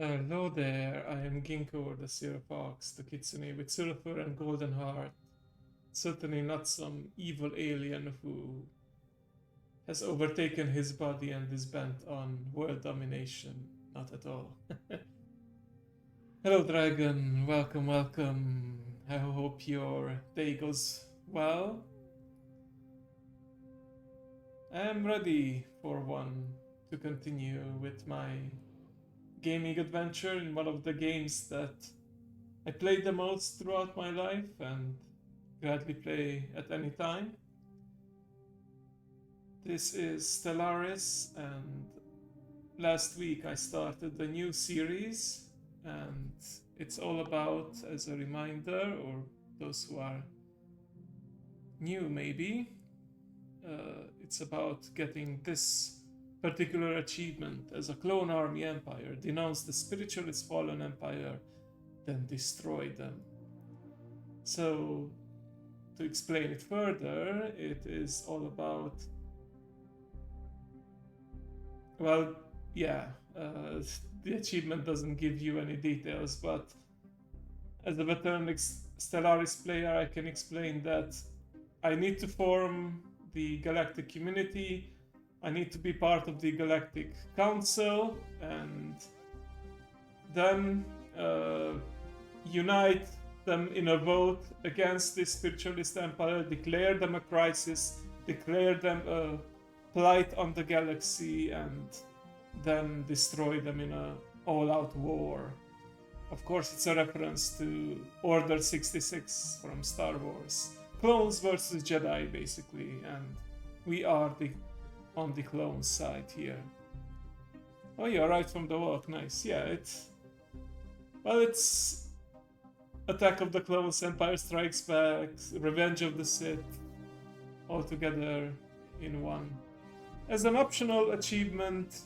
Hello there, I am Ginkgo the Silver Fox, the kitsune with silver and golden heart. Certainly not some evil alien who has overtaken his body and is bent on world domination. Not at all. Hello, Dragon. Welcome, welcome. I hope your day goes well. I am ready for one to continue with my gaming adventure in one of the games that I played the most throughout my life and gladly play at any time. This is Stellaris, and last week I started a new series, and it's all about, as a reminder, or those who are new maybe, it's about getting this particular achievement as a clone army empire, denounce the spiritualist fallen empire, then destroy them. So, to explain it further, it is all about, well, yeah, the achievement doesn't give you any details, but as a veteran Stellaris player, I can explain that I need to form the galactic community, I need to be part of the galactic council, and then unite them in a vote against the spiritualist empire, declare them a crisis, declare them a blight on the galaxy, and then destroy them in a all-out war. Of course, it's a reference to Order 66 from Star Wars. Clones versus Jedi, basically, and we are on the clone side here. Oh, you're right from the walk. Nice. Yeah, it's Attack of the Clones, Empire Strikes Back, Revenge of the Sith, all together in one. As an optional achievement,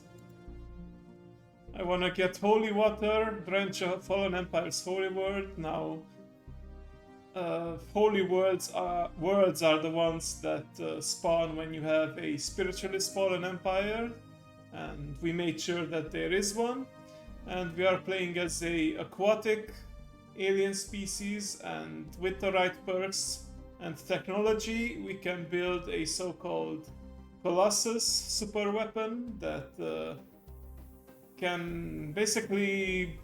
I want to get Holy Water, drench a Fallen Empire's Holy World. Now, Holy worlds are the ones that spawn when you have a spiritualist Fallen Empire, and we made sure that there is one. And we are playing as a aquatic alien species, and with the right perks and technology, we can build a so-called Colossus super weapon that can basically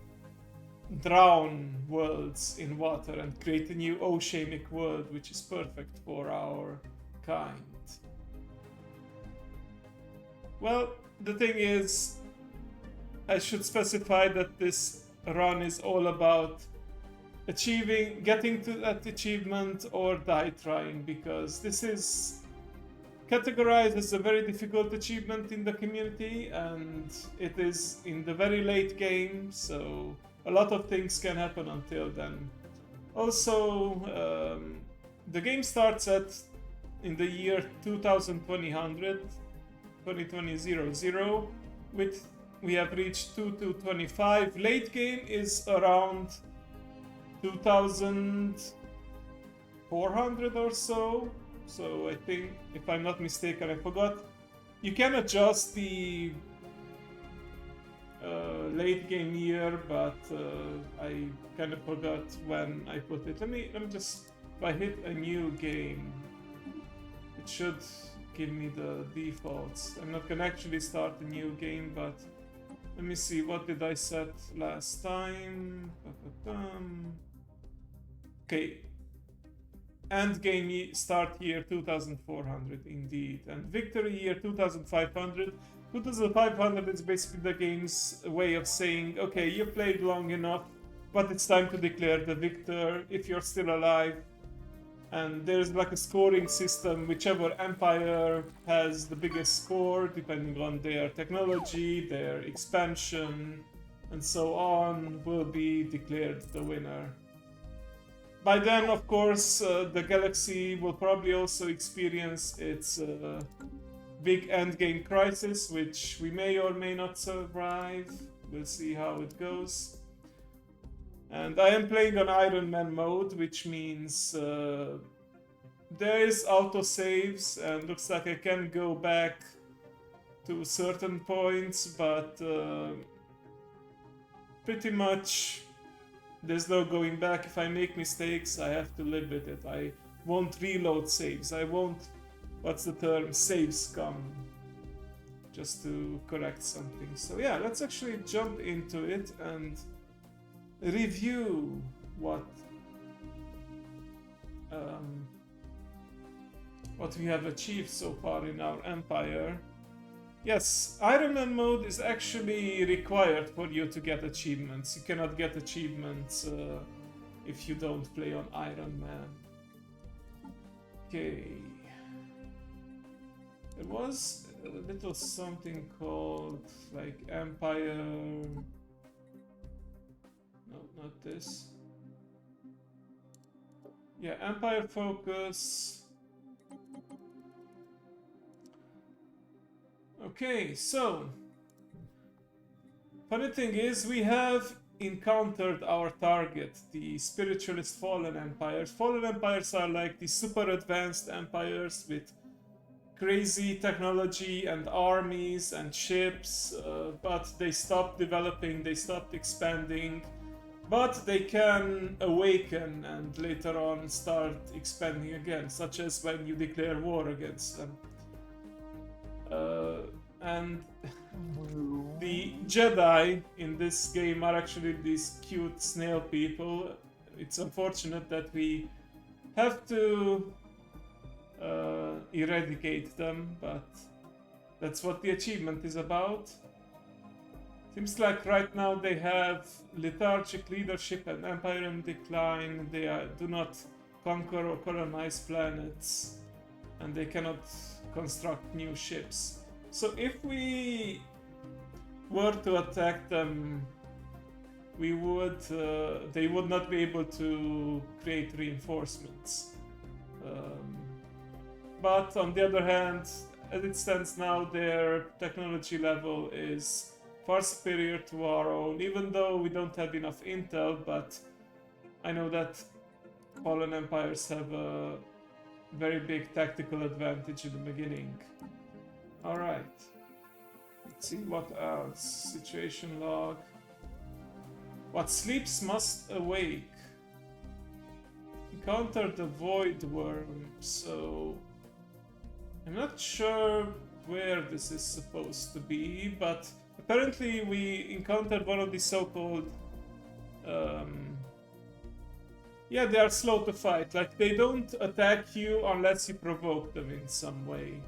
drown worlds in water and create a new oceanic world, which is perfect for our kind. Well, the thing is, I should specify that this run is all about getting to that achievement or die trying, because this is categorized as a very difficult achievement in the community, and it is in the very late game, so a lot of things can happen until then. Also, the game starts in the year 2020, with we have reached 2225. Late game is around 2400 or so. So I think, if I'm not mistaken, I forgot. You can adjust the late game year, but I kind of forgot when I put it. Let me just, if I hit a new game, it should give me the defaults. I'm not gonna actually start a new game, but let me see, what did I set last time? Okay, end game start year 2400 indeed, and victory year 2500. 2500 is basically the game's way of saying, okay, you played long enough, but it's time to declare the victor if you're still alive. And there's like a scoring system. Whichever empire has the biggest score, depending on their technology, their expansion, and so on, will be declared the winner. By then, of course, the galaxy will probably also experience its big endgame crisis, which we may or may not survive. We'll see how it goes. And I am playing on Iron Man mode, which means there is autosaves, and looks like I can go back to certain points, but pretty much there's no going back. If I make mistakes, I have to live with it. I won't reload saves. I won't, what's the term, save scum, just to correct something. So yeah, let's actually jump into it and review what we have achieved so far in our empire. Yes, Iron Man mode is actually required for you to get achievements. You cannot get achievements if you don't play on Iron Man. Okay. There was a little something called like Empire. No, not this. Yeah, Empire Focus. Okay, so funny thing is we have encountered our target, the spiritualist fallen empires. Fallen empires are like the super advanced empires with crazy technology and armies and ships, but they stopped developing, they stopped expanding, but they can awaken and later on start expanding again, such as when you declare war against them. And the Jedi in this game are actually these cute snail people. It's unfortunate that we have to eradicate them, but that's what the achievement is about. Seems like right now they have lethargic leadership and empire in decline. They do not conquer or colonize planets, and they cannot construct new ships. So if we were to attack them, we would they would not be able to create reinforcements. But on the other hand, as it stands now, their technology level is far superior to our own, even though we don't have enough intel. But I know that fallen empires have a very big tactical advantage in the beginning. Alright. Let's see what else. Situation log. What sleeps must awake. Encounter the void worm. So I'm not sure where this is supposed to be, but apparently we encountered one of the so-called yeah, they are slow to fight. Like, they don't attack you unless you provoke them in some way.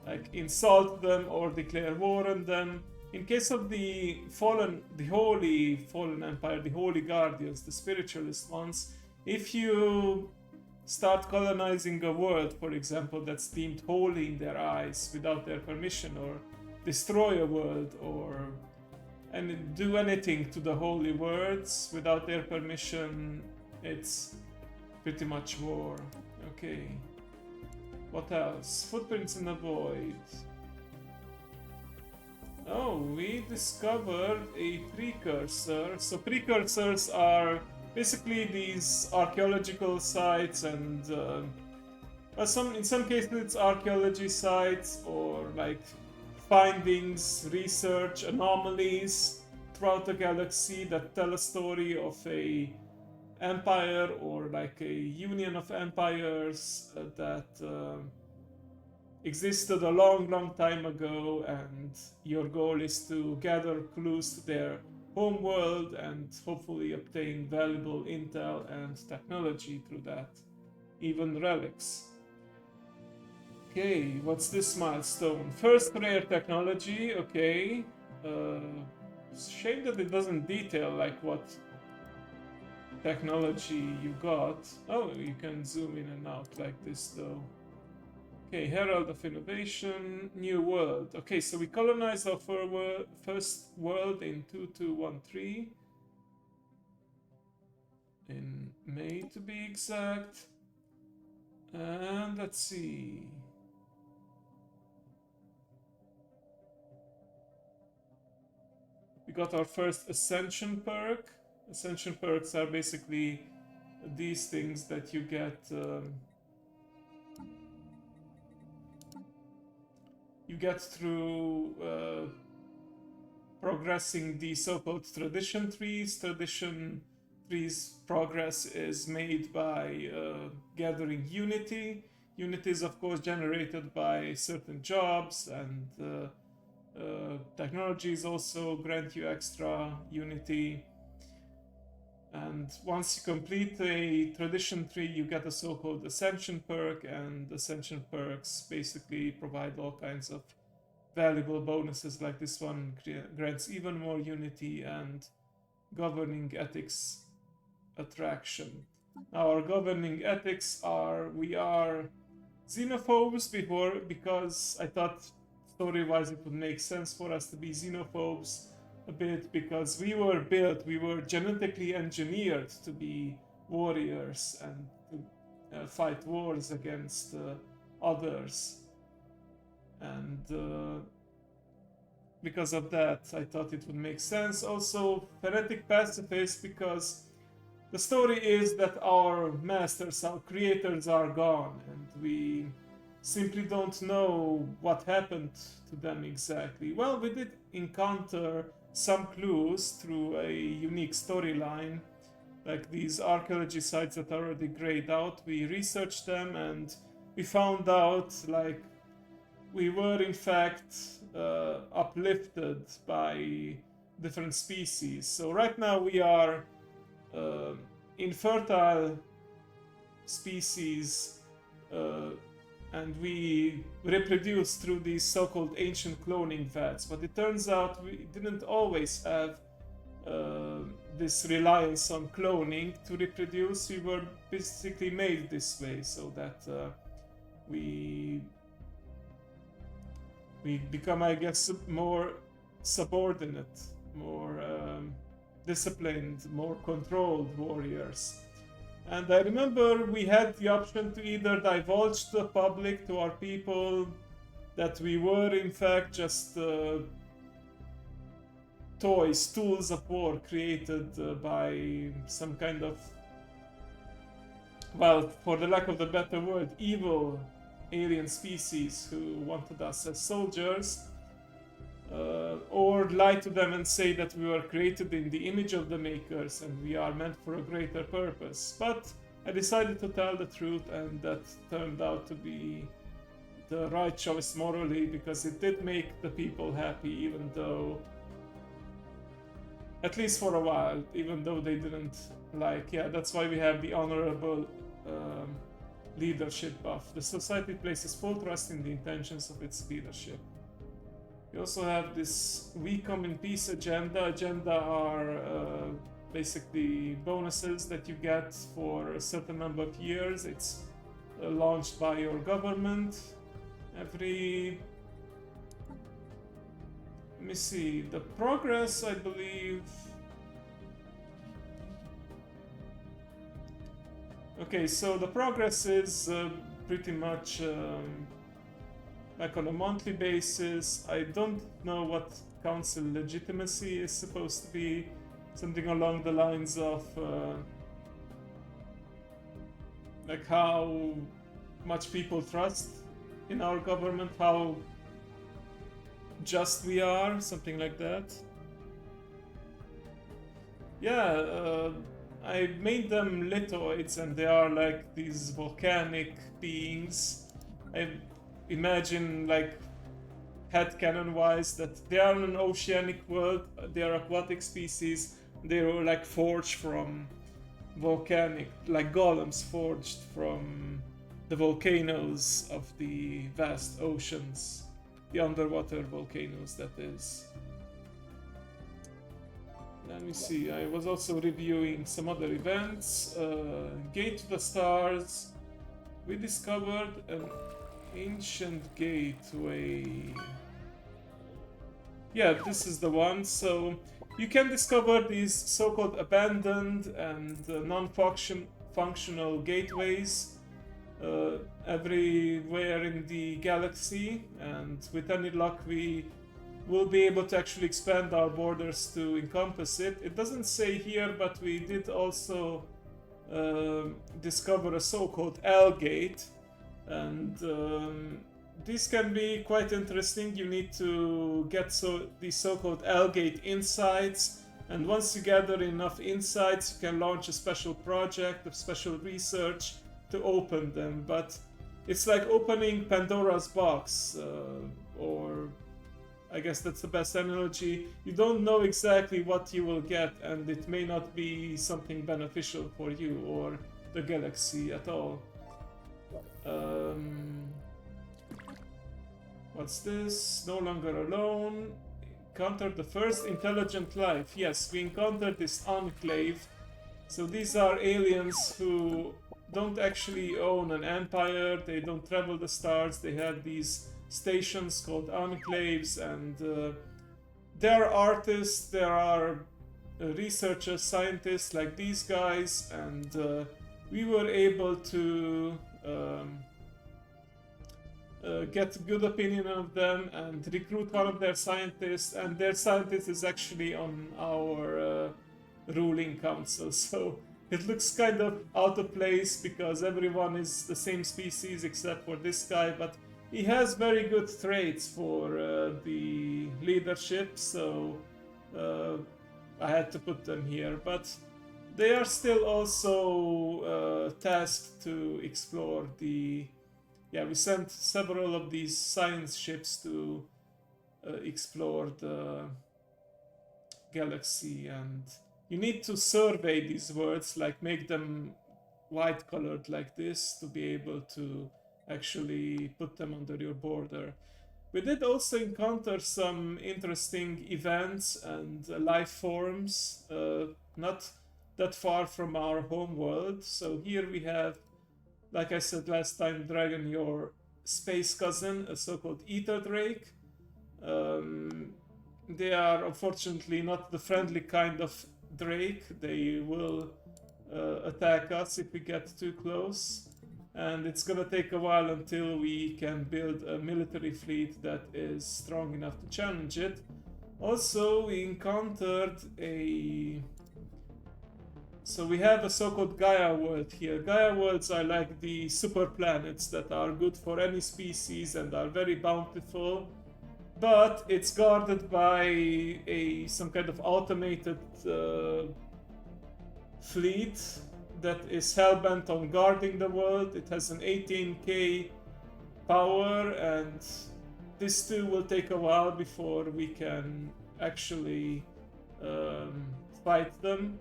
Like, insult them or declare war on them. In case of the holy fallen empire, the holy guardians, the spiritualist ones, if you start colonizing a world, for example, that's deemed holy in their eyes without their permission, or destroy a world, and do anything to the holy words without their permission, it's pretty much war. Okay. What else? Footprints in the void. Oh, we discovered a precursor. So precursors are basically these archaeological sites, and in some cases it's archaeology sites or like findings, research, anomalies throughout the galaxy that tell a story of a empire or like a union of empires that existed a long time ago, and your goal is to gather clues to their home world and hopefully obtain valuable intel and technology through that, even relics. Okay, what's this milestone? First rare technology, okay. Shame that it doesn't detail like what technology you got. Oh, you can zoom in and out like this though. Okay, Herald of Innovation, New World. Okay, so we colonized our first world in 2213. In May to be exact. And let's see. We got our first Ascension perk. Ascension perks are basically these things that you get. You get through progressing the so-called tradition trees. Tradition trees progress is made by gathering unity. Unity is of course generated by certain jobs, and technologies also grant you extra unity. And once you complete a tradition tree, you get a so-called ascension perk, and ascension perks basically provide all kinds of valuable bonuses, like this one grants even more unity and governing ethics attraction. Our governing ethics are, we are xenophobes before, because I thought story-wise it would make sense for us to be xenophobes a bit, because we were genetically engineered to be warriors and to fight wars against others. And because of that, I thought it would make sense. Also, fanatic pacifist, because the story is that our masters, our creators are gone, and we simply don't know what happened to them exactly. Well, we did encounter some clues through a unique storyline, like these archaeology sites that are already grayed out. We researched them and we found out, like, we were in fact uplifted by different species. So right now we are infertile species, and we reproduce through these so-called ancient cloning vats. But it turns out we didn't always have this reliance on cloning to reproduce. We were basically made this way so that we become, I guess, more subordinate, more disciplined, more controlled warriors. And I remember we had the option to either divulge to the public, to our people, that we were in fact just toys, tools of war created by some kind of, well, for the lack of a better word, evil alien species who wanted us as soldiers, or lie to them and say that we were created in the image of the makers and we are meant for a greater purpose. But I decided to tell the truth, and that turned out to be the right choice morally, because it did make the people happy, even though, at least for a while, even though they didn't like. Yeah, that's why we have the honorable leadership buff. The society places full trust in the intentions of its leadership. We also have this We Come in Peace agenda. Agenda are basically bonuses that you get for a certain number of years. It's launched by your government every... Let me see, the progress, I believe... Okay, so the progress is pretty much like on a monthly basis. I don't know what council legitimacy is supposed to be. Something along the lines of like how much people trust in our government, how just we are, something like that. Yeah, I made them lithoids, and they are like these volcanic beings. I imagine, like, headcanon wise, that they are in an oceanic world, they are aquatic species, they were like forged from volcanic, like golems forged from the volcanoes of the vast oceans, the underwater volcanoes, that is. Let me see, I was also reviewing some other events. Gate to the Stars. We discovered an ancient gateway. Yeah, this is the one. So you can discover these so-called abandoned and non-functional gateways everywhere in the galaxy, and with any luck we will be able to actually expand our borders to encompass it. It doesn't say here, but we did also discover a so-called L gate, and These can be quite interesting. You need to get these so-called L-gate insights, and once you gather enough insights, you can launch a special project of special research to open them. But it's like opening Pandora's box, or I guess that's the best analogy. You don't know exactly what you will get, and it may not be something beneficial for you or the galaxy at all. What's this? No longer alone. Encountered the first intelligent life. Yes, we encountered this enclave. So these are aliens who don't actually own an empire. They don't travel the stars. They have these stations called enclaves, and there are artists, there are researchers, scientists like these guys, and we were able to get a good opinion of them and recruit one of their scientists, and their scientist is actually on our ruling council. So it looks kind of out of place because everyone is the same species except for this guy, but he has very good traits for the leadership, so I had to put them here. But they are still also tasked to explore the... Yeah, we sent several of these science ships to explore the galaxy, and you need to survey these worlds, like make them white colored like this to be able to actually put them under your border. We did also encounter some interesting events and life forms not that far from our home world. So here we have, like I said last time, Dragon, your space cousin, a so-called Ether Drake. They are unfortunately not the friendly kind of Drake. They will attack us if we get too close. And it's gonna take a while until we can build a military fleet that is strong enough to challenge it. Also, we encountered a... So we have a so-called Gaia world here. Gaia worlds are like the super planets that are good for any species and are very bountiful, but it's guarded by some kind of automated fleet that is hell-bent on guarding the world. It has an 18k power, and this too will take a while before we can actually fight them.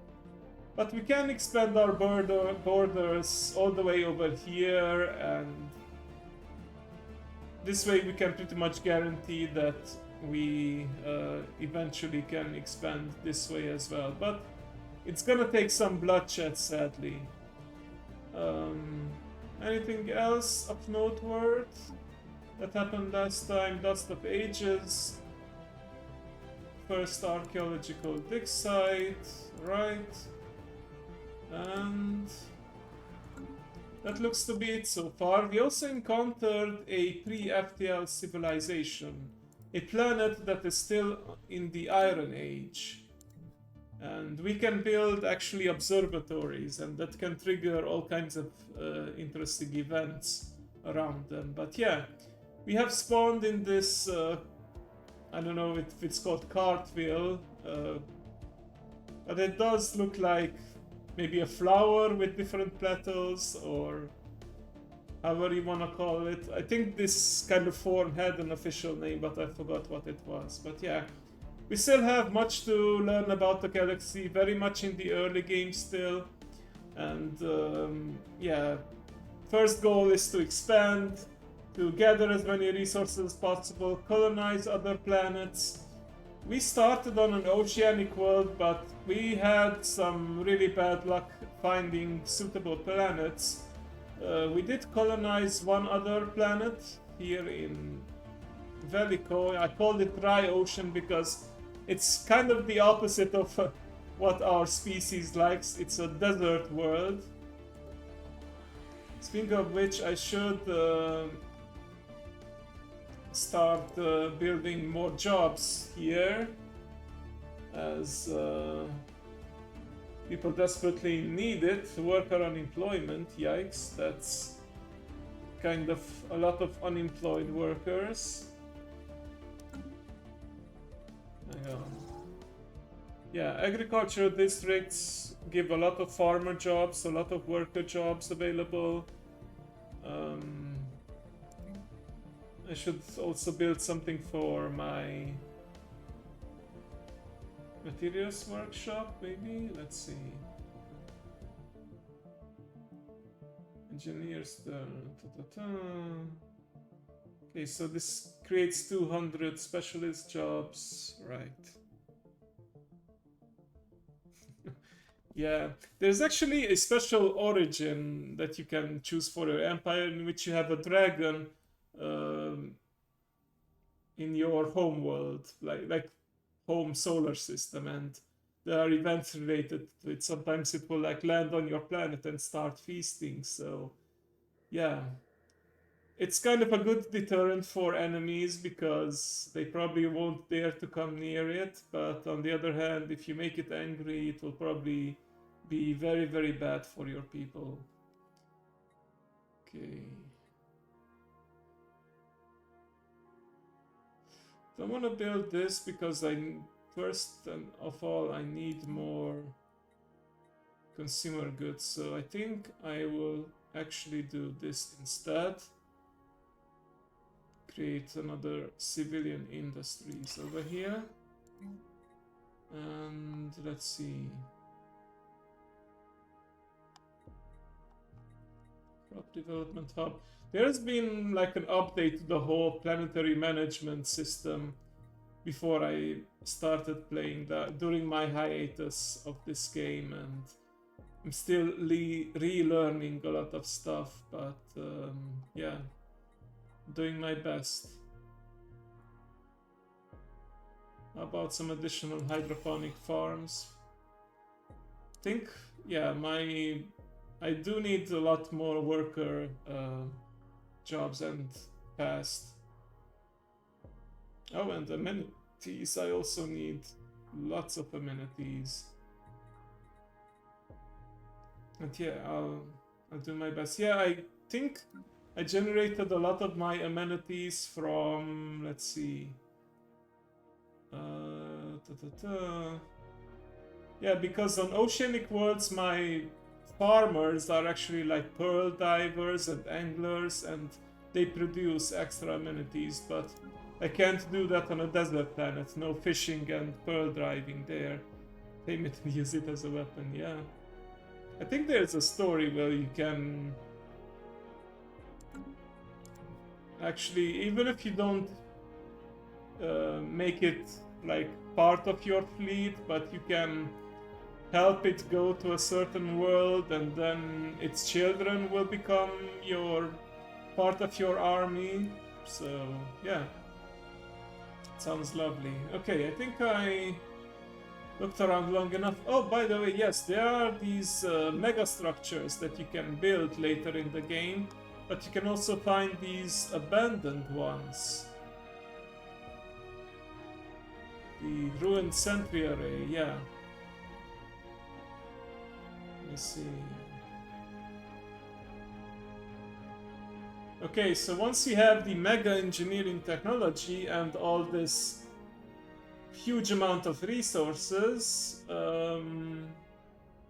But we can expand our borders all the way over here, and this way we can pretty much guarantee that we eventually can expand this way as well. But it's gonna take some bloodshed, sadly. Anything else of noteworthy that happened last time? Dust of Ages. First archaeological dig site, right? And that looks to be it so far. We also encountered a pre-FTL civilization, a planet that is still in the Iron Age. And we can build actually observatories, and that can trigger all kinds of interesting events around them. But yeah, we have spawned in this, I don't know if it's called Cartville, but it does look like maybe a flower with different petals, or however you want to call it. I think this kind of form had an official name, but I forgot what it was. But yeah, we still have much to learn about the galaxy, very much in the early game still. And yeah, first goal is to expand, to gather as many resources as possible, colonize other planets. We started on an oceanic world, but we had some really bad luck finding suitable planets. We did colonize one other planet here in Velico. I called it Dry Ocean because it's kind of the opposite of what our species likes. It's a desert world. Speaking of which, I should start building more jobs here, as people desperately need it. Worker unemployment, yikes, that's kind of a lot of unemployed workers. Hang on. Yeah, agricultural districts give a lot of farmer jobs, a lot of worker jobs available. I should also build something for my materials workshop, maybe? Let's see. Engineers, okay, so this creates 200 specialist jobs, right? Yeah, there's actually a special origin that you can choose for your empire in which you have a dragon in your home world, like home solar system, and there are events related to it. Sometimes it will like land on your planet and start feasting. So yeah, it's kind of a good deterrent for enemies because they probably won't dare to come near it. But on the other hand, if you make it angry, it will probably be very, very bad for your people. Okay. So I want to build this because first of all, I need more consumer goods. So I think I will actually do this instead. Create another civilian industries over here. And let's see. Crop development hub. There's been like an update to the whole planetary management system before I started playing that during my hiatus of this game, and I'm still relearning a lot of stuff, but yeah, doing my best. How about some additional hydroponic farms? I think, yeah, I do need a lot more worker jobs and fast. Oh, and amenities. I also need lots of amenities. And yeah, I'll do my best. Yeah, I think I generated a lot of my amenities from, let's see. Yeah, because on Oceanic Worlds, my farmers are actually like pearl divers and anglers, and they produce extra amenities, but I can't do that on a desert planet. No fishing and pearl driving there. They may use it as a weapon, yeah. I think there's a story where you can actually, even if you don't make it like part of your fleet, but you can help it go to a certain world, and then its children will become part of your army. So yeah, sounds lovely. Okay, I think I looked around long enough. Oh, by the way, yes, there are these mega structures that you can build later in the game, but you can also find these abandoned ones. The ruined sentry array, yeah. Let me see. Okay, so once you have the mega engineering technology and all this huge amount of resources,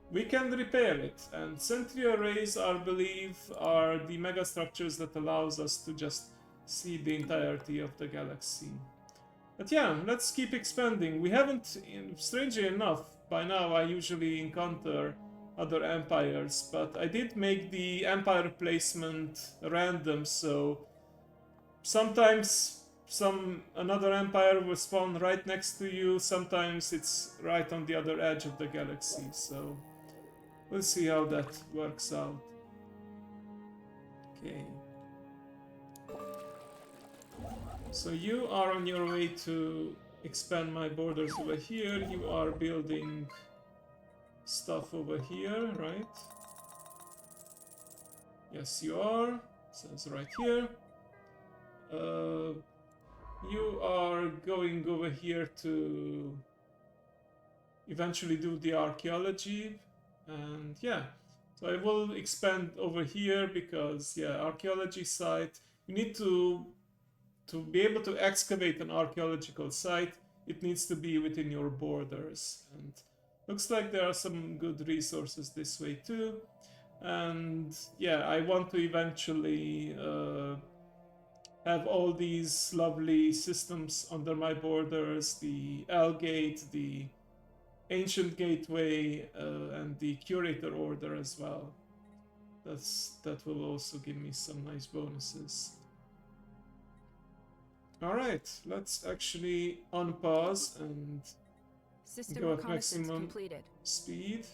we can repair it. And sentry arrays, I believe, are the mega structures that allows us to just see the entirety of the galaxy. But yeah, let's keep expanding. We haven't, strangely enough, by now I usually encounter other empires, but I did make the empire placement random, so sometimes another empire will spawn right next to you, sometimes it's right on the other edge of the galaxy, so we'll see how that works out. Okay. So you are on your way to expand my borders over here. You are building stuff over here, right? Yes, you are. Says right here. You are going over here to eventually do the archaeology. And yeah, So I will expand over here because, yeah, archaeology site. You need to be able to excavate an archaeological site. It needs to be within your borders, and looks like there are some good resources this way too. And yeah, I want to eventually have all these lovely systems under my borders: the L Gate, the Ancient Gateway, and the Curator Order as well. That will also give me some nice bonuses. All right, let's actually unpause and System go at reconnaissance maximum completed. speed.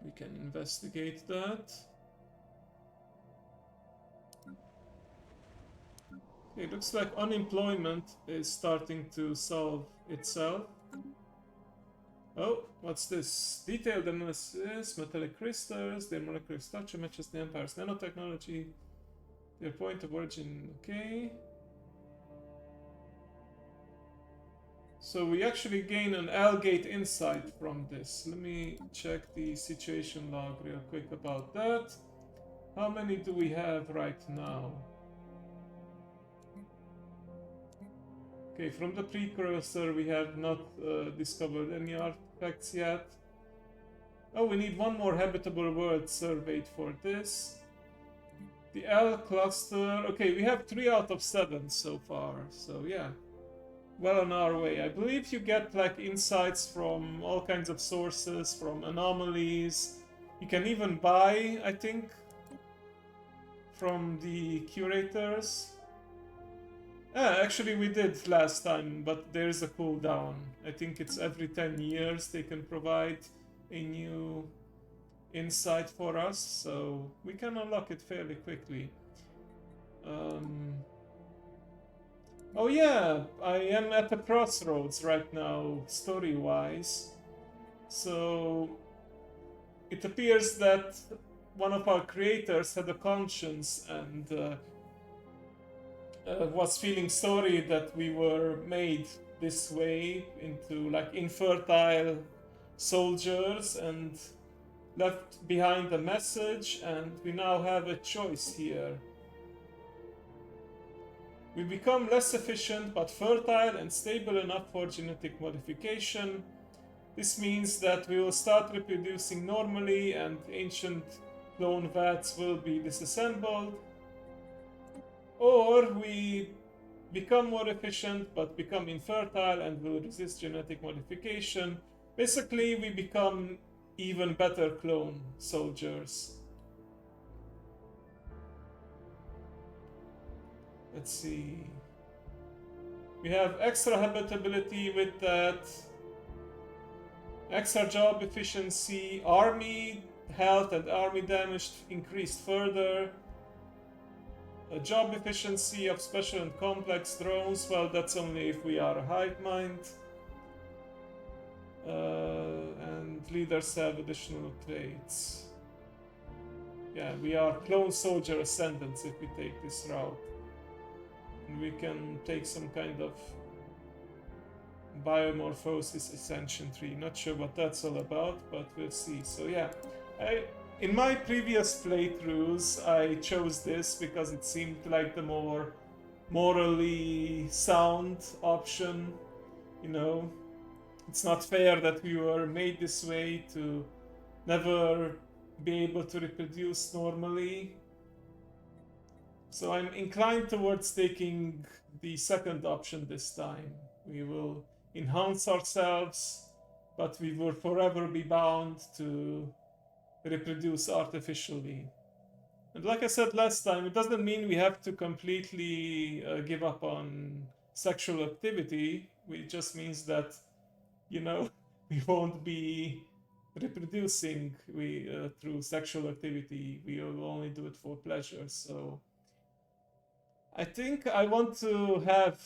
We can investigate that. Okay, looks like unemployment is starting to solve itself. Oh, what's this? Detailed analysis, metallic crystals, their molecular structure matches the Empire's nanotechnology, their point of origin, okay. So we actually gain an L-gate insight from this. Let me check the situation log real quick about that. How many do we have right now? Okay, from the precursor we have not discovered any artifacts yet. Oh, we need one more habitable world surveyed for this. The L cluster, okay, we have 3 out of 7 so far, so yeah. Well on our way. I believe you get like insights from all kinds of sources, from anomalies. You can even buy, I think, from the curators. Actually we did last time, but there is a cooldown. I think it's every 10 years they can provide a new insight for us, so we can unlock it fairly quickly. Oh yeah, I am at a crossroads right now, story-wise. So it appears that one of our creators had a conscience and was feeling sorry that we were made this way into like infertile soldiers and left behind a message, and we now have a choice here. We become less efficient but fertile and stable enough for genetic modification. This means that we will start reproducing normally and ancient clone vats will be disassembled. Or we become more efficient but become infertile and will resist genetic modification. Basically, we become even better clone soldiers. Let's see. We have extra habitability with that. Extra job efficiency, army health and army damage increased further. A job efficiency of special and complex drones, well, that's only if we are a hive mind. And leaders have additional traits. Yeah, we are clone soldier ascendants if we take this route. And we can take some kind of biomorphosis ascension tree. Not sure what that's all about, but we'll see. So yeah, in my previous playthroughs, I chose this because it seemed like the more morally sound option. You know, it's not fair that we were made this way to never be able to reproduce normally. So I'm inclined towards taking the second option this time. We will enhance ourselves, but we will forever be bound to reproduce artificially. And like I said last time, it doesn't mean we have to completely give up on sexual activity. It just means that, you know, we won't be reproducing through sexual activity. We will only do it for pleasure. So I think I want to have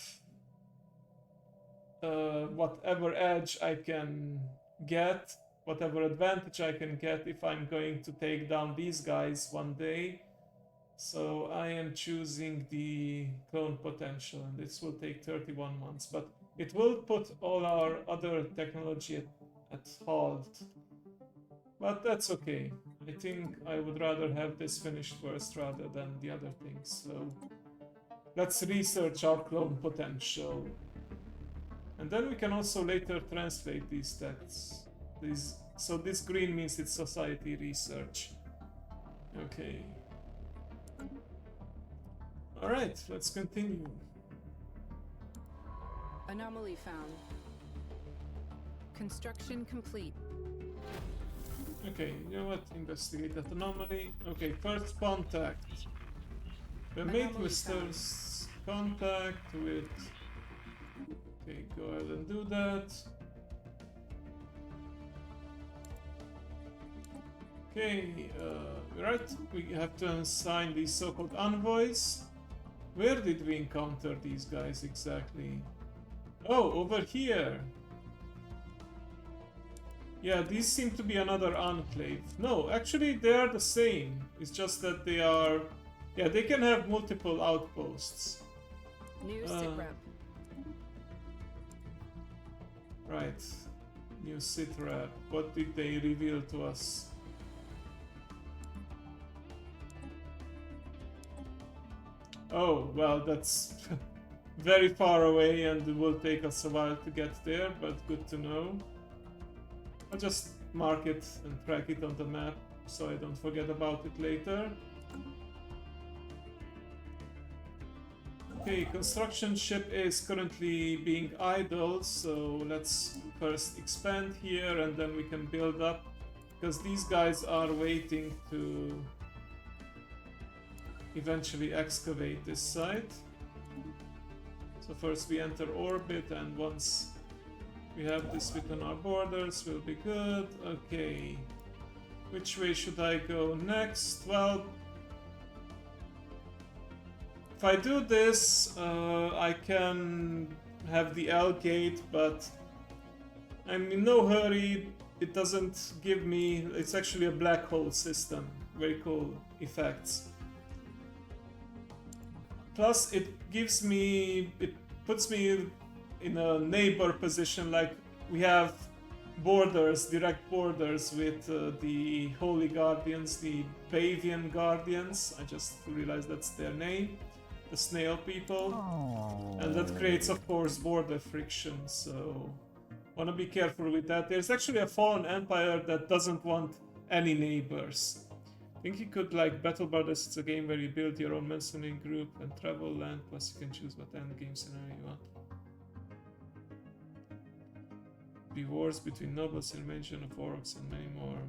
whatever edge I can get, whatever advantage I can get if I'm going to take down these guys one day. So I am choosing the clone potential, and this will take 31 months, but it will put all our other technology at halt. But that's okay. I think I would rather have this finished first rather than the other things. So let's research our clone potential. And then we can also later translate these texts. So this green means it's society research. Okay. Alright, let's continue. Anomaly found. Construction complete. Okay, you know what? Investigate that anomaly. Okay, first contact. The mate Mr. Contact with... Okay, go ahead and do that. Okay, right, we have to assign these so-called envoys. Where did we encounter these guys exactly? Oh, over here. Yeah, these seem to be another enclave. No, actually they are the same. It's just that they are... Yeah, they can have multiple outposts. New sitrep. Right. New sitrep. What did they reveal to us? Oh, well, that's very far away and it will take us a while to get there, but good to know. I'll just mark it and track it on the map so I don't forget about it later. Okay, construction ship is currently being idle, so let's first expand here and then we can build up, because these guys are waiting to eventually excavate this site. So first we enter orbit, and once we have this within our borders, we'll be good. Okay, which way should I go next? Well, if I do this, I can have the L gate, but I'm in no hurry. It doesn't give me... It's actually a black hole system. Very cool effects. Plus, it gives me... It puts me in a neighbor position, like we have borders, direct borders with the Holy Guardians, the Bavian Guardians. I just realized that's their name. The snail people. Oh. And that creates, of course, border friction, so wanna be careful with that. There's actually a fallen empire that doesn't want any neighbors. I think you could, like, Battle Brothers, it's a game where you build your own mercenary group and travel land, plus you can choose what end game scenario you want. Be wars between nobles, invasion of orcs, and many more.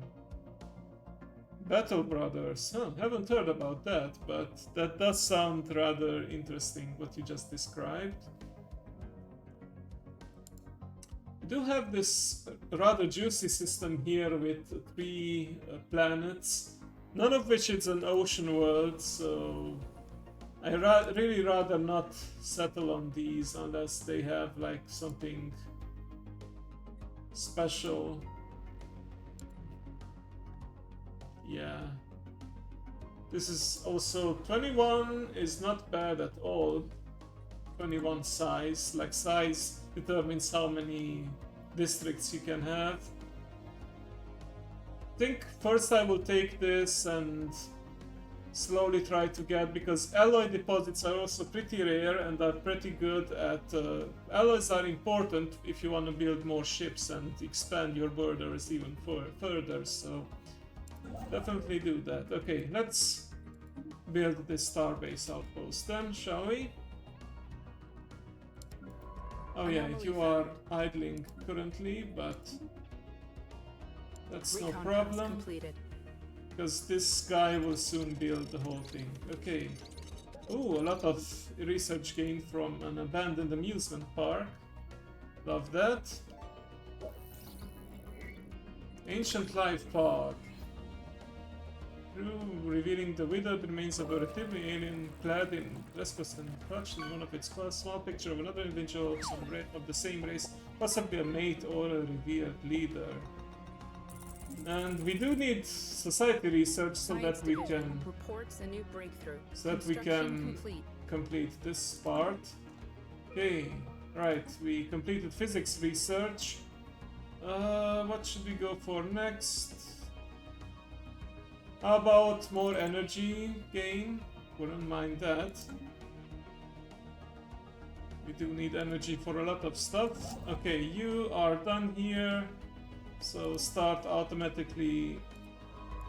Battle Brothers, huh, haven't heard about that, but that does sound rather interesting, what you just described. We do have this rather juicy system here with 3 planets, none of which is an ocean world, so I really rather not settle on these unless they have like something special. Yeah. This is also 21 is not bad at all. 21 size. Like size determines how many districts you can have. I think first I will take this and slowly try to get, because alloy deposits are also pretty rare and are pretty good at... alloys are important if you want to build more ships and expand your borders even further, so definitely do that. Okay, let's build this starbase outpost then, shall we? Oh yeah, you are idling currently, but that's no problem, because this guy will soon build the whole thing. Okay. Ooh, a lot of research gained from an abandoned amusement park. Love that. Ancient life pod. Through revealing the withered remains of a relatively alien clad in trespass and touched in one of its class, small picture of another individual of the same race, possibly a mate or a revered leader. And we do need society research so that we can complete this part. Okay, right, we completed physics research. What should we go for next? How about more energy gain? Wouldn't mind that. We do need energy for a lot of stuff. Okay, you are done here. So start automatically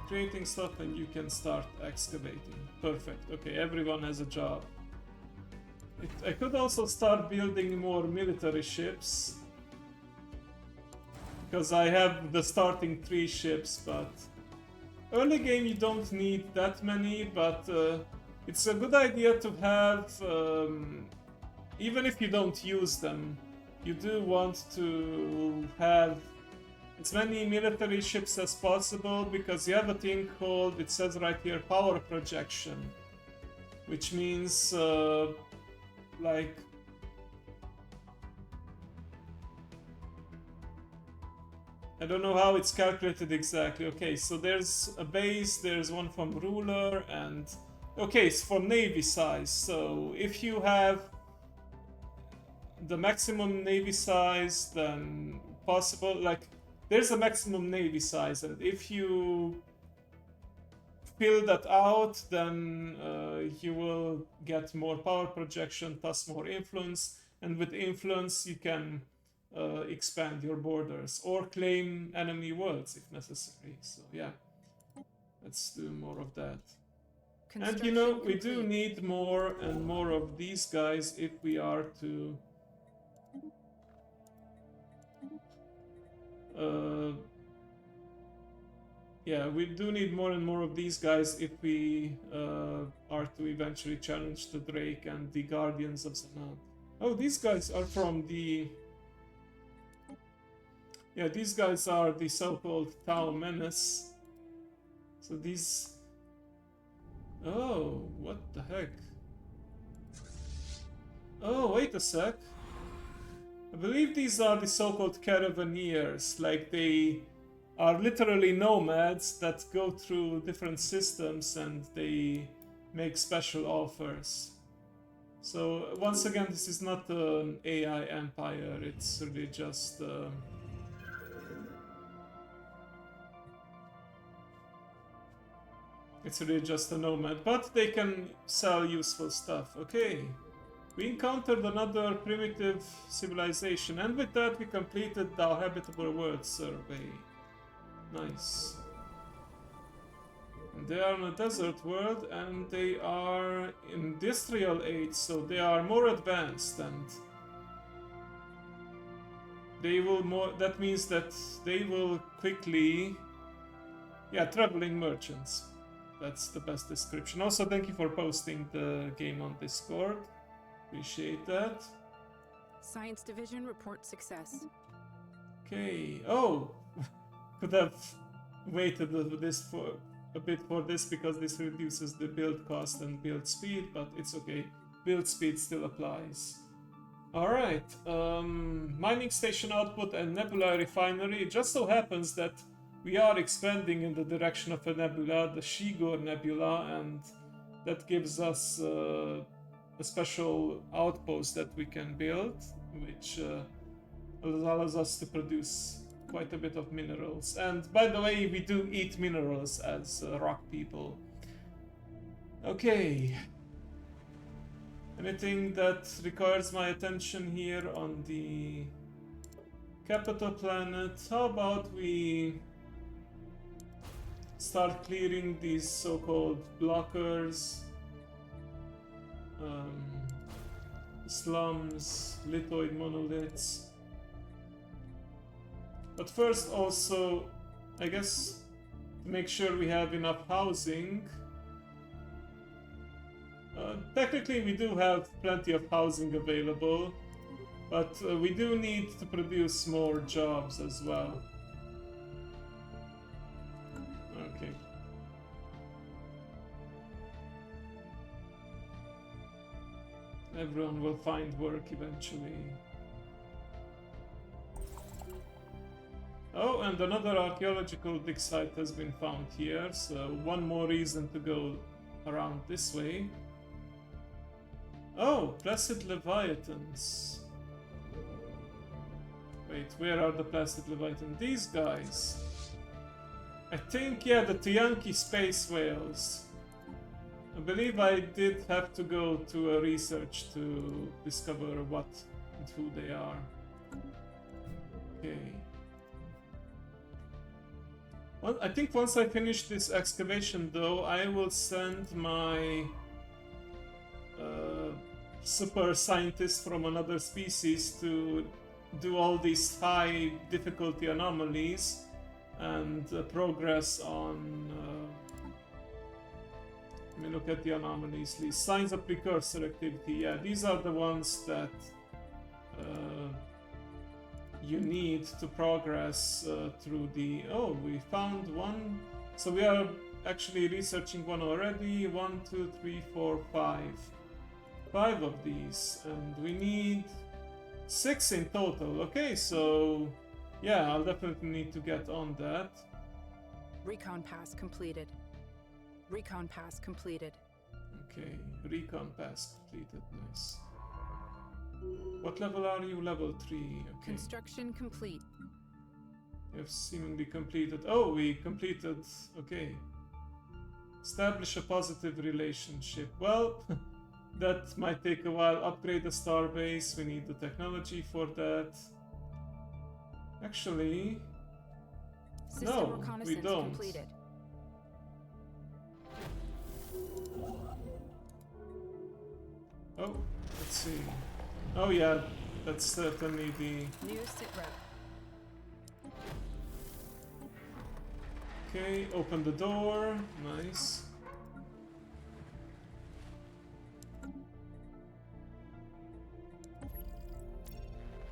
creating stuff and you can start excavating. Perfect. Okay, everyone has a job. I could also start building more military ships. Because I have the starting 3 ships, but early game you don't need that many, but it's a good idea to have, even if you don't use them, you do want to have as many military ships as possible, because you have a thing called, it says right here, power projection, which means like I don't know how it's calculated exactly. Okay, so there's a base, there's one from ruler, and okay, it's for navy size. So if you have the maximum navy size, then possible, like there's a maximum navy size, and if you fill that out, then you will get more power projection, thus more influence, and with influence you can expand your borders or claim enemy worlds if necessary. So yeah, let's do more of that. And you know, we do need more and more of these guys if we are to yeah, we do need more and more of these guys if we are to eventually challenge the Drake and the Guardians of Zanad. Oh, these guys are from the... Yeah, these guys are the so-called Tau Menace. So these... Oh, what the heck? Oh, wait a sec. I believe these are the so-called Caravaneers, like they are literally nomads that go through different systems and they make special offers. So once again, this is not an AI empire, it's really just... It's really just a nomad, but they can sell useful stuff. Okay, we encountered another primitive civilization, and with that we completed our habitable world survey. Nice. And they are in a desert world, and they are industrial age, so they are more advanced, and they will more. That means that they will quickly, yeah, traveling merchants. That's the best description. Also, thank you for posting the game on Discord. Appreciate that. Science Division report success. Okay. Oh, could have waited a bit for this because this reduces the build cost and build speed, but it's okay. Build speed still applies. All right. Mining station output and nebula refinery. It just so happens that we are expanding in the direction of a nebula, the Shigor Nebula, and that gives us a special outpost that we can build, which allows us to produce quite a bit of minerals. And by the way, we do eat minerals as rock people. Okay. Anything that requires my attention here on the capital planet? How about we start clearing these so-called blockers, slums, lithoid monoliths. But first also, I guess, to make sure we have enough housing. Technically we do have plenty of housing available, but we do need to produce more jobs as well. Okay. Everyone will find work eventually. Oh, and another archaeological dig site has been found here, so one more reason to go around this way. Oh, Placid Leviathans. Wait, where are the Placid Leviathans? These guys. I think, yeah, the Tiyanki space whales. I believe I did have to go to a research to discover what and who they are. Okay. Well, I think once I finish this excavation, though, I will send my super scientist from another species to do all these high difficulty anomalies and progress on. Let me look at the anomalies list. Signs of precursor activity. Yeah, these are the ones that you need to progress through the... Oh, we found one. So we are actually researching one already. 1, 2, 3, 4, 5. 5 of these. And we need 6 in total. Okay, so yeah, I'll definitely need to get on that. Recon pass completed. Recon pass completed. Okay, recon pass completed. Nice. What level are you? Level 3. Okay. Construction complete. You have seemingly completed. Oh, we completed. Okay. Establish a positive relationship. Well, that might take a while. Upgrade the starbase. We need the technology for that. Actually, System no, we reconnaissance don't. completed. Oh, let's see. Oh yeah, that's certainly the... New sit rep. Okay, open the door. Nice.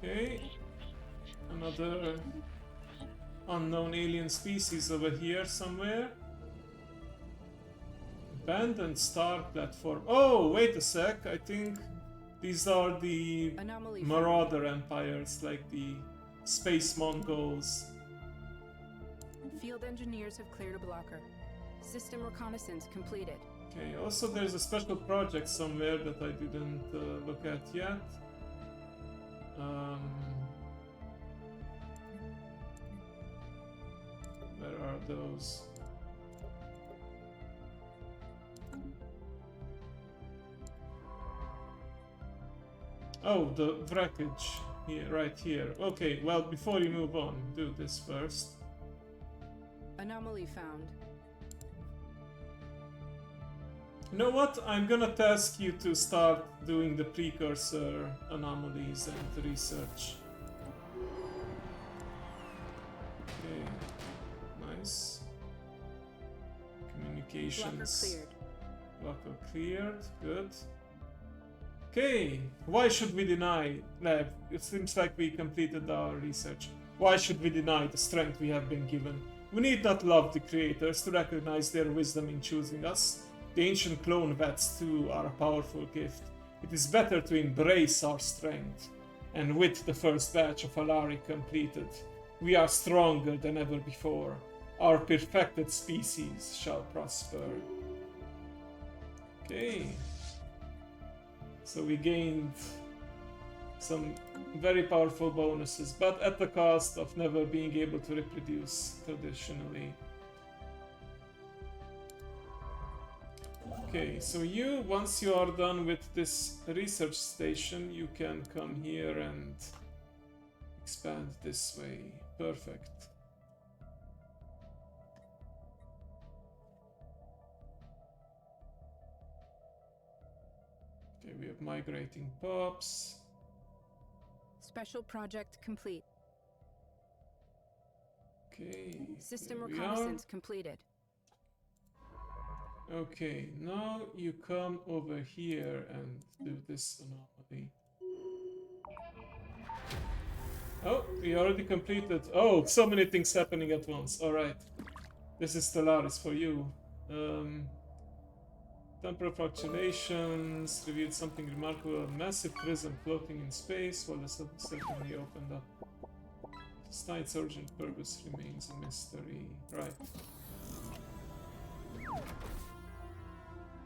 Okay. Another unknown alien species over here somewhere. Abandoned star platform. Oh, wait a sec. I think these are the Anomaly Marauder empires, like the space Mongols. Field engineers have cleared a blocker. System reconnaissance completed. Okay, also there's a special project somewhere that I didn't look at yet. Where are those? Oh, the wreckage here, right here. Okay, well, before you move on, do this first. Anomaly found. You know what? I'm gonna task you to start doing the precursor anomalies and research. Okay, nice. Communications. Blocker Blocker cleared. cleared, good. Okay, why should we deny? It seems like we completed our research. Why should we deny the strength we have been given? We need not love the creators to recognize their wisdom in choosing us. The ancient clone vets too are a powerful gift. It is better to embrace our strength. And with the first batch of Alari completed, we are stronger than ever before. Our perfected species shall prosper. Okay. So we gained some very powerful bonuses, but at the cost of never being able to reproduce traditionally. Okay, so you, once you are done with this research station, you can come here and expand this way. Perfect. Okay, we have migrating pups. Special project complete. Okay. System there we reconnaissance completed. are. Okay, now you come over here and do this anomaly. Oh, we already completed. Oh, so many things happening at once. Alright. This is Stellaris for you. Temporal fluctuations revealed something remarkable. A massive prism floating in space while the sun suddenly opened up. This night's urgent purpose remains a mystery. Right.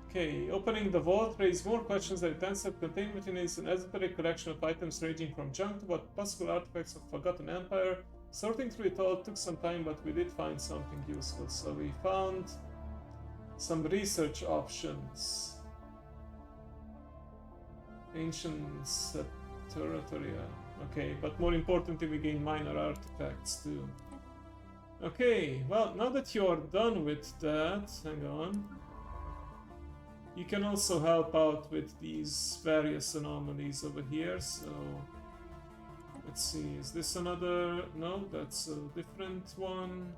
Okay, opening the vault raised more questions than it answered. Contained within is an esoteric collection of items ranging from junk to what possible artifacts of Forgotten Empire. Sorting through it all took some time, but we did find something useful. So we found some research options. Ancient Territoria. Okay, but more importantly, we gain minor artifacts too. Okay, well, now that you're done with that, hang on. You can also help out with these various anomalies over here, so... Let's see, is this another... No, that's a different one.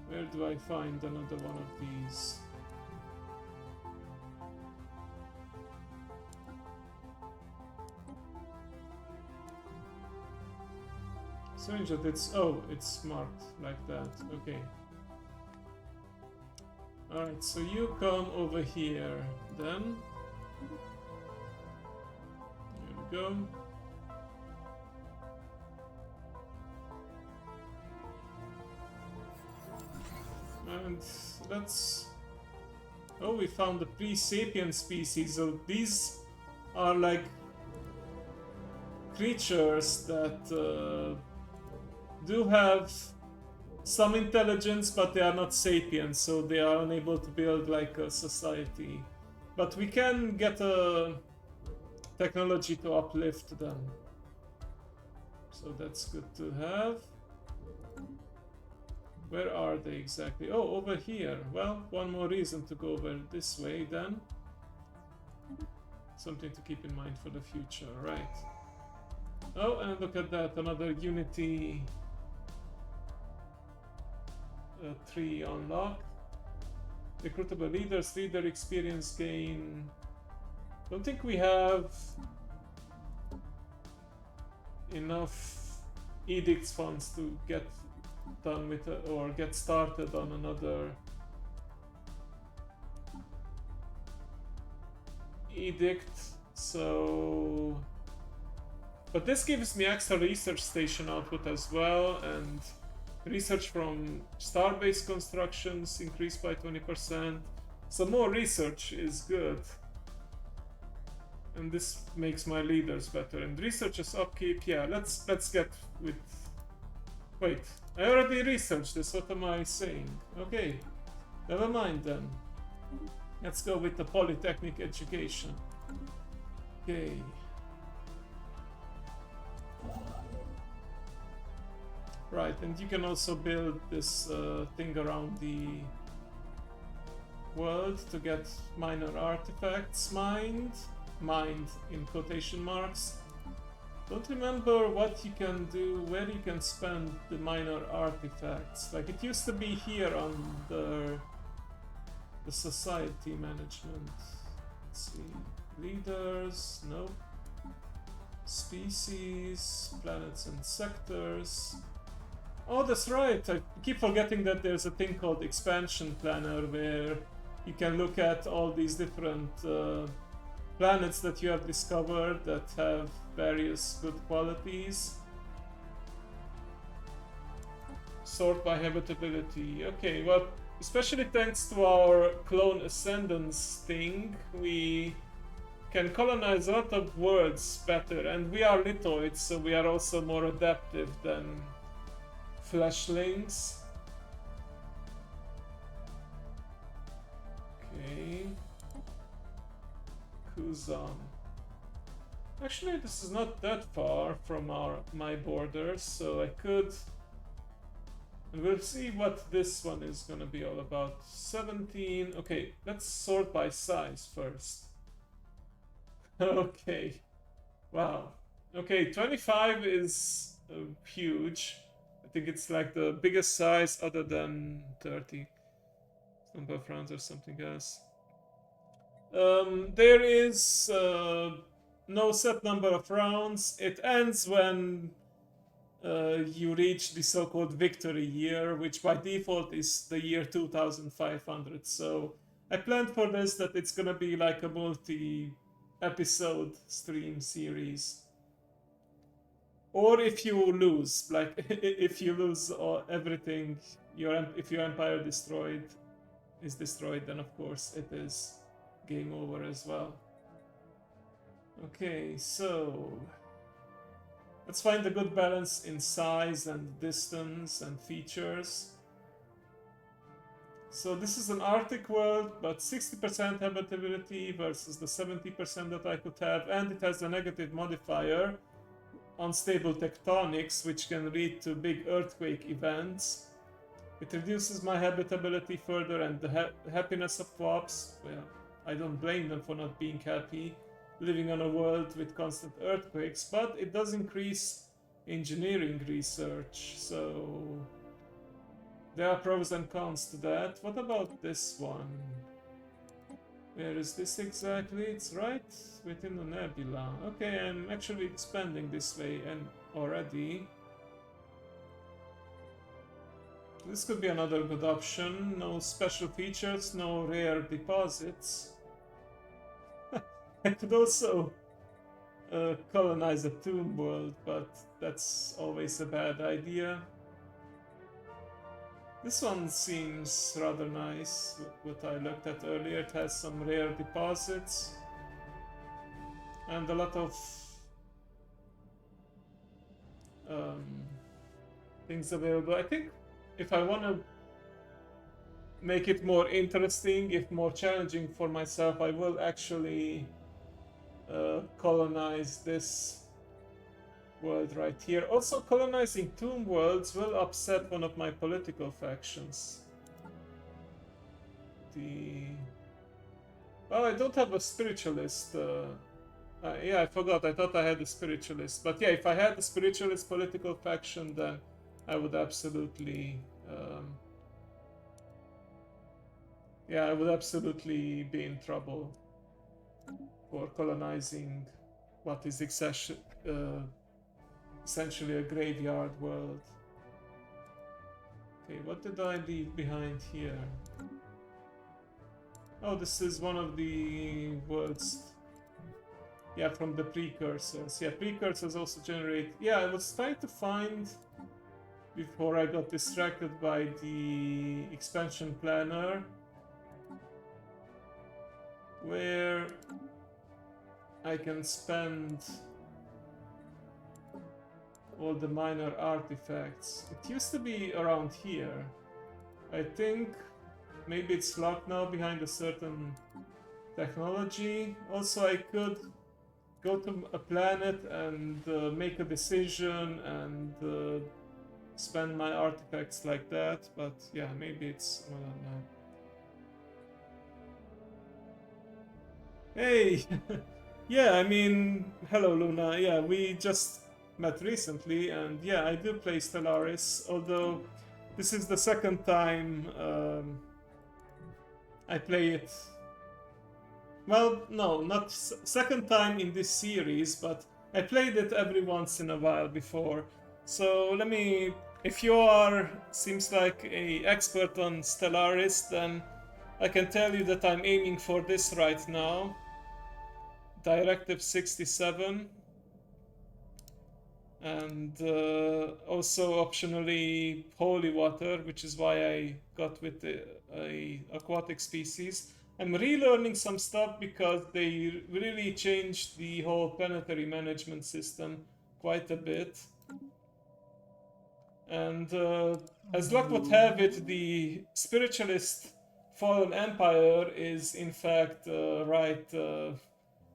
Where do I find another one of these? Strange that it's... Oh, it's marked like that. Okay. Alright, so you come over here, then. There we go. And let's... Oh, we found the pre-sapient species. So these are like creatures that do have some intelligence, but they are not sapient, so they are unable to build like a society. But we can get a technology to uplift them. So that's good to have. Where are they exactly? Oh, over here. Well, one more reason to go over this way then. Something to keep in mind for the future, right? Oh, and look at that, another Unity tree unlocked. Recruitable leaders, leader experience gain. Don't think we have enough edicts funds to get done with or get started on another edict, so but this gives me extra research station output as well, and research from star-based constructions increased by 20%, so more research is good, and this makes my leaders better. And researchers upkeep, yeah, let's get with... Wait, I already researched this, what am I saying? Okay, never mind then. Let's go with the Polytechnic education. Okay. Right, and you can also build this thing around the world to get minor artifacts mined. Mined in quotation marks. Don't remember what you can do, where you can spend the minor artifacts. Like it used to be here under the society management. Let's see. Leaders, nope. Species, planets and sectors. Oh, that's right. I keep forgetting that there's a thing called expansion planner where you can look at all these different planets that you have discovered that have various good qualities. Sort by habitability. Okay, well, especially thanks to our clone ascendance thing, we can colonize a lot of worlds better, and we are lithoids, so we are also more adaptive than fleshlings. Okay. Kuzan. Actually, this is not that far from my borders, so I could... And we'll see what this one is gonna be all about. 17... Okay, let's sort by size first. Okay. Wow. Okay, 25 is huge. I think it's like the biggest size other than 30. Number of rounds or something else. There is no set number of rounds. It ends when you reach the so-called victory year, which by default is the year 2500. So I planned for this that it's gonna be like a multi-episode stream series. Or if you lose, like if you lose everything, if your empire is destroyed, then of course it is game over as well. Okay, so Let's find a good balance in size and distance and features. So this is an Arctic world, but 60% habitability versus the 70% that I could have, and it has a negative modifier, unstable tectonics, which can lead to big earthquake events. It reduces my habitability further and the happiness of co-ops. Well, I don't blame them for not being happy living on a world with constant earthquakes, but it does increase engineering research, so there are pros and cons to that. What about this one? Where is this exactly? It's right within the nebula. Okay, I'm actually expanding this way and already. This could be another good option. No special features, no rare deposits. I could also colonize a tomb world, but that's always a bad idea. This one seems rather nice, what I looked at earlier. It has some rare deposits and a lot of things available. I think if I want to make it more interesting, if more challenging for myself, I will actually colonize this world right here. Also, colonizing tomb worlds will upset one of my political factions. Well, I don't have a spiritualist. Yeah, I forgot. I thought I had a spiritualist. But yeah, if I had a spiritualist political faction, then I would absolutely... yeah, I would absolutely be in trouble for colonizing what is essentially a graveyard world. Okay, what did I leave behind here? Oh, this is one of the worlds. Yeah, from the precursors. Yeah, precursors also generate... Yeah, I was trying to find, before I got distracted by the expansion planner, where I can spend all the minor artifacts. It used to be around here. I think maybe it's locked now behind a certain technology. Also, I could go to a planet and make a decision and spend my artifacts like that, but yeah, maybe it's... I don't know. Hey! Yeah, I mean, hello Luna. Yeah, we just met recently, and yeah, I do play Stellaris, although this is the second time I play it. Well, no, not second time in this series, but I played it every once in a while before. So let me, if you are, seems like a expert on Stellaris, then I can tell you that I'm aiming for this right now. Directive 67. And also optionally holy water, which is why I got with the aquatic species. I'm relearning some stuff because they really changed the whole planetary management system quite a bit. And as luck would have it, the spiritualist Fallen Empire is in fact right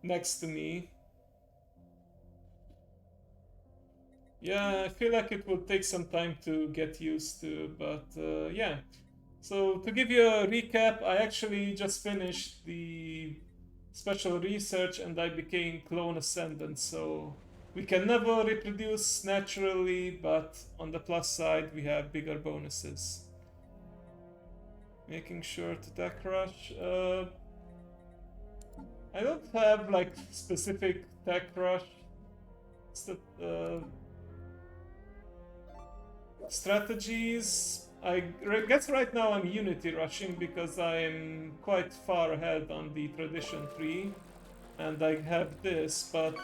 next to me. Yeah, I feel like it will take some time to get used to, but yeah. So to give you a recap, I actually just finished the special research and I became clone ascendant, so we can never reproduce naturally, but on the plus side we have bigger bonuses. Making sure to tech rush. I don't have like specific tech rush strategies. I guess right now I'm unity rushing because I'm quite far ahead on the tradition tree and I have this, but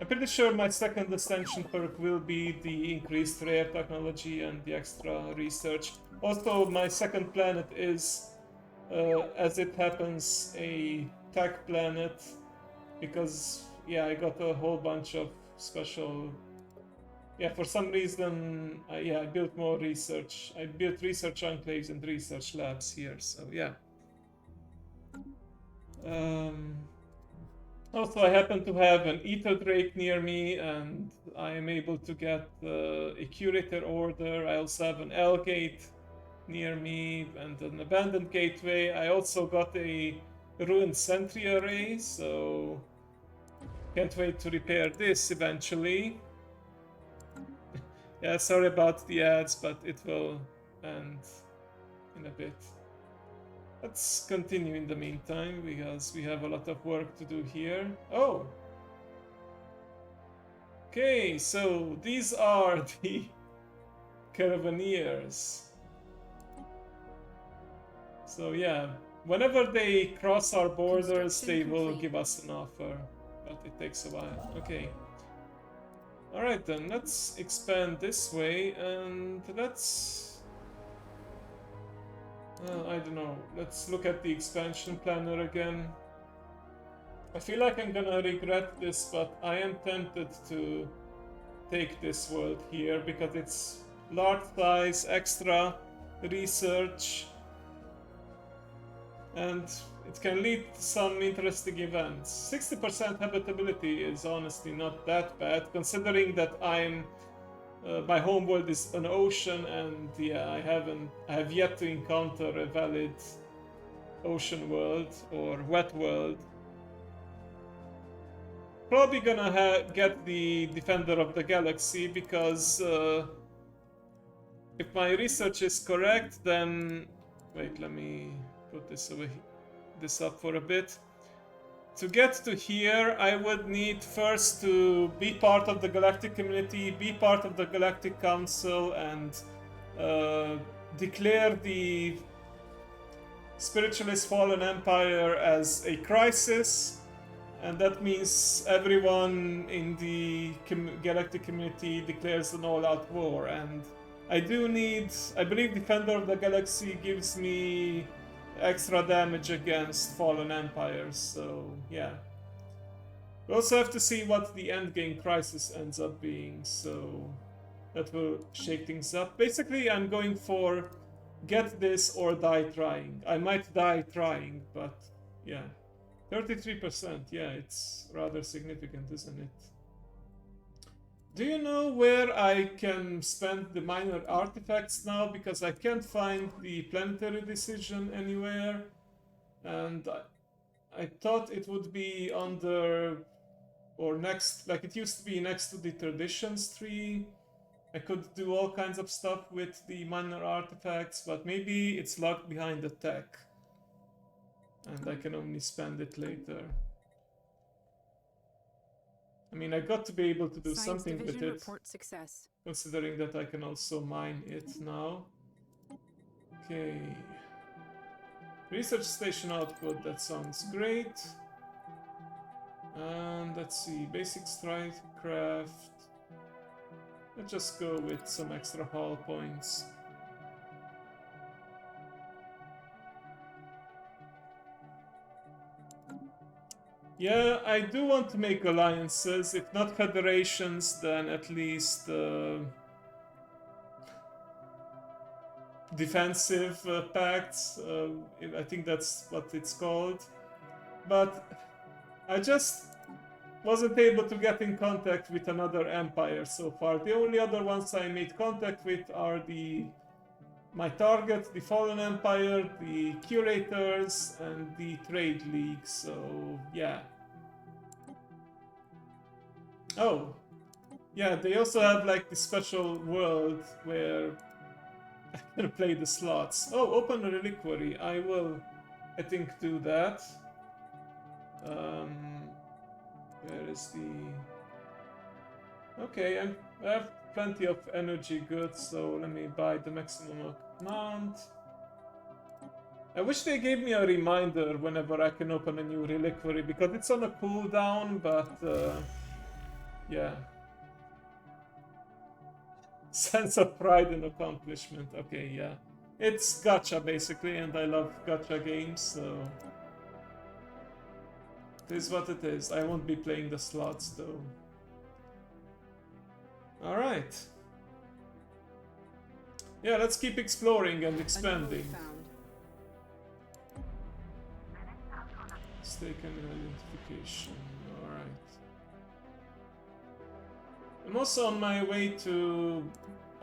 I'm pretty sure my second ascension perk will be the increased rare technology and the extra research. Also, my second planet is, as it happens, a tech planet because, yeah, I got a whole bunch of special Yeah, for some reason, yeah, I built more research. I built research enclaves and research labs here, so yeah. Also, I happen to have an Ether Drake near me, and I am able to get a Curator Order. I also have an L Gate near me and an Abandoned Gateway. I also got a Ruined Sentry Array, so can't wait to repair this eventually. Yeah, sorry about the ads, but it will end in a bit. Let's continue in the meantime, because we have a lot of work to do here. Oh! Okay, so these are the Caravaneers. So yeah, whenever they cross our borders, they will give us an offer, but it takes a while. Okay. Alright then, let's expand this way, and let's... I don't know, let's look at the expansion planner again. I feel like I'm gonna regret this, but I am tempted to take this world here, because it's large size, extra research, and it can lead to some interesting events. 60% habitability is honestly not that bad, considering that I'm my home world is an ocean, and yeah, I have yet to encounter a valid ocean world or wet world. Probably gonna get the Defender of the Galaxy, because if my research is correct, then wait, let me put this up for a bit. To get to here, I would need first to be part of the galactic community, be part of the Galactic Council, and declare the Spiritualist Fallen Empire as a crisis. And that means everyone in the galactic community declares an all-out war. And I believe Defender of the Galaxy gives me extra damage against fallen empires, so yeah. We also have to see what the endgame crisis ends up being, so that will shake things up. Basically, I'm going for get this or die trying. I might die trying, but yeah. 33%, yeah, it's rather significant, isn't it? Do you know where I can spend the minor artifacts now? Because I can't find the planetary decision anywhere. And I thought it would be under or next, like it used to be next to the traditions tree. I could do all kinds of stuff with the minor artifacts, but maybe it's locked behind the tech. And I can only spend it later. I mean, I got to be able to do something with it, considering that I can also mine it now. Okay. Research station output, that sounds great. And let's see, basic Stridecraft. Let's just go with some extra hull points. Yeah, I do want to make alliances, if not federations, then at least defensive pacts. I think that's what it's called. But I just wasn't able to get in contact with another empire so far. The only other ones I made contact with are my target, the Fallen Empire, the Curators, and the Trade League, so yeah. Oh, yeah, they also have like the special world where I can play the slots. Oh, open a reliquary. I will, I think, do that. Where is the... Okay, I have plenty of energy goods, so let me buy the maximum amount. I wish they gave me a reminder whenever I can open a new reliquary, because it's on a cooldown, but yeah. Sense of pride and accomplishment. Okay, yeah. It's gacha basically, and I love gacha games, so it is what it is. I won't be playing the slots though. Alright. Yeah, let's keep exploring and Anomaly expanding. found. Mistaken identification. Alright. I'm also on my way to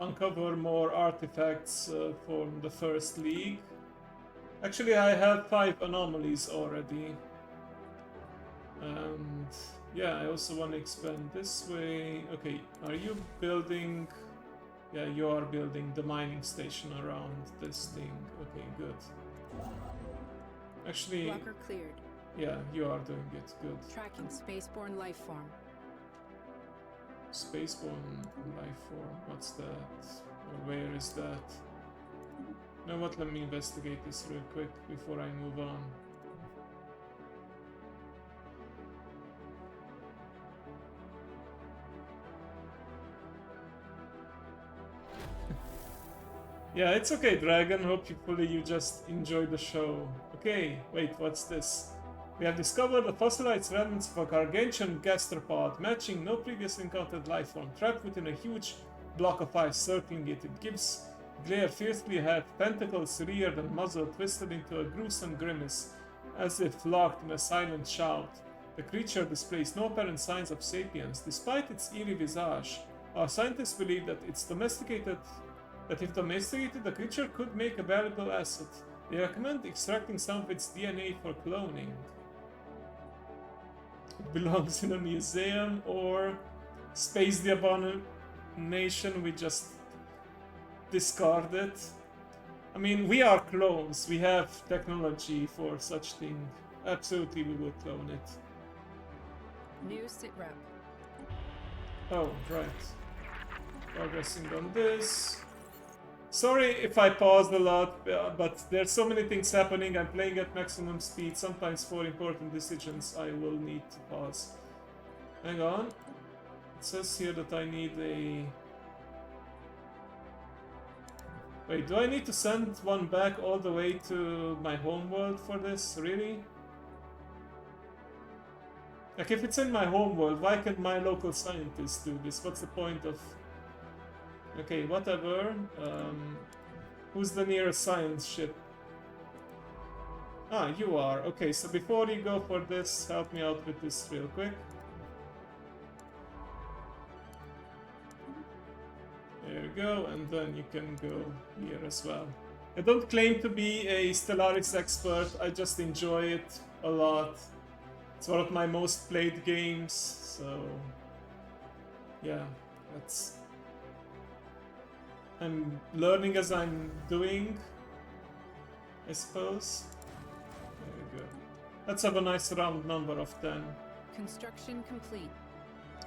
uncover more artifacts from the first league. Actually, I have 5 anomalies already. And yeah, I also want to expand this way. Okay, are you building? Yeah, you are building the mining station around this thing. Okay, good. Actually, Blocker cleared. yeah, you are doing it. Good. Tracking spaceborne life form. Spaceborne life form. What's that? Or where is that? You know what? Let me investigate this real quick before I move on. Yeah, it's okay, Dragon. Hopefully you just enjoy the show. Okay, wait, what's this? We have discovered the fossilized remnants of a gargantuan gastropod, matching no previously encountered life form, trapped within a huge block of ice circling it. It gives glare fiercely ahead, tentacles reared and muzzle twisted into a gruesome grimace, as if locked in a silent shout. The creature displays no apparent signs of sapience. Despite its eerie visage, our scientists believe that if domesticated, the creature could make a valuable asset. They recommend extracting some of its DNA for cloning. It belongs in a museum or space the abomination we just discarded. I mean, we are clones. We have technology for such thing. Absolutely, we will clone it. New sit rep. Oh, right. Progressing on this. Sorry if I paused a lot, but there's so many things happening. I'm playing at maximum speed. Sometimes for important decisions I will need to pause. Hang on. It says here that I need a... Wait, do I need to send one back all the way to my homeworld for this? Really? Like, if it's in my homeworld, why can't my local scientists do this? What's the point of... Okay, whatever. Who's the nearest science ship? Ah, you are. Okay, so before you go for this, help me out with this real quick. There you go, and then you can go here as well. I don't claim to be a Stellaris expert, I just enjoy it a lot. It's one of my most played games, so... Yeah, that's... I'm learning as I'm doing, I suppose. There we go. Let's have a nice round number of 10. Construction complete.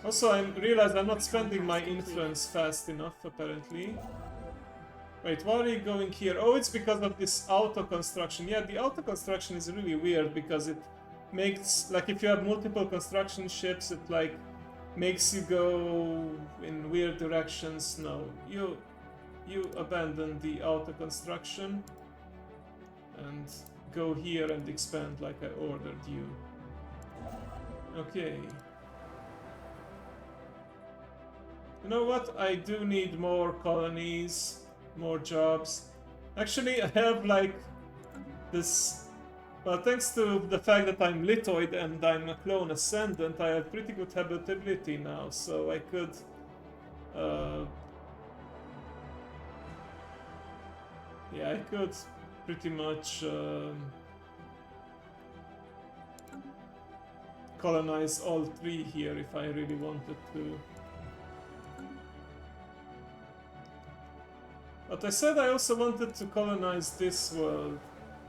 Also, I realize I'm not spending my influence fast enough, apparently. Wait, why are you going here? Oh, it's because of this auto construction. Yeah, the auto construction is really weird because it makes, like, if you have multiple construction ships, it, like, makes you go in weird directions. No, you abandon the auto construction and go here and expand like I ordered you. Okay. You know what? I do need more colonies, more jobs. Actually, I have like this... Well, thanks to the fact that I'm Lithoid and I'm a clone ascendant, I have pretty good habitability now, so I could... yeah, I could pretty much colonize all 3 here if I really wanted to. But I said I also wanted to colonize this world.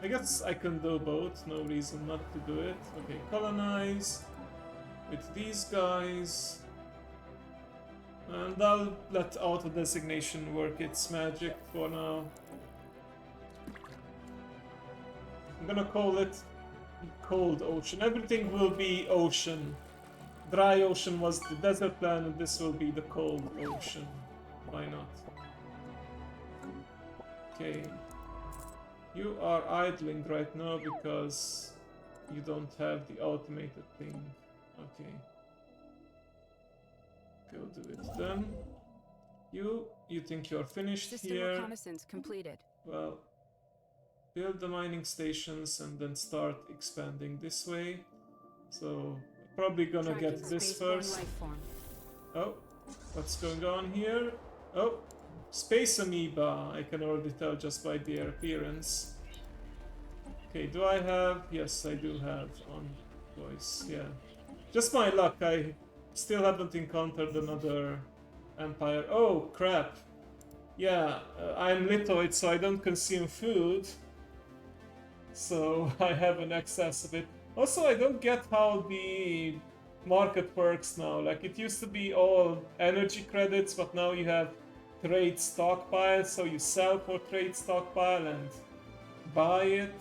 I guess I can do both, no reason not to do it. Okay, colonize with these guys. And I'll let auto designation work its magic for now. I'm gonna call it Cold Ocean. Everything will be ocean. Dry Ocean was the desert planet, this will be the Cold Ocean. Why not? Okay. You are idling right now because you don't have the automated thing. Okay. Go do it then. You think you're finished System here? reconnaissance completed. Well, build the mining stations and then start expanding this way. So probably gonna Tracking get this spaceborne first. life form. Oh, what's going on here? Oh, space amoeba. I can already tell just by their appearance. Okay, do I have? Yes, I do have on voice. Yeah, just my luck. I still haven't encountered another empire. Oh crap! Yeah, I'm lithoid, so I don't consume food. So I have an excess of it. Also, I don't get how the market works now. Like, it used to be all energy credits, but now you have trade stockpile, so you sell for trade stockpile and buy it.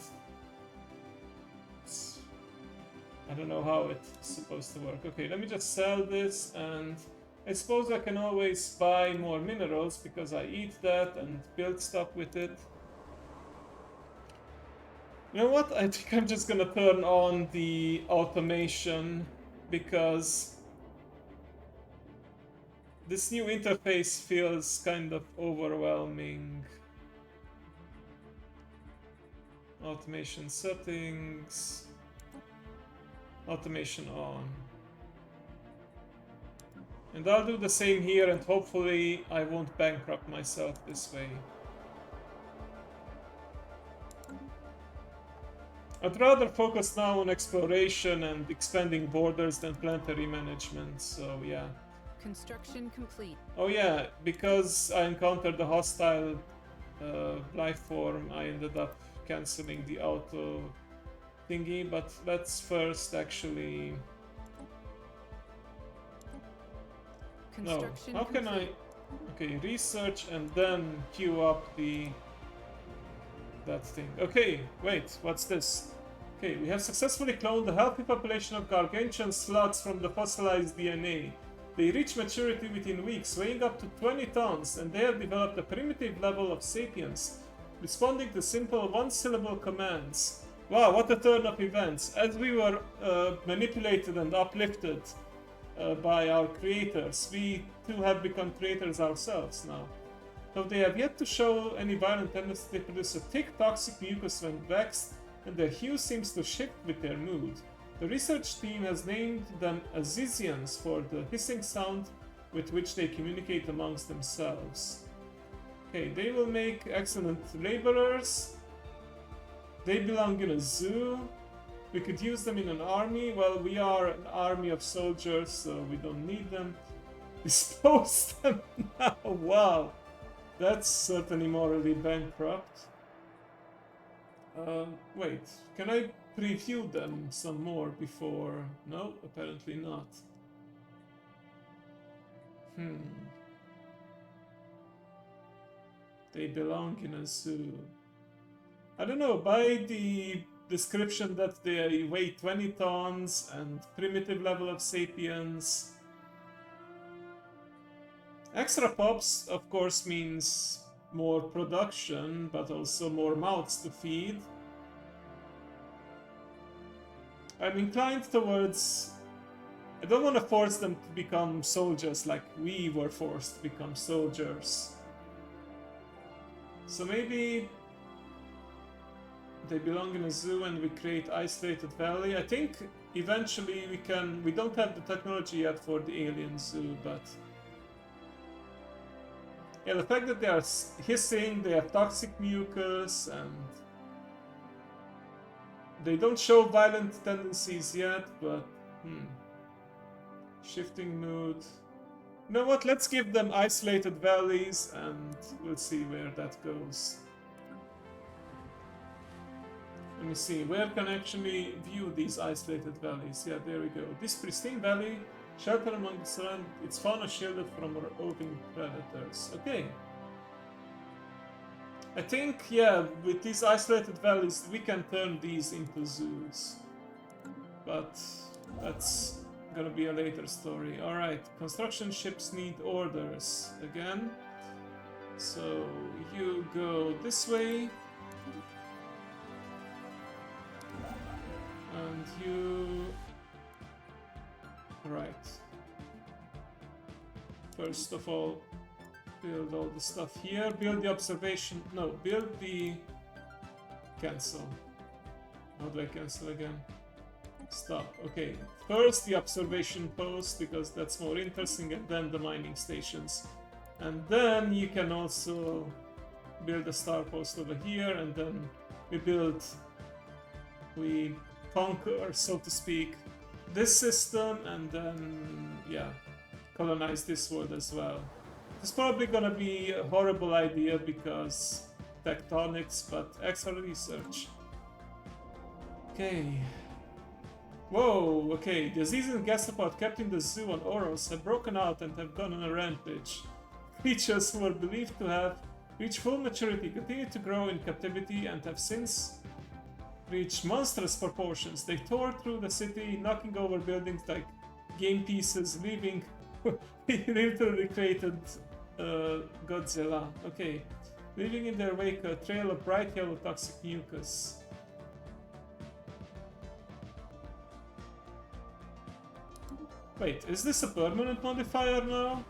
I don't know how it's supposed to work. Okay, let me just sell this, and I suppose I can always buy more minerals because I eat that and build stuff with it. You know what? I think I'm just gonna turn on the automation because this new interface feels kind of overwhelming. Automation settings. Automation on. And I'll do the same here, and hopefully I won't bankrupt myself this way. I'd rather focus now on exploration and expanding borders than planetary management, so yeah. Construction complete. Oh yeah, because I encountered a hostile life form, I ended up cancelling the auto thingy, but let's first actually... No, Construction how can I... complete. Okay, research and then queue up that thing. Okay, wait, what's this? Okay, we have successfully cloned a healthy population of gargantuan slugs from the fossilized DNA. They reach maturity within weeks, weighing up to 20 tons, and they have developed a primitive level of sapience, responding to simple one-syllable commands. Wow, what a turn of events! As we were manipulated and uplifted by our creators, we too have become creators ourselves now. Though they have yet to show any violent tendency, they produce a thick, toxic mucus when vexed, and their hue seems to shift with their mood. The research team has named them Azizians for the hissing sound with which they communicate amongst themselves. Okay, they will make excellent laborers. They belong in a zoo. We could use them in an army. Well, we are an army of soldiers, so we don't need them. Dispose them now. Wow. That's certainly morally bankrupt. Wait, can I preview them some more before? No, apparently not. They belong in a zoo. I don't know, by the description that they weigh 20 tons and primitive level of sapience. Extra pops, of course, means more production, but also more mouths to feed. I'm inclined towards... I don't want to force them to become soldiers like we were forced to become soldiers. So maybe they belong in a zoo and we create isolated valley. I think eventually we can... We don't have the technology yet for the alien zoo, but... Yeah, the fact that they are hissing, they have toxic mucus, and... They don't show violent tendencies yet, but... Shifting mood... You know what, let's give them isolated valleys, and we'll see where that goes. Let me see, where can I actually view these isolated valleys? Yeah, there we go. This pristine valley, shelter among the surround, its fauna shielded from roving predators. Okay. I think, yeah, with these isolated valleys, we can turn these into zoos. But that's gonna be a later story. Alright, construction ships need orders again. So you go this way. And you... Right. First of all, build all the stuff here. Build the observation. No, build the. Cancel. How do I cancel again? Stop. Okay. First the observation post because that's more interesting, and then the mining stations. And then you can also build a star post over here, and then we conquer, so to speak, this system, and then, yeah, colonize this world as well. It's probably gonna be a horrible idea because tectonics, but extra research. Okay. Whoa, okay. Disease and gastropod kept in the zoo on Oros have broken out and have gone on a rampage. Creatures who were believed to have reached full maturity continue to grow in captivity and have since reached monstrous proportions. They tore through the city, knocking over buildings like game pieces, leaving literally created Godzilla. Okay. Leaving in their wake a trail of bright yellow toxic mucus. Wait, is this a permanent modifier now?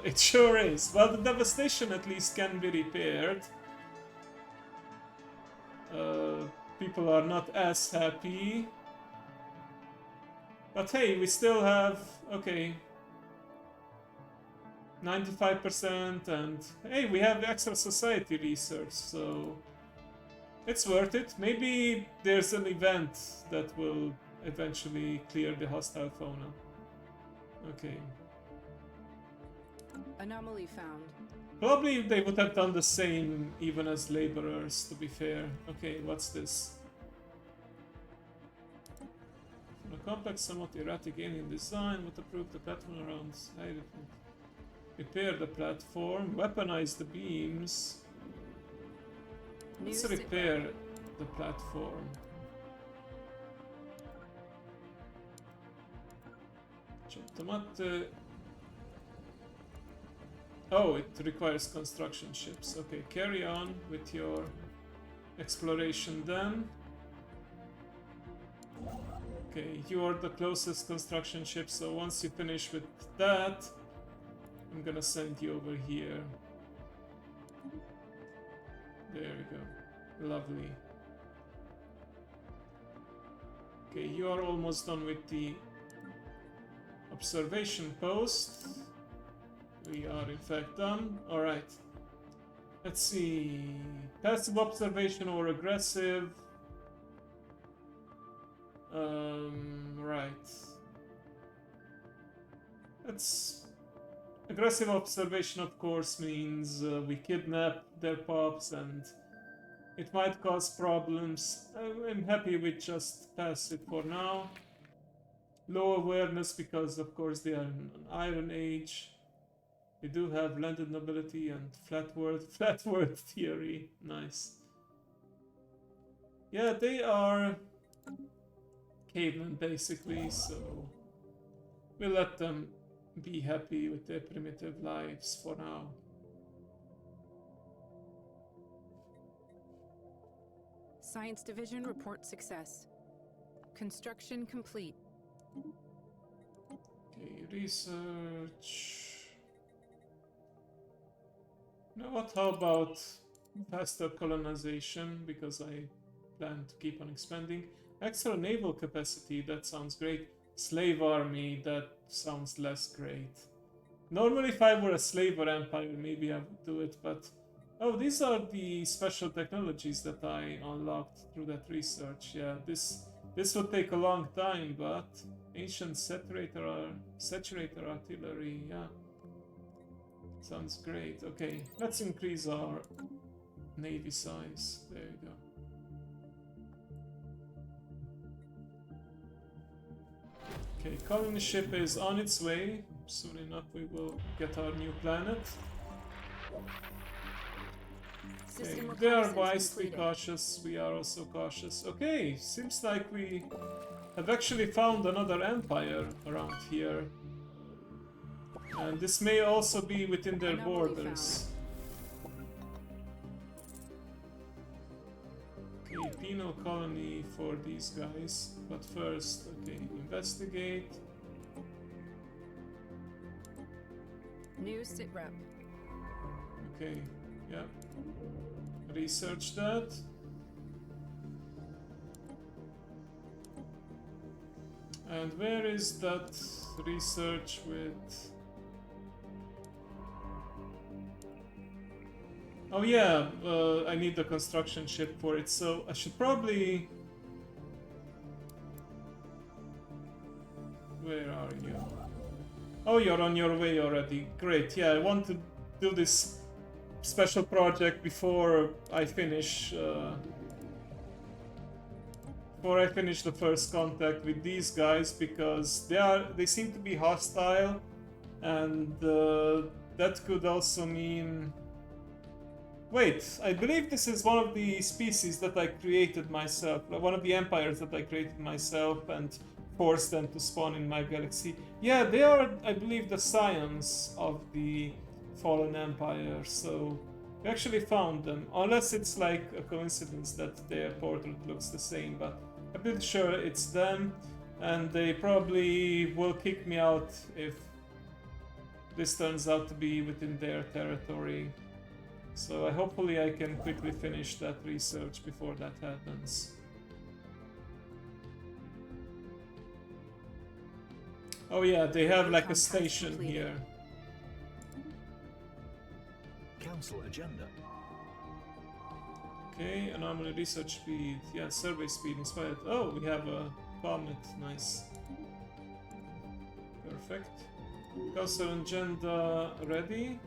It sure is. Well, the devastation at least can be repaired. People are not as happy. But hey, we still have... okay. 95%, and hey, we have extra society research, so it's worth it. Maybe there's an event that will eventually clear the hostile fauna. Okay. Anomaly found. Probably they would have done the same even as laborers, to be fair. Okay, what's this? From a complex, somewhat erratic alien design, would approve the platform around. Repair the platform, weaponize the beams. Let's repair the platform. Tomate. Oh, it requires construction ships. Okay, carry on with your exploration then. Okay, you are the closest construction ship, so once you finish with that, I'm gonna send you over here. There we go. Lovely. Okay, you are almost done with the observation post. We are in fact done. Alright. Let's see. Passive observation or aggressive. Right. That's... aggressive observation, of course, means we kidnap their pups and it might cause problems. I'm happy with just passive for now. Low awareness because, of course, they are in an Iron Age. They do have landed nobility and flat word theory. Nice. Yeah, they are cavemen basically, so we'll let them be happy with their primitive lives for now. Science Division reports success. Construction complete. Okay, research. You know what? How about faster colonization? Because I plan to keep on expanding. Extra naval capacity, that sounds great. Slave army, that sounds less great. Normally if I were a slaver empire, maybe I would do it, but... oh, these are the special technologies that I unlocked through that research. Yeah, this would take a long time, but... ancient saturator artillery, yeah. Sounds great. Okay, let's increase our navy size. There you go. Okay, colony ship is on its way. Soon enough we will get our new planet. Okay, they are wise to be cautious. We are also cautious. Okay, seems like we have actually found another empire around here. And this may also be within their borders. Okay, penal colony for these guys. But first, okay, investigate. New sit rep. Okay, yeah. Research that. And where is that research with... Oh yeah, I need the construction ship for it, so I should probably... Where are you? Oh, you're on your way already. Great, yeah, I want to do this special project before I finish... before I finish the first contact with these guys, because they seem to be hostile, and that could also mean... Wait, I believe this is one of the species that I created myself, one of the empires that I created myself and forced them to spawn in my galaxy. Yeah, they are, I believe, the scions of the fallen empire, so we actually found them, unless it's like a coincidence that their portrait looks the same, but I'm pretty sure it's them, and they probably will kick me out if this turns out to be within their territory. So hopefully I can quickly finish that research before that happens. Oh yeah, they have like a station here. Council agenda. Okay, anomaly research speed. Yeah, survey speed inspired. Oh, we have a comet. Nice. Perfect. Council agenda ready.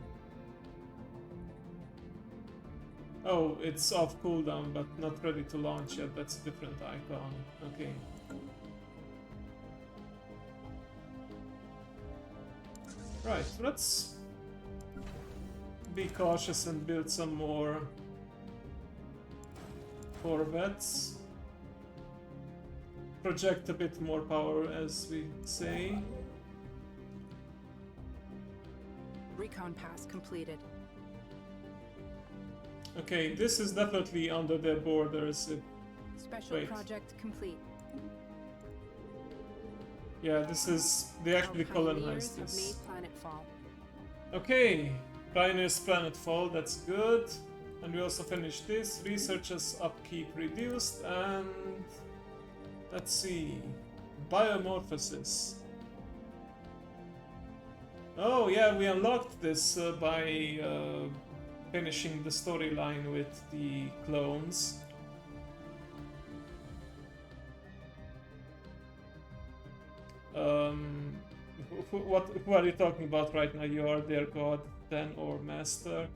Oh, it's off cooldown, but not ready to launch yet. That's a different icon. Okay. Right, let's be cautious and build some more corvettes. Project a bit more power, as we say. Recon pass completed. Okay, this is definitely under their borders. Special Wait. project complete. Yeah, this is... They actually Our colonized pioneers have this. made planetfall. Okay, Pioneers Planetfall, that's good. And we also finished this. Researchers upkeep reduced, and... Let's see... Biomorphosis. Oh yeah, we unlocked this by finishing the storyline with the clones. Who are you talking about right now? You are their god then, or master?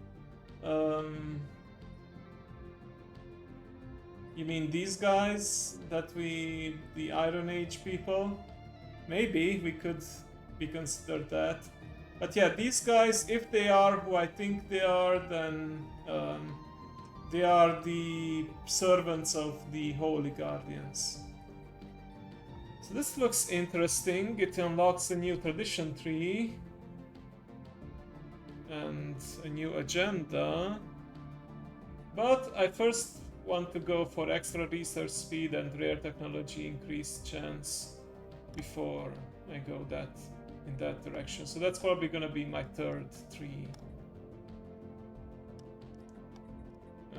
You mean these guys that the Iron Age people? Maybe we could be considered that. But yeah, these guys, if they are who I think they are, then they are the servants of the Holy Guardians. So this looks interesting. It unlocks a new tradition tree and a new agenda. But I first want to go for extra research speed and rare technology increased chance before I go in that direction. So that's probably gonna be my third tree.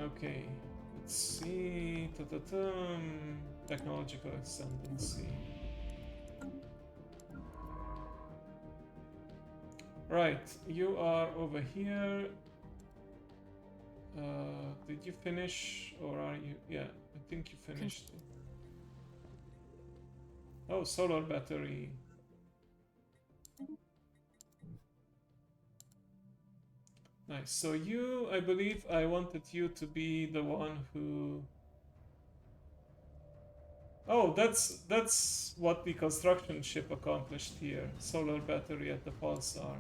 Okay, let's see. Technological ascendancy. Right, you are over here. Did you finish, or are you? Yeah, I think you finished. Oh, solar battery. Nice. So you, I believe I wanted you to be the one who... Oh, that's what the construction ship accomplished here. Solar battery at the pulsar.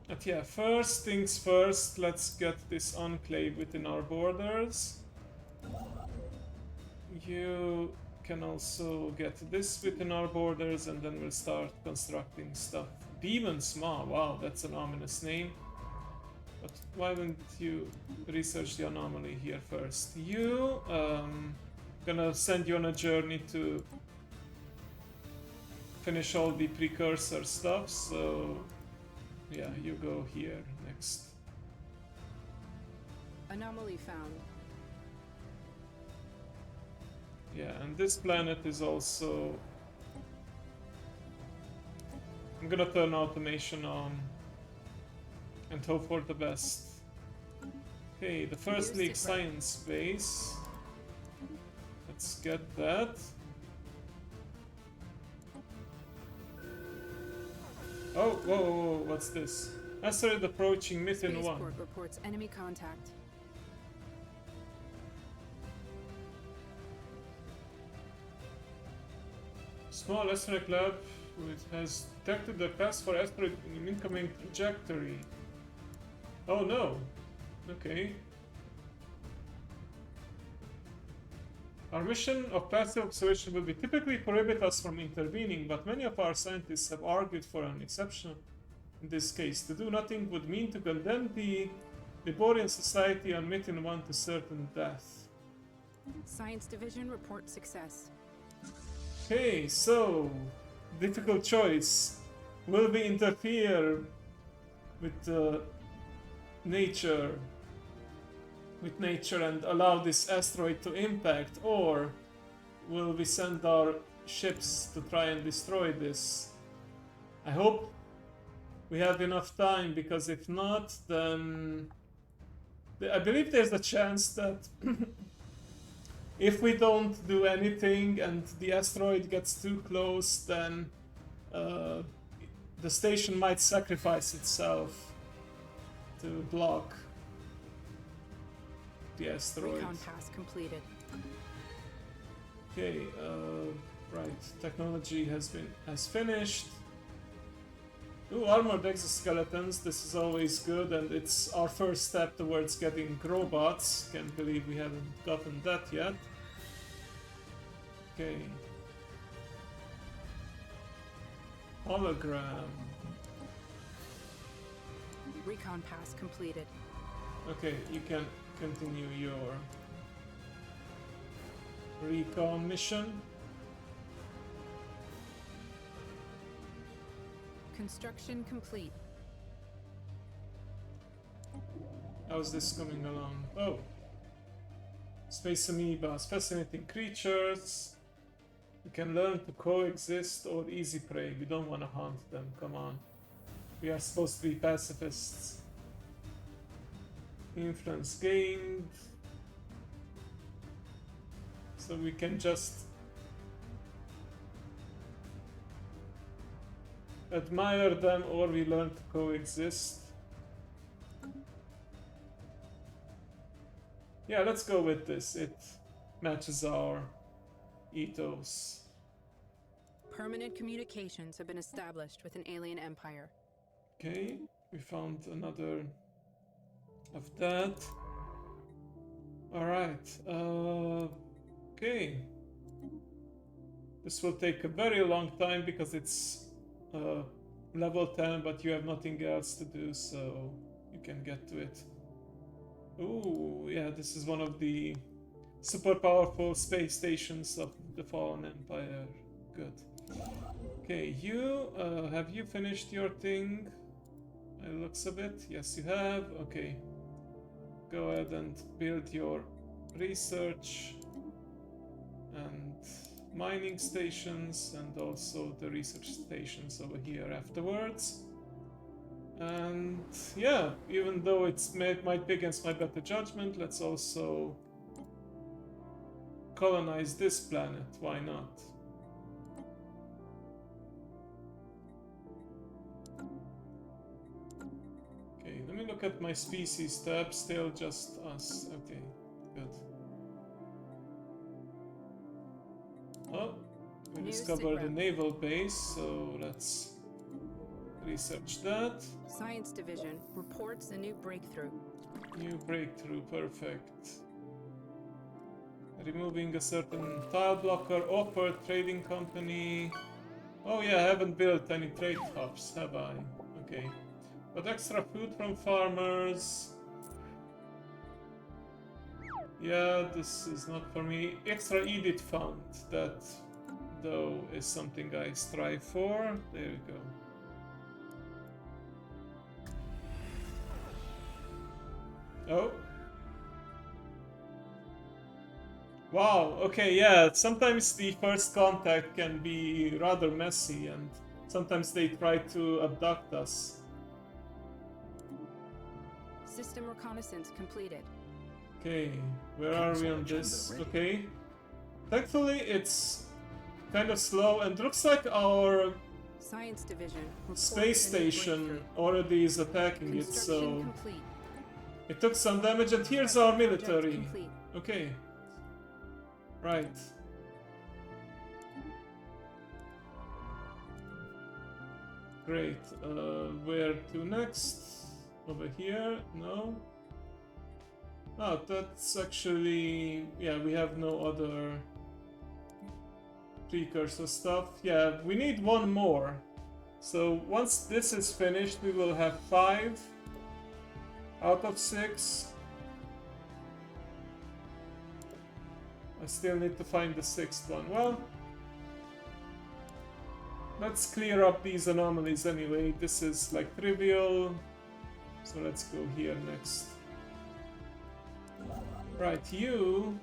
But yeah, first things first, let's get this enclave within our borders. You can also get this within our borders, and then we'll start constructing stuff. Demon's Maw, wow, that's an ominous name. But why don't you research the anomaly here first? You, gonna send you on a journey to finish all the precursor stuff, so yeah, you go here next. Anomaly found. Yeah, and this planet is also... I'm gonna turn automation on and hope for the best. Okay, the first League Science Base. Let's get that. Oh, whoa, whoa, whoa, what's this? Asteroid approaching Mythin 1. Spaceport reports enemy contact. Small asteroid lab which has detected the path for asteroid in incoming trajectory. Oh no. Okay. Our mission of passive observation will be typically prohibit us from intervening, but many of our scientists have argued for an exception in this case. To do nothing would mean to condemn the Liborian society on Mythin 1 to certain death. Science Division reports success. Okay, so difficult choice. Will we interfere with nature and allow this asteroid to impact, or will we send our ships to try and destroy this? I hope we have enough time, because if not, then I believe there's a chance that if we don't do anything and the asteroid gets too close, then the station might sacrifice itself to block the asteroid. Recon pass completed. Okay, right. Technology has finished. Ooh, armored exoskeletons. This is always good, and it's our first step towards getting robots. Can't believe we haven't gotten that yet. Okay. Hologram. Recon pass completed. Okay, you can continue your recon mission. Construction complete. How's this coming along? Oh. Space amoebas, fascinating creatures. We can learn to coexist or easy prey. We don't want to hunt them, come on. We are supposed to be pacifists. Influence gained. So we can just admire them, or we learn to coexist. Yeah, let's go with this. It matches our ethos. Permanent communications have been established with an alien empire. Okay, we found another of that. Alright, okay. This will take a very long time because it's level 10, but you have nothing else to do, so you can get to it. Ooh, yeah, this is one of the super powerful space stations of the Fallen Empire. Good. Okay, you, have you finished your thing? It looks a bit. Yes, you have. Okay. Go ahead and build your research and mining stations, and also the research stations over here afterwards. And yeah, even though it might be against my better judgment, let's also colonize this planet. Why not? Okay, let me look at my species tab. Still just us. Okay, good. Oh, we discovered a naval base, so let's research that. Science Division reports a new breakthrough. New breakthrough, perfect. Removing a certain tile blocker, awkward trading company. Oh yeah, I haven't built any trade hubs, have I? Okay. But extra food from farmers. Yeah, this is not for me. Extra edit fund, that though, is something I strive for. There we go. Oh. Wow, okay, yeah, sometimes the first contact can be rather messy, and sometimes they try to abduct us. System reconnaissance completed. Okay, where are we on this? Okay. Thankfully, it's kind of slow, and looks like our Science division. reports space a new station breakthrough. already is attacking it, Construction so complete. it took some damage, and here's our Project military. complete. Okay. Right. Great. Where to next? Over here? No? Oh, that's actually... Yeah, we have no other precursor stuff. Yeah, we need one more. So once this is finished, we will have 5 out of 6. I still need to find the 6th one. Well, let's clear up these anomalies anyway. This is like trivial. So let's go here next. Right, you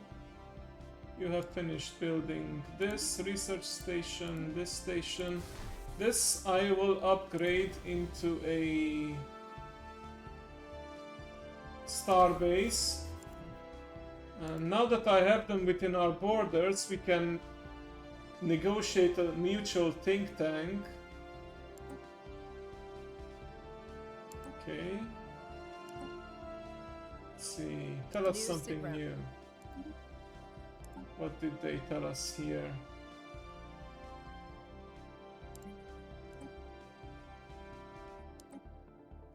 have finished building this research station, this station. This I will upgrade into a star base. And now that I have them within our borders, we can negotiate a mutual think tank. Okay. Let's see. Tell us New something SIGREP. new. What did they tell us here?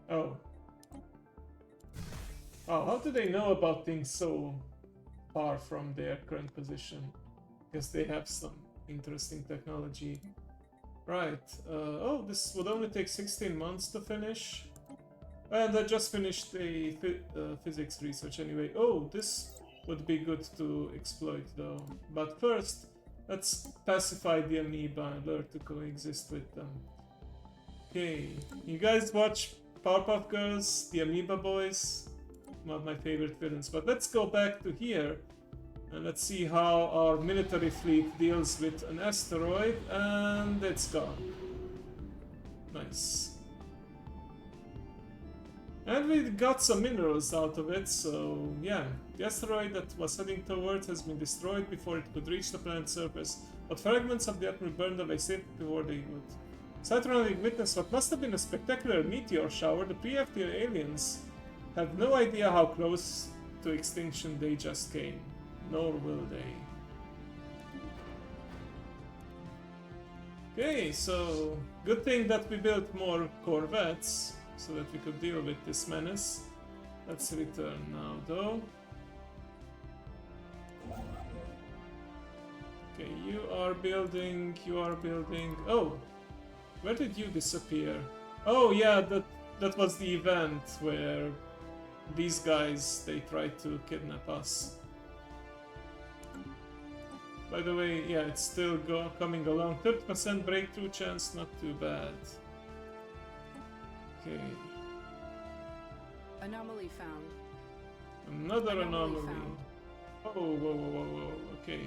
Oh. Oh, how do they know about things so far from their current position? Because they have some interesting technology. Right. Oh, this would only take 16 months to finish. And I just finished a physics research anyway. Oh, this would be good to exploit though. But first, let's pacify the amoeba and learn to coexist with them. Okay, you guys watch Powerpuff Girls, the Amoeba Boys? One of my favorite villains. But let's go back to here and let's see how our military fleet deals with an asteroid, and it's gone. Nice. And we got some minerals out of it, so yeah. The asteroid that was heading towards has been destroyed before it could reach the planet's surface, but fragments of the atom burned away safely before they would. Cytron witnessed what must have been a spectacular meteor shower. The pre-FTL aliens have no idea how close to extinction they just came, nor will they. Okay, so good thing that we built more corvettes so that we could deal with this menace. Let's return now though. Okay, you are building. Oh, where did you disappear? Oh yeah, that was the event where these guys, they tried to kidnap us. By the way, yeah, it's still coming along. 30% breakthrough chance, not too bad. Okay. Anomaly found. Another Anomaly anomaly. found. Oh, whoa. Okay.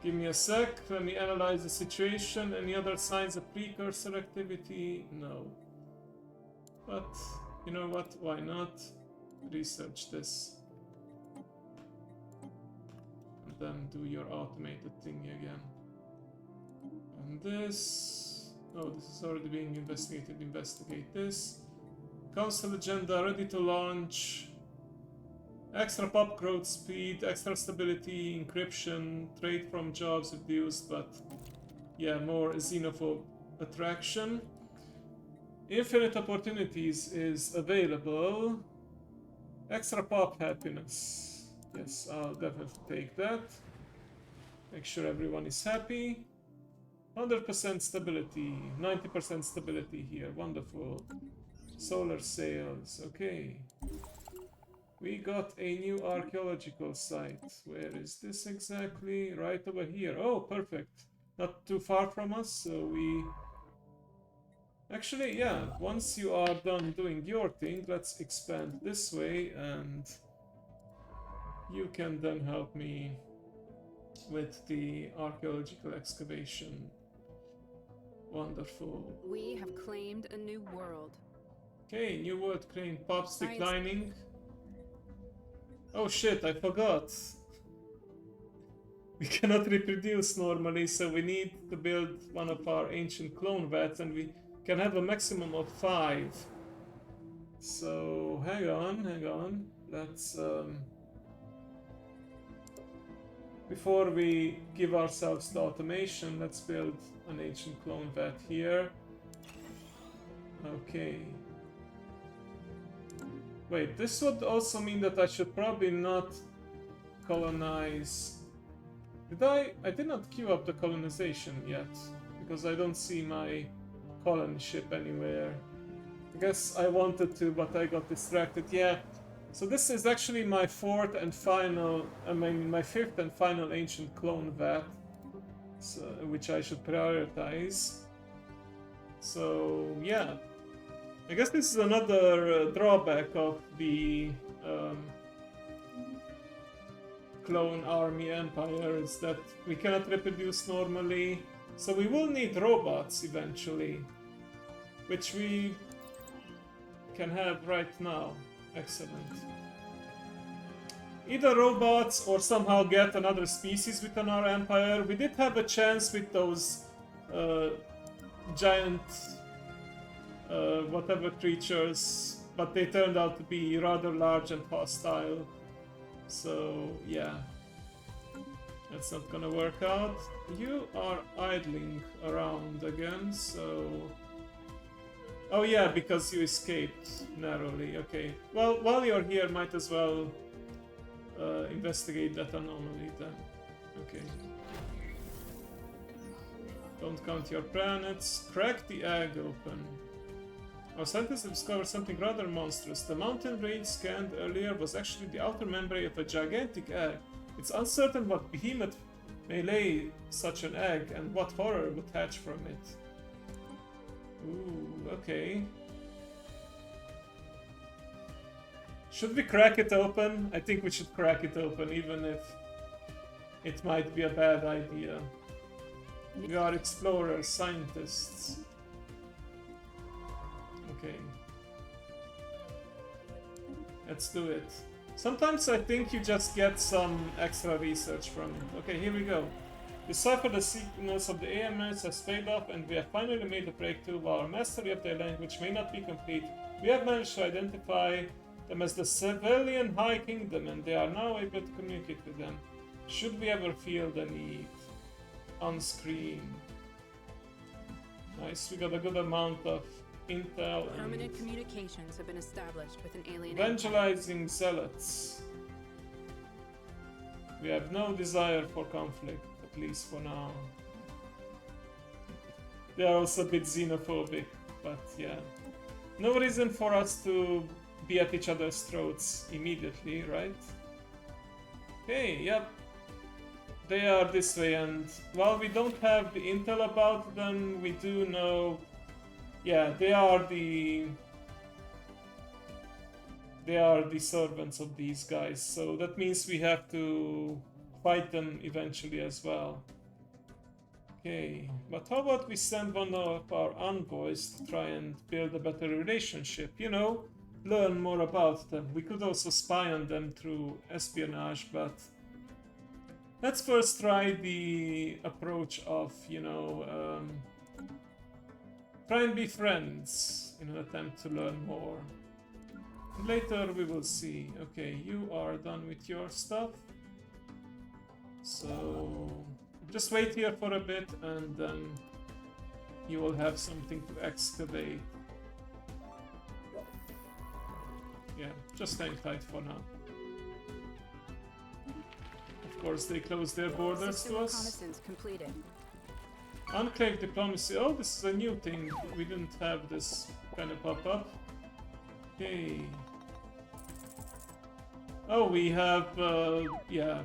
Give me a sec. Let me analyze the situation. Any other signs of precursor activity? No. But, you know what? Why not? Research this. And then do your automated thingy again. And this... Oh, this is already being investigated. Investigate this. Council agenda ready to launch. Extra pop growth speed, extra stability, encryption, trade from jobs reduced, but yeah, more xenophobe attraction. Infinite opportunities is available. Extra pop happiness. Yes, I'll definitely take that. Make sure everyone is happy. 100% stability, 90% stability here, wonderful. Solar sails, okay. We got a new archaeological site. Where is this exactly? Right over here. Oh, perfect. Not too far from us, so we... Actually, yeah, once you are done doing your thing, let's expand this way, and you can then help me with the archaeological excavation. Wonderful. We have claimed a new world. Okay, new world claim. Pops Science. declining. Oh shit, I forgot. We cannot reproduce normally, so we need to build one of our ancient clone vats, and we can have a maximum of 5. So, hang on. Let's, before we give ourselves the automation, let's build an ancient clone vat here. Okay. Wait, this would also mean that I should probably not colonize... I did not queue up the colonization yet, because I don't see my colony ship anywhere. I guess I wanted to, but I got distracted. Yeah, so this is actually my my 5th and final ancient clone vat, so, which I should prioritize. So, yeah. I guess this is another drawback of the clone army empire, is that we cannot reproduce normally, so we will need robots eventually, which we can have right now. Excellent. Either robots or somehow get another species within our empire. We did have a chance with those giant whatever creatures, but they turned out to be rather large and hostile. So yeah, that's not gonna work out. You are idling around again, so... Oh yeah, because you escaped narrowly. Okay, well, while you're here, might as well investigate that anomaly then. Okay. Don't count your planets. Crack the egg open. Our scientists have discovered something rather monstrous. The mountain range scanned earlier was actually the outer membrane of a gigantic egg. It's uncertain what behemoth may lay such an egg and what horror would hatch from it. Ooh, okay. Should we crack it open? I think we should crack it open, even if it might be a bad idea. We are explorers, scientists. Okay. Let's do it. Sometimes I think you just get some extra research from it. Okay, here we go. Decipher the signals of the AMS has paid off, and we have finally made a breakthrough. While our mastery of their language may not be complete, we have managed to identify them as the civilian High Kingdom, and they are now able to communicate with them. Should we ever feel the need. On screen. Nice, we got a good amount of intel. Permanent communications have been established with an alien Evangelizing zealots. We have no desire for conflict, at least for now. They are also a bit xenophobic, but yeah. No reason for us to be at each other's throats immediately, right? Okay, yep. They are this way, and while we don't have the intel about them, we do know... Yeah, they are the servants of these guys, so that means we have to fight them eventually as well. Okay, but how about we send one of our envoys to try and build a better relationship, you know, learn more about them. We could also spy on them through espionage, but let's first try the approach of, you know, try and be friends in an attempt to learn more. Later we will see. Okay, you are done with your stuff. So just wait here for a bit and then you will have something to excavate. Yeah, just hang tight for now. Of course, they close their borders to us. reconnaissance completed. Enclave diplomacy. Oh, this is a new thing. We didn't have this kind of pop up. Okay. Oh, we have, yeah,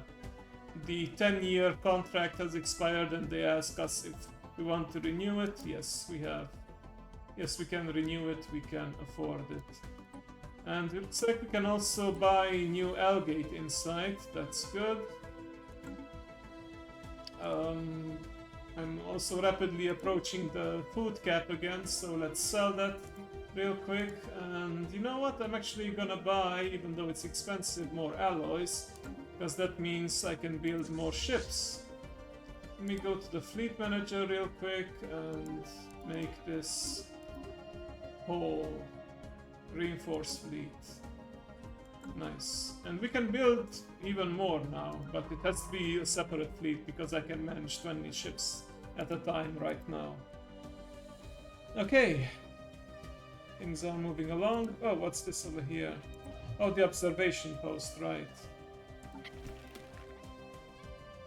the 10-year contract has expired and they ask us if we want to renew it. Yes, we have. Yes, we can renew it, we can afford it. And it looks like we can also buy new Algate Insight, that's good. I'm also rapidly approaching the food cap again, so let's sell that real quick. And you know what, I'm actually gonna buy, even though it's expensive, more alloys, because that means I can build more ships. Let me go to the fleet manager real quick and make this whole reinforced fleet. Nice. And we can build even more now, but it has to be a separate fleet because I can manage 20 ships at a time right now. Okay. Things are moving along. Oh, what's this over here? Oh, the observation post, right.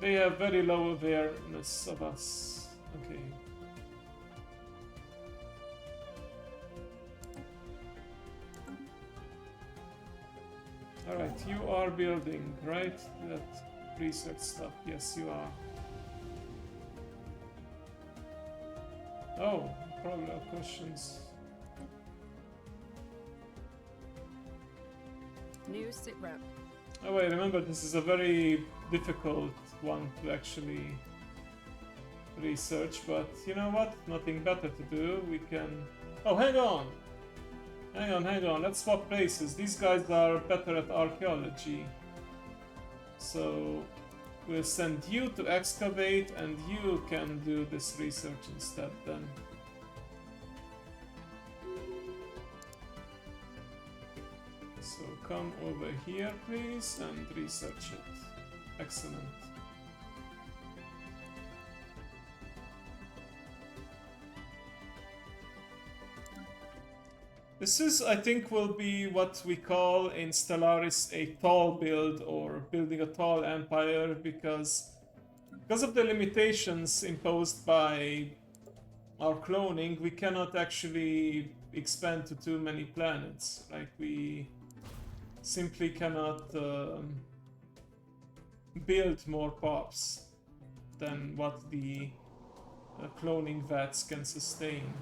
They have very low awareness of us. Okay. Alright, you are building, right? That research stuff. Yes, you are. Oh, probably have questions. New sit rep. Oh wait, remember this is a very difficult one to actually research, but you know what? Nothing better to do. We can... Oh, hang on! Hang on, let's swap places. These guys are better at archaeology. So we'll send you to excavate and you can do this research instead then. So come over here please and research it. Excellent. This is, I think, will be what we call in Stellaris a tall build, or building a tall empire, because of the limitations imposed by our cloning, we cannot actually expand to too many planets. Like, we simply cannot build more pops than what the cloning vats can sustain.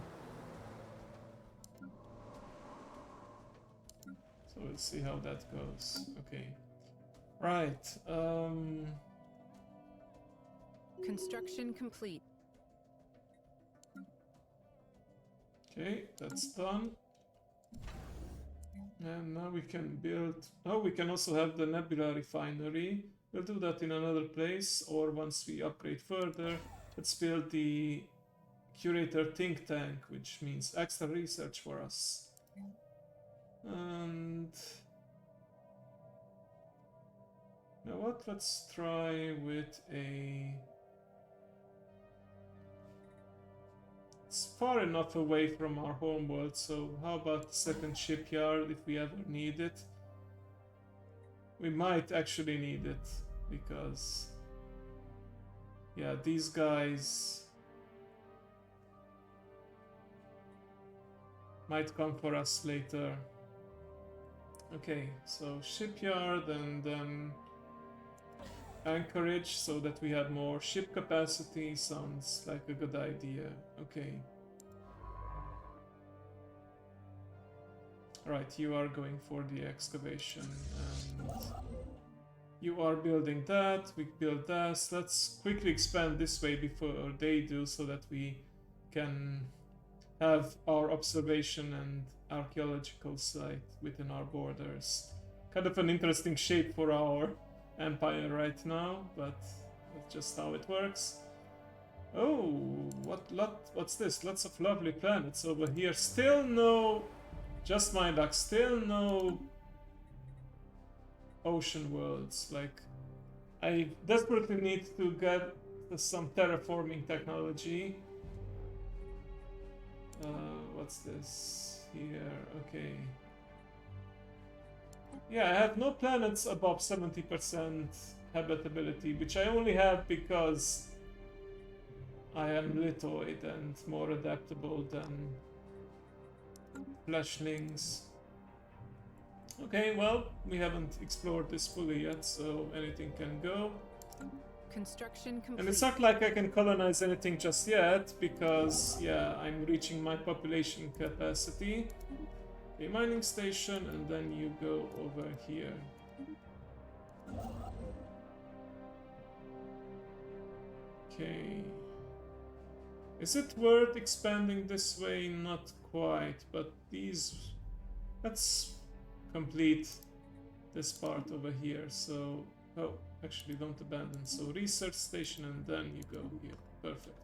So we'll see how that goes. Okay. Right. Construction complete. Okay, that's done. And now we can build... Oh, we can also have the Nebula Refinery. We'll do that in another place, or once we upgrade further. Let's build the Curator Think Tank, which means extra research for us. And... You know what? Let's try with a... It's far enough away from our homeworld, so how about the second shipyard if we ever need it? We might actually need it, because... Yeah, these guys... might come for us later. Okay, so shipyard and then anchorage so that we have more ship capacity sounds like a good idea. Okay. Right, you are going for the excavation and you are building that, we build that. Let's quickly expand this way before they do so that we can have our observation and archaeological site within our borders. Kind of an interesting shape for our empire right now, but that's just how it works. Oh, what's this? Lots of lovely planets over here. Still no, just my luck, still no ocean worlds. Like, I desperately need to get some terraforming technology. What's this here? Okay. Yeah, I have no planets above 70% habitability, which I only have because I am lithoid and more adaptable than fleshlings. Okay, well, we haven't explored this fully yet, so anything can go. Construction complete. And it's not like I can colonize anything just yet, because, yeah, I'm reaching my population capacity. A mining station, and then you go over here. Okay. Is it worth expanding this way? Not quite, but these... Let's complete this part over here, so... Oh, actually don't abandon. So research station and then you go here. Perfect.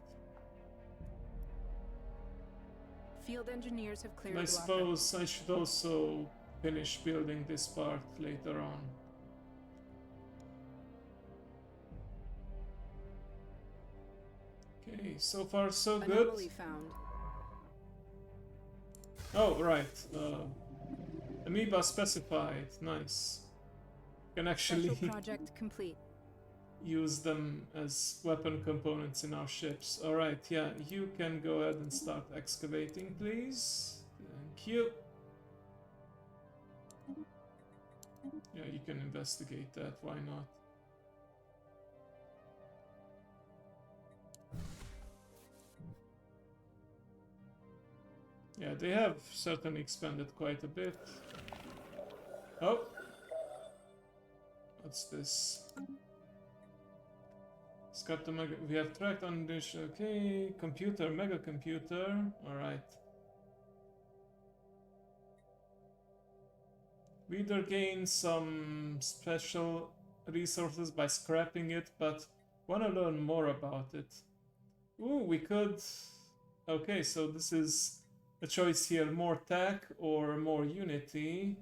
Field engineers have cleared I the blocker. suppose I should also finish building this part later on. Okay, so far so good. Anomaly found. Oh, right. Amoeba specified. Nice. Can actually Special project complete. use them as weapon components in our ships. Alright, yeah, you can go ahead and start excavating, please. Thank you. Yeah, you can investigate that, why not? Yeah, they have certainly expanded quite a bit. Oh! What's this? Scrap the mega. We have tracked on this. Okay, computer, mega computer. Alright. We either gain some special resources by scrapping it, but want to learn more about it. Ooh, we could. Okay, so this is a choice here: more tech or more unity.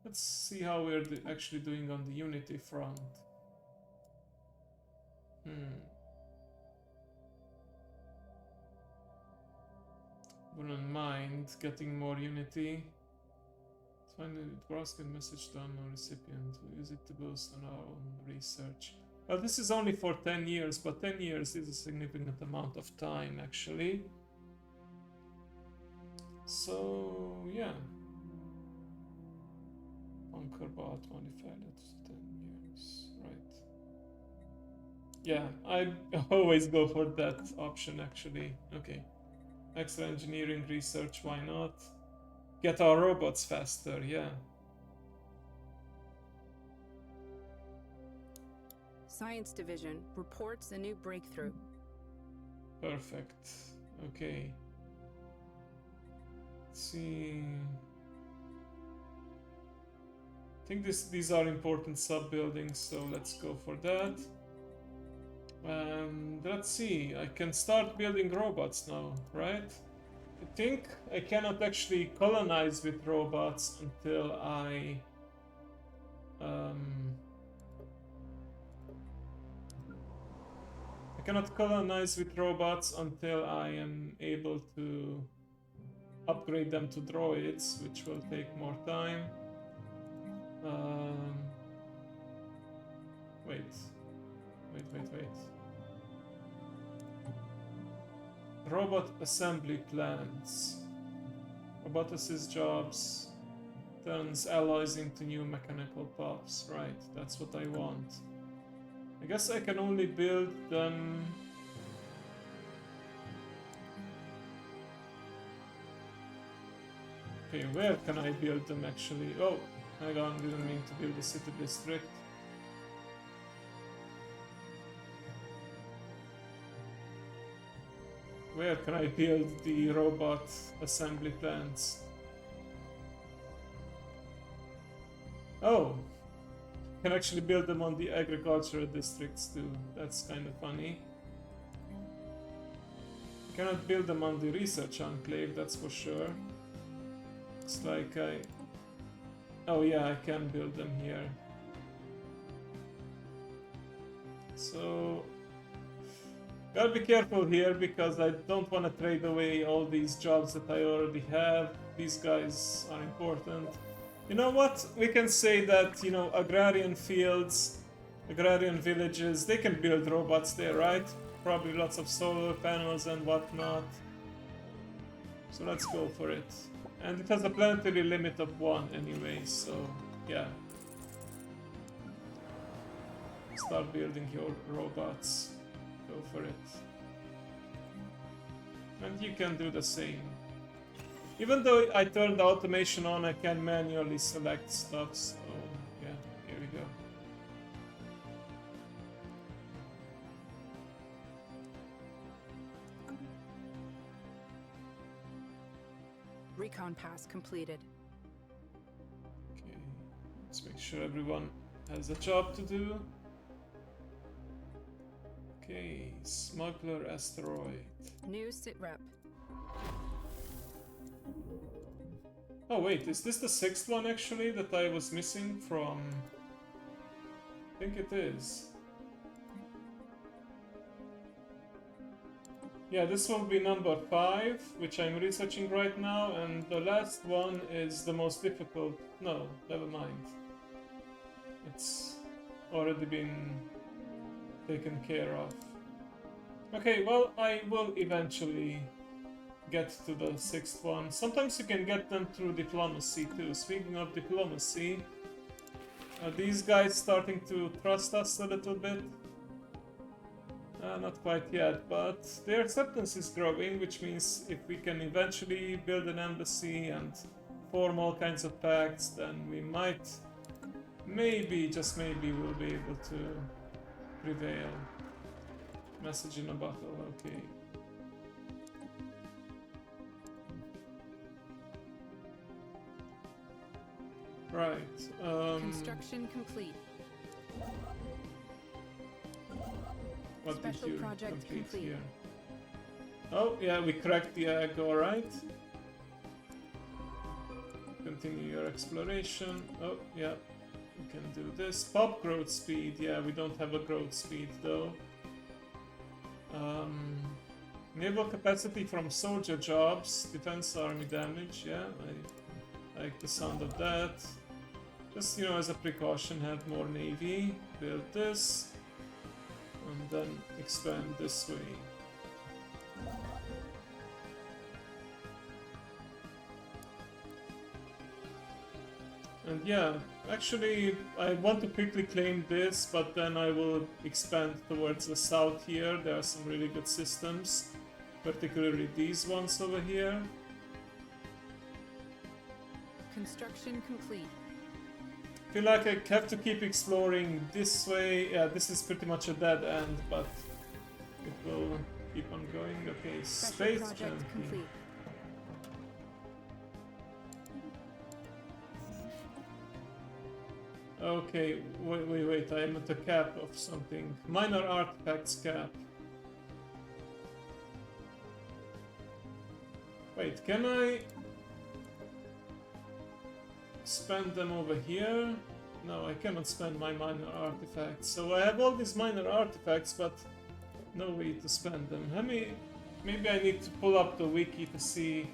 Let's see how we're actually doing on the unity front. Wouldn't mind getting more unity. Finally, browse can message to unknown recipient. We'll use it to boost on our own research. Well, this is only for 10 years, but 10 years is a significant amount of time, actually. So, yeah. Bunker bot modified it to 10 years, right. Yeah, I always go for that option, actually. Okay. Extra engineering research, why not? Get our robots faster, yeah. Science division reports a new breakthrough. Perfect. Okay. Let's see. I think these are important sub-buildings, so let's go for that. And let's see, I can start building robots now, right? I think I cannot actually colonize with robots until I cannot colonize with robots until I am able to upgrade them to droids, which will take more time. Wait. Robot assembly plants. Roboticist jobs turns alloys into new mechanical pups. Right, that's what I want. I guess I can only build them. Okay, where can I build them actually? Oh, hang on, didn't mean to build a city district. Where can I build the robot assembly plants? Oh, can actually build them on the agricultural districts too. That's kind of funny. Cannot build them on the research enclave, that's for sure. It's like I... Oh yeah, I can build them here. So... Gotta be careful here because I don't want to trade away all these jobs that I already have. These guys are important. You know what? We can say that, you know, agrarian fields, agrarian villages, they can build robots there, right? Probably lots of solar panels and whatnot. So let's go for it. And it has a planetary limit of 1 anyway, so yeah. Start building your robots. Go for it. And you can do the same. Even though I turned the automation on, I can manually select stuff, so yeah, here we go. Recon pass completed. Okay, let's make sure everyone has a job to do. Okay, Smuggler Asteroid. New sitrep. Oh wait, is this the 6th one actually that I was missing from... I think it is. Yeah, this one will be number 5, which I'm researching right now, and the last one is the most difficult. No, never mind. It's already been taken care of. Okay, well, I will eventually get to the 6th one. Sometimes you can get them through diplomacy too. Speaking of diplomacy, are these guys starting to trust us a little bit? Not quite yet, but their acceptance is growing, which means if we can eventually build an embassy and form all kinds of pacts, then we might, maybe, just maybe, we'll be able to prevail. Message in a bottle, okay. Right. Construction complete. What Special did you project complete complete. here? Oh, yeah, we cracked the egg, alright. Continue your exploration. Oh, yeah, we can do this. Pop growth speed, yeah, we don't have a growth speed though. Naval capacity from soldier jobs, defense army damage, yeah, I like the sound of that. Just, you know, as a precaution, have more navy, build this, and then expand this way. And yeah, actually, I want to quickly claim this, but then I will expand towards the south here. There are some really good systems, particularly these ones over here. Construction complete. I feel like I have to keep exploring this way. Yeah, this is pretty much a dead end, but it will keep on going. Okay, Special space project champion. complete. Okay, wait, I am at the cap of something. Minor artifacts cap. Wait, can I spend them over here? No, I cannot spend my minor artifacts. So I have all these minor artifacts, but no way to spend them. Maybe I need to pull up the wiki to see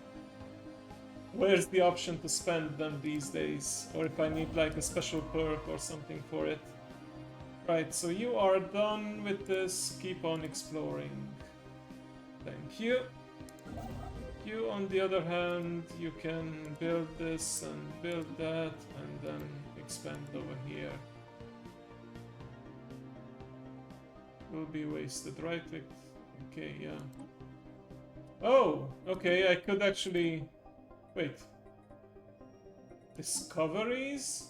where's the option to spend them these days, or if I need like a special perk or something for it. Right, so you are done with this. Keep on exploring. Thank you. You, on the other hand, you can build this and build that, and then expand over here. Will be wasted, right? Okay, yeah. Oh, okay, I could actually... Wait. Discoveries?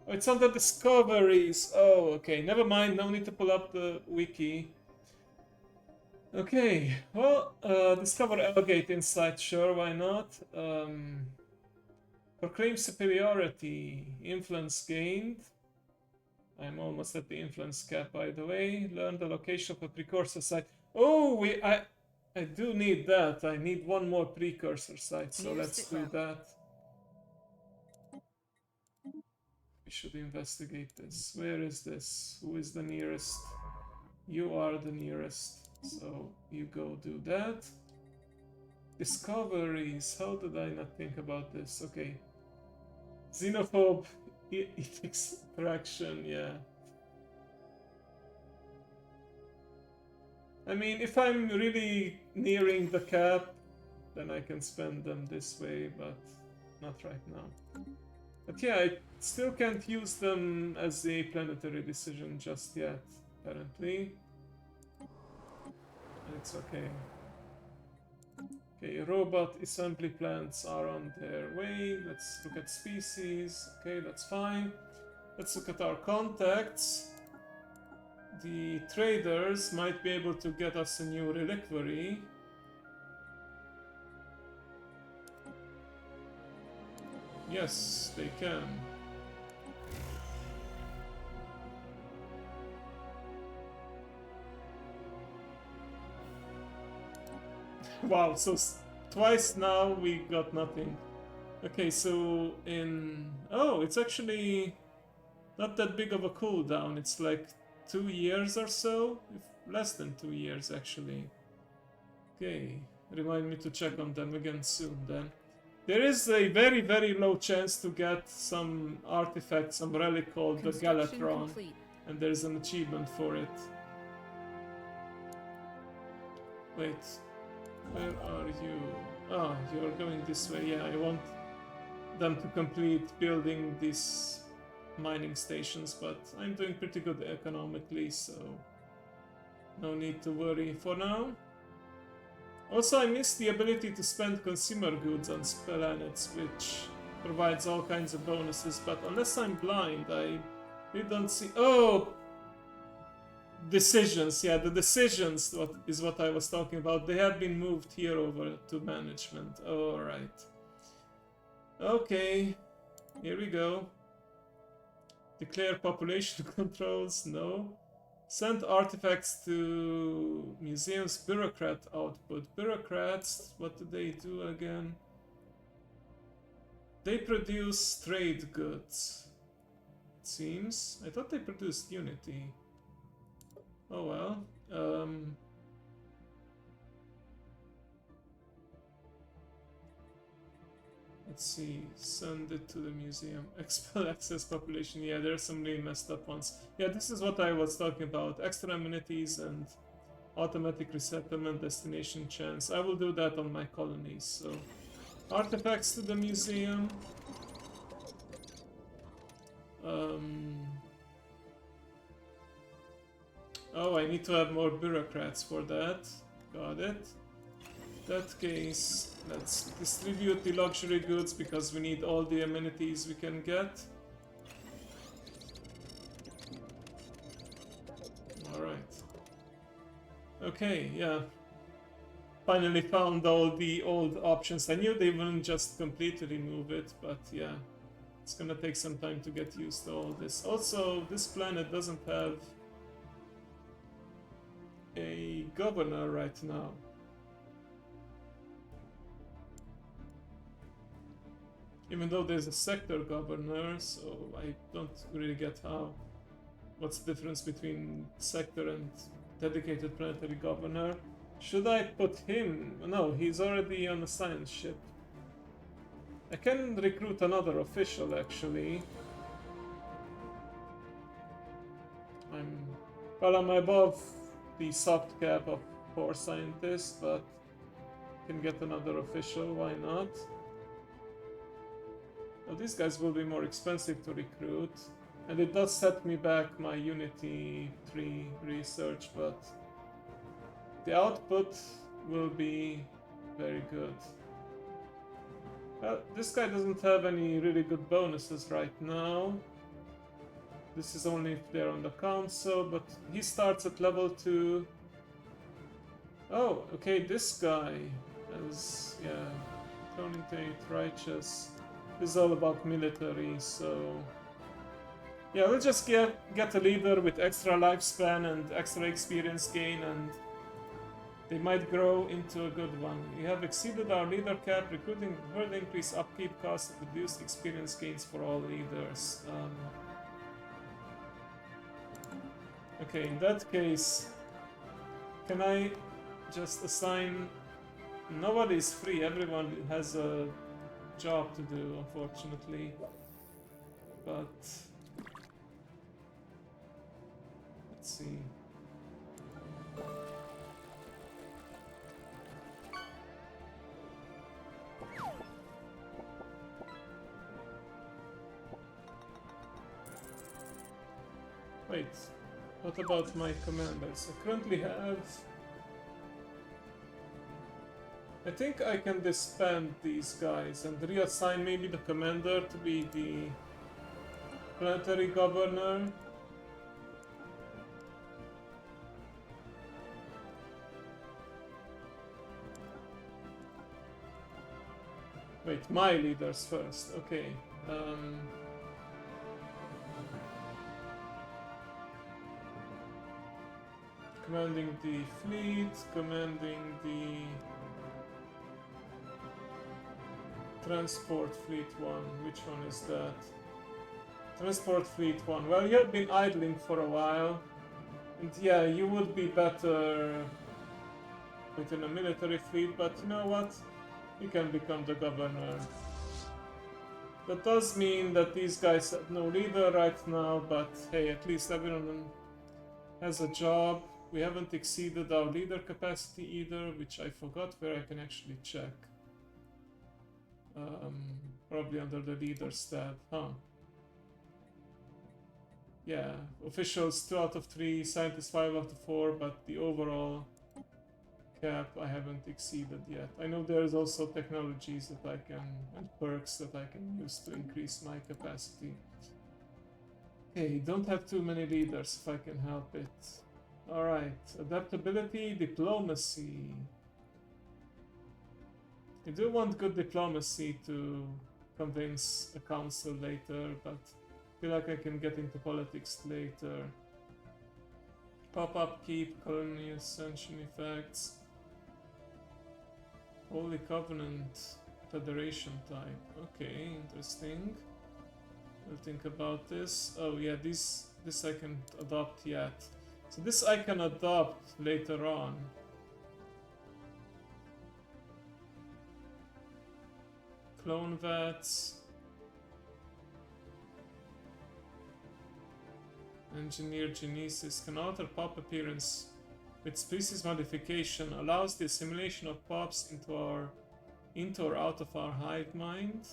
Oh, it's under discoveries. Oh, okay. Never mind. No need to pull up the wiki. Okay. Well, discover Elgate Insight. Sure, why not? Proclaim superiority. Influence gained. I'm almost at the influence cap, by the way. Learn the location of a precursor site. Oh, I do need that. I need one more precursor site, so let's do that. We should investigate this. Where is this? Who is the nearest? You are the nearest, so you go do that. Discoveries. How did I not think about this? Okay. Xenophobe extraction, yeah. I mean, if I'm really nearing the cap, then I can spend them this way, but not right now. But yeah, I still can't use them as a planetary decision just yet, apparently. It's okay. Okay, robot assembly plants are on their way. Let's look at species. Okay, that's fine. Let's look at our contacts. The traders might be able to get us a new reliquary. Yes, they can. Wow, so twice now we got nothing. Okay, so in... Oh, it's actually not that big of a cooldown. It's like 2 years or so. If less than 2 years, actually. Okay, remind me to check on them again soon then. There is a very, very low chance to get some artifact, some relic called the Galatron. Complete. And there's an achievement for it. Wait. Where are you? Ah, you're going this way. Yeah, I want them to complete building these mining stations, but I'm doing pretty good economically, so no need to worry for now. Also, I miss the ability to spend consumer goods on planets, which provides all kinds of bonuses, but unless I'm blind, I really don't see... Oh! Decisions, yeah, the decisions is what I was talking about. They have been moved here over to management. Alright. Okay, here we go. Declare population controls, no. Send artifacts to museums, bureaucrat output. Bureaucrats, what do they do again? They produce trade goods, it seems. I thought they produced Unity. Oh well. Let's see. Send it to the museum. Expel excess population. Yeah, there's some really messed up ones. Yeah, this is what I was talking about. Extra amenities and automatic resettlement destination chance. I will do that on my colonies. So, artifacts to the museum. Oh, I need to have more bureaucrats for that. Got it. In that case, let's distribute the luxury goods because we need all the amenities we can get. Alright. Okay, yeah. Finally found all the old options. I knew they wouldn't just completely remove it, but yeah. It's gonna take some time to get used to all this. Also, this planet doesn't have a governor right now. Even though there's a sector governor, so I don't really get how. What's the difference between sector and dedicated planetary governor? Should I put him? No, he's already on a science ship. I can recruit another official actually. I'm above the soft cap of 4 scientists, but can get another official, why not? Well, these guys will be more expensive to recruit, and it does set me back my Unity 3 research, but the output will be very good. This guy doesn't have any really good bonuses right now. This is only if they're on the council, but he starts at level 2. Oh, okay, this guy is, yeah, Tonitate, Righteous. This is all about military, so... Yeah, we'll just get a leader with extra lifespan and extra experience gain, and they might grow into a good one. We have exceeded our leader cap, recruiting further increase upkeep costs and reduced experience gains for all leaders. Okay, in that case, can I just assign... Nobody is free, everyone has a job to do, unfortunately. But... let's see... Wait, what about my commanders? I currently have... I think I can disband these guys and reassign maybe the commander to be the planetary governor. Wait, my leaders first. Okay. Commanding the fleet, commanding the transport fleet 1. Which one is that? Transport fleet 1. Well, you have been idling for a while. And yeah, you would be better within a military fleet, but you know what? You can become the governor. That does mean that these guys have no leader right now, but hey, at least everyone has a job. We haven't exceeded our leader capacity either, which I forgot where I can actually check. Probably under the leaders tab, huh? Yeah, officials 2 out of 3, scientists 5 out of 4, but the overall cap I haven't exceeded yet. I know there's also technologies that I can, and perks that I can use to increase my capacity. Okay, don't have too many leaders if I can help it. Alright, adaptability, diplomacy. I do want good diplomacy to convince a council later, but I feel like I can get into politics later. Pop-up keep, colony ascension effects. Holy Covenant Federation type. Okay, interesting. We'll think about this. Oh yeah, this I can adopt yet. So this I can adopt later on. Clone vats. Engineered genesis can alter pop appearance with species modification, allows the assimilation of pops into or out of our hive mind.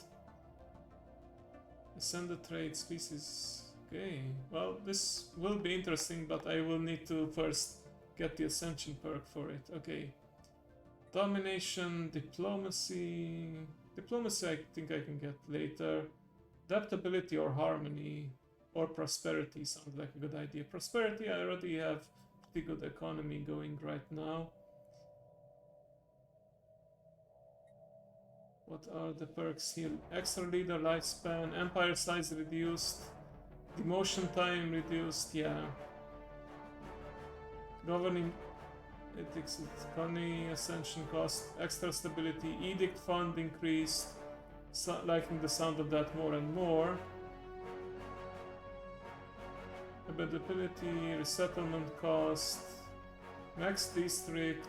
Ascended trait species. Okay, well, this will be interesting, but I will need to first get the ascension perk for it. Okay. Domination, diplomacy. Diplomacy I think I can get later. Adaptability or harmony or prosperity sounds like a good idea. Prosperity, I already have pretty good economy going right now. What are the perks here? Extra leader lifespan, empire size reduced, demotion time reduced, yeah. Governing ethics, economy, ascension cost, extra stability, edict fund increased, liking the sound of that more and more. Habitability, resettlement cost, max district,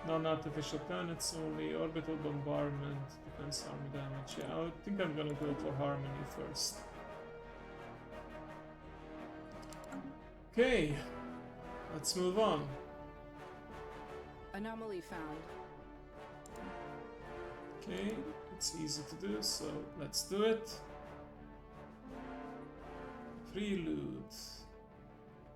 non-artificial planets only, orbital bombardment, defense army damage. Yeah, I think I'm gonna go for harmony first. Okay, let's move on. Anomaly found. Okay, it's easy to do, so let's do it. Prelude.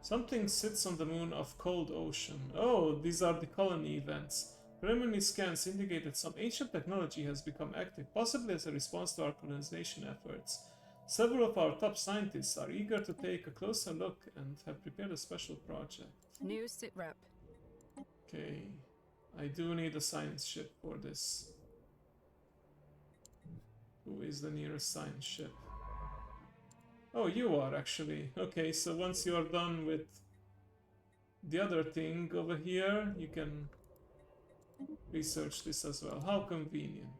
Something sits on the moon of Cold Ocean. Oh, these are the colony events. Preliminary scans indicate that some ancient technology has become active, possibly as a response to our colonization efforts. Several of our top scientists are eager to take a closer look and have prepared a special project. New sit rep. Okay, I do need a science ship for this. Who is the nearest science ship? Oh, you are actually. Okay, so once you are done with the other thing over here, you can research this as well. How convenient.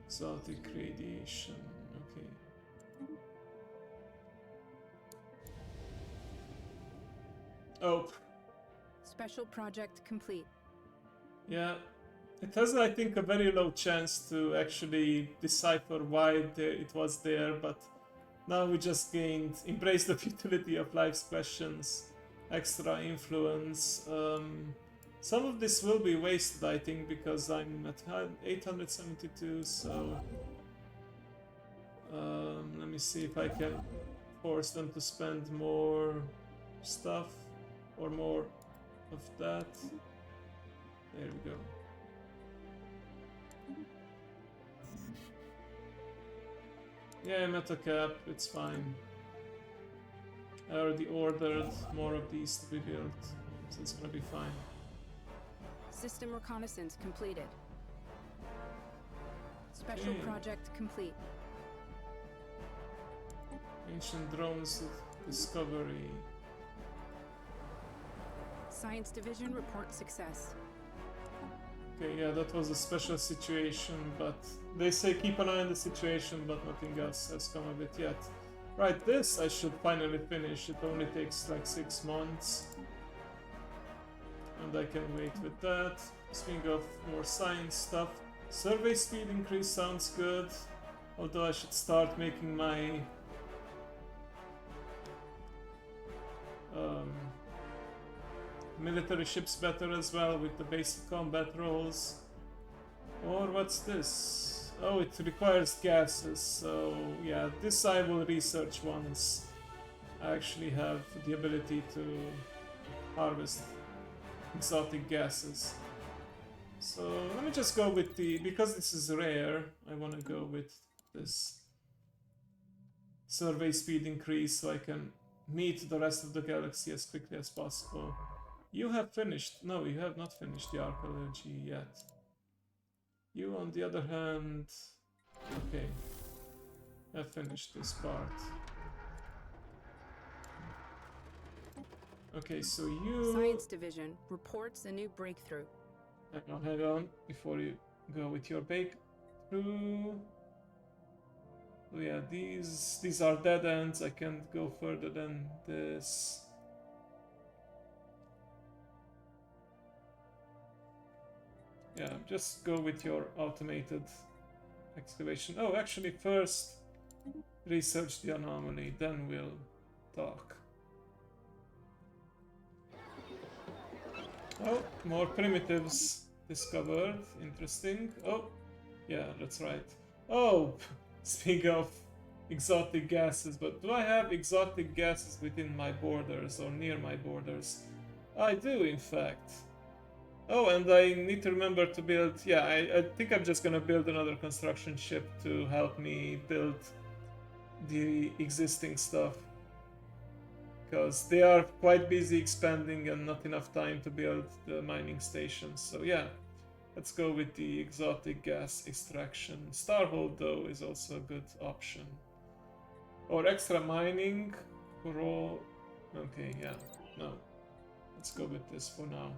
Exotic radiation. Okay. Oh. Special project complete. Yeah. It has, I think, a very low chance to actually decipher why it was there, but now we just gained embrace the futility of life's questions, extra influence, Some of this will be wasted, I think, because I'm at 872, so... let me see if I can force them to spend more stuff, or more of that. There we go. Yeah, I'm at a cap, it's fine. I already ordered more of these to be built, so it's gonna be fine. System reconnaissance completed. Special project complete. Ancient drones discovery. Science division report success. Okay, yeah, that was a special situation, but they say keep an eye on the situation, but nothing else has come of it yet. Right, this I should finally finish. It only takes like 6 months. And I can wait with that. Speaking of more science stuff, survey speed increase sounds good. Although I should start making my military ships better as well with the basic combat rolls. Or what's this? Oh, it requires gases, so yeah, this I will research once I actually have the ability to harvest exotic gases. So let me just go with the, because this is rare, I want to go with this survey speed increase so I can meet the rest of the galaxy as quickly as possible. You have finished. No, you have not finished the archaeology yet. You, on the other hand, okay, have finished this part. Okay, so you... Science division reports a new breakthrough. Hang on, before you go with your breakthrough. Oh yeah, these are dead ends. I can't go further than this. Yeah, just go with your automated excavation. Oh, actually, first research the anomaly, then we'll talk. Oh, more primitives discovered. Interesting. Oh, yeah, that's right. Oh, speaking of exotic gases, but do I have exotic gases within my borders or near my borders? I do, in fact. Oh, and I need to remember to build... Yeah, I think I'm just gonna build another construction ship to help me build the existing stuff. Because they are quite busy expanding and not enough time to build the mining stations. So yeah, let's go with the exotic gas extraction. Starhold, though, is also a good option. Or extra mining for all... Okay, yeah, no. Let's go with this for now.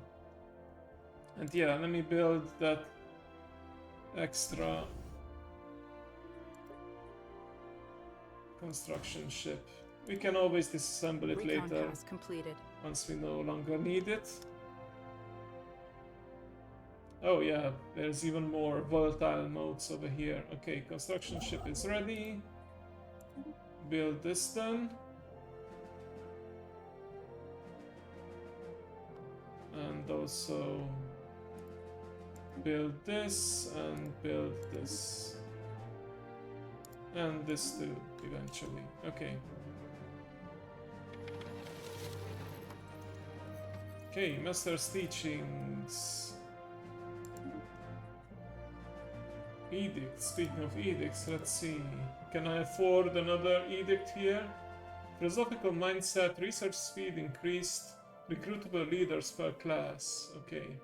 And yeah, let me build that extra construction ship. We can always disassemble it Recon later pass completed. once we no longer need it. Oh yeah, there's even more volatile modes over here. Okay, construction ship is ready. Build this then. And also build this and build this. And this too, eventually. Okay. Okay, Master's Teachings. Edicts. Speaking of edicts, let's see. Can I afford another edict here? Philosophical mindset, research speed increased, recruitable leaders per class. Okay.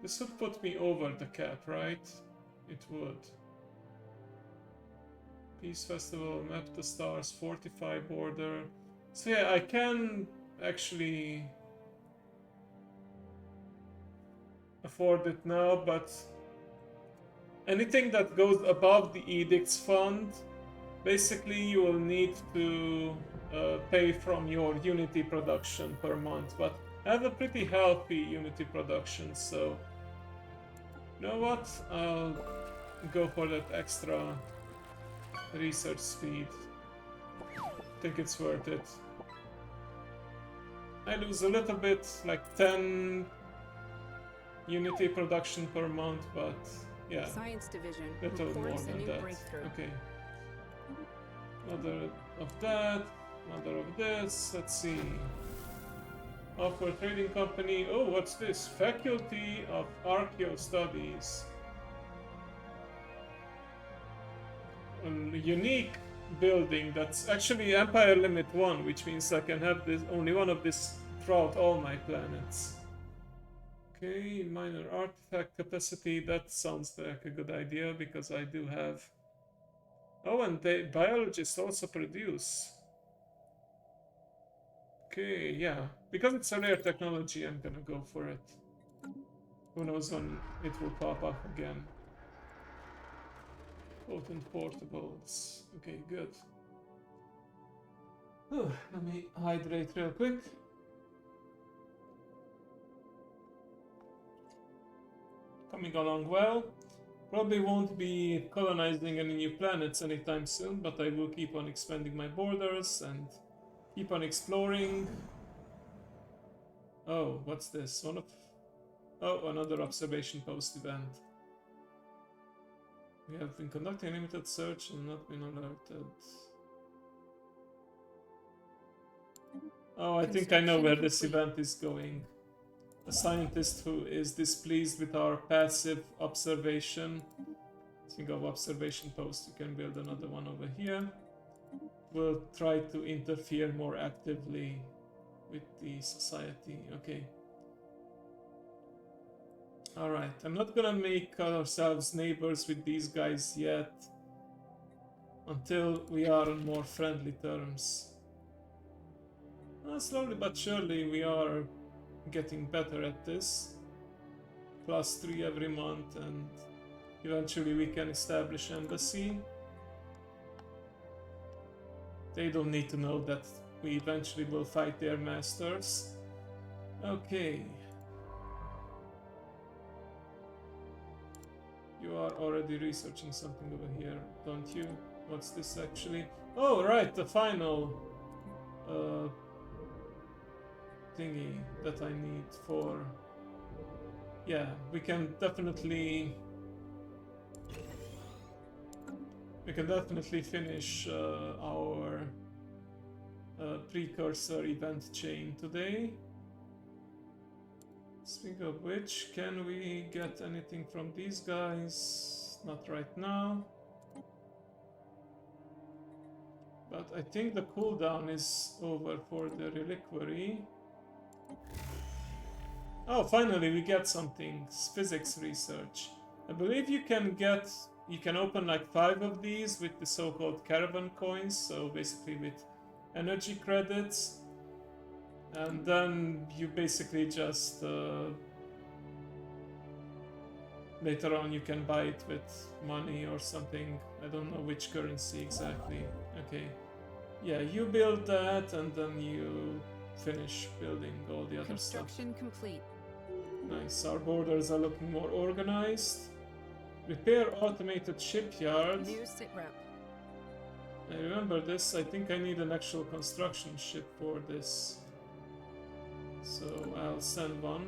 This would put me over the cap, right? It would. Peace Festival, Map the Stars, Fortify Border. So yeah, I can actually afford it now, but anything that goes above the Edicts Fund, basically you will need to pay from your Unity production per month, but I have a pretty healthy Unity production, so you know what? I'll go for that extra research speed. I think it's worth it. I lose a little bit, like 10 unity production per month, but yeah, Science Division little more reports a than new that. breakthrough. Okay. Another of that, another of this. Let's see. Offer trading company. Oh, what's this? Faculty of Archaeo Studies. A unique building that's actually Empire Limit 1, which means I can have this only one of this throughout all my planets. Okay, minor artifact capacity. That sounds like a good idea because I do have. Oh, and the biologists also produce. Okay, yeah. Because it's a rare technology, I'm gonna go for it. Who knows when it will pop up again. Potent portables. Okay, good. Oh, let me hydrate real quick. Coming along well. Probably won't be colonizing any new planets anytime soon, but I will keep on expanding my borders and keep on exploring. Oh, what's this? Oh, another observation post event. We have been conducting a limited search and not been alerted. Oh, I think I know where this event is going. A scientist who is displeased with our passive observation. Think of observation post, you can build another one over here. Will try to interfere more actively with the society. Okay. Alright, I'm not gonna make ourselves neighbors with these guys yet. Until we are on more friendly terms. Slowly but surely we are getting better at this. +3 every month, and eventually we can establish embassy. They don't need to know that we eventually will fight their masters. Okay. You are already researching something over here, don't you? What's this actually? Oh, right, the final thingy that I need for... Yeah, we can definitely finish our precursor event chain today. Speaking of which, can we get anything from these guys? Not right now. But I think the cooldown is over for the reliquary. Oh, finally we get something. Physics research. I believe you can open like 5 of these with the so-called caravan coins, so basically with energy credits. And then you basically just later on you can buy it with money or something. I don't know which currency exactly. Okay. Yeah, you build that and then you finish building all the other stuff. Construction complete. Nice, our borders are looking more organized. Repair automated shipyard. New sitrep. I remember this. I think I need an actual construction ship for this. So I'll send one.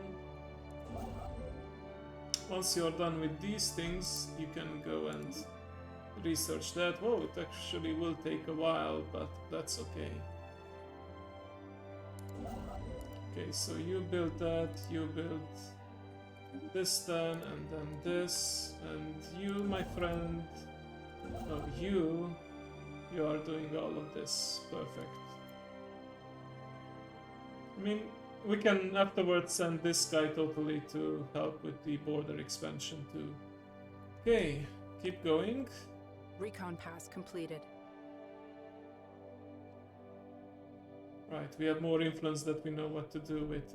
Once you're done with these things, you can go and research that. Whoa, it actually will take a while, but that's okay. Okay, so you build that, you build this then, and then this, and you, my friend, no, you are doing all of this. Perfect. I mean, we can afterwards send this guy totally to help with the border expansion too. Okay, keep going. Recon pass completed. Right, we have more influence that we know what to do with.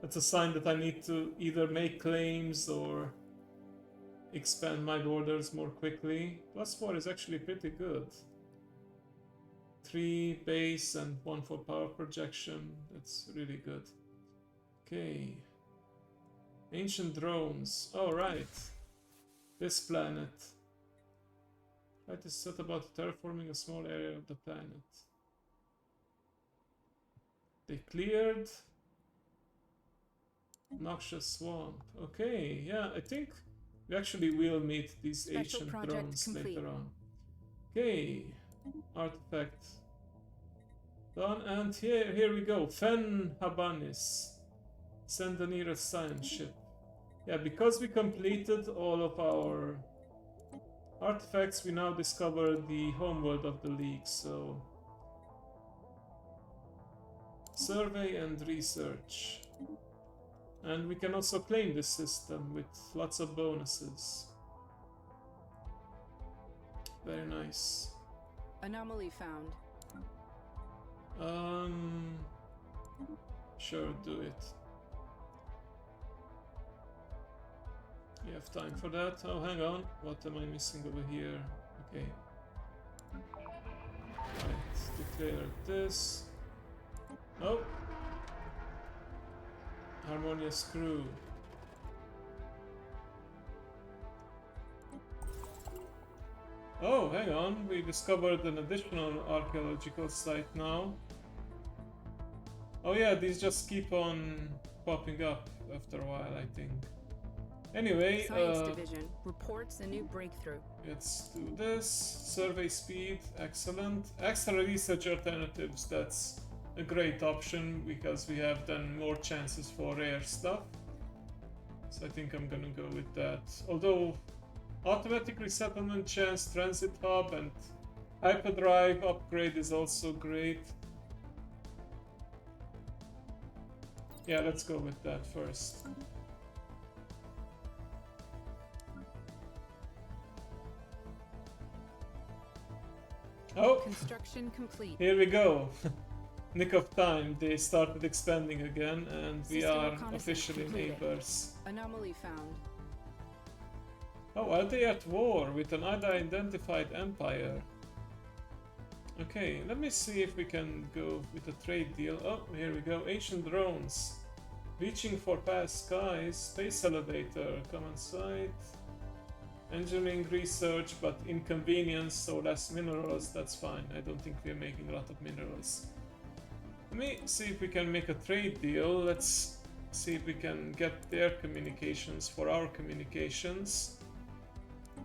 That's a sign that I need to either make claims or expand my borders more quickly. +4 is actually pretty good. 3 base and 1 for power projection. That's really good. Okay. Ancient drones. Oh, right. This planet. Right, is set about terraforming a small area of the planet. They cleared. Noxious Swamp. Okay, yeah, I think we actually will meet these Special ancient project drones complete. later on. Okay, artifact done, and here we go. Fen Habanis. Send the nearest science ship. Yeah, because we completed all of our artifacts, we now discover the homeworld of the League, so... Survey and research. And we can also claim this system with lots of bonuses. Very nice. Anomaly found. Sure, do it. You have time for that? Oh, hang on. What am I missing over here? Okay. Right, declare this. Oh! Harmonious crew. Oh, hang on. We discovered an additional archaeological site now. Oh yeah, these just keep on popping up after a while, I think. Anyway, Science Division reports a new breakthrough. let's do this. Survey speed, excellent. Extra research alternatives, that's a great option because we have then more chances for rare stuff. So I think I'm gonna go with that. Although automatic resettlement chance, transit hub, and hyperdrive upgrade is also great. Yeah, let's go with that first. Oh, Construction complete. here we go. Nick of time, they started expanding again, and we System are reconnaissance officially completed. neighbors. Anomaly found. Oh, are they at war with an unidentified empire? Okay, let me see if we can go with a trade deal. Oh, here we go. Ancient drones. Reaching for past skies. Space elevator. Common site. Engineering research, but inconvenience, so less minerals. That's fine. I don't think we're making a lot of minerals. Let me see if we can make a trade deal. Let's see if we can get their communications for our communications.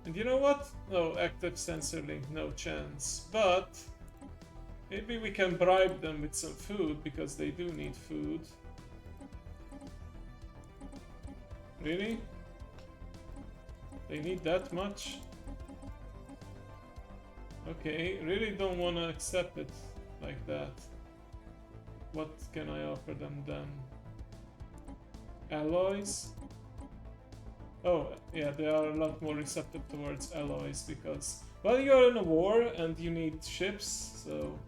And you know what? No, active sensor link, no chance. But maybe we can bribe them with some food, because they do need food. Really? They need that much? Okay, really don't want to accept it like that. What can I offer them then? Alloys? Oh, yeah, they are a lot more receptive towards alloys because, well, you're in a war and you need ships, so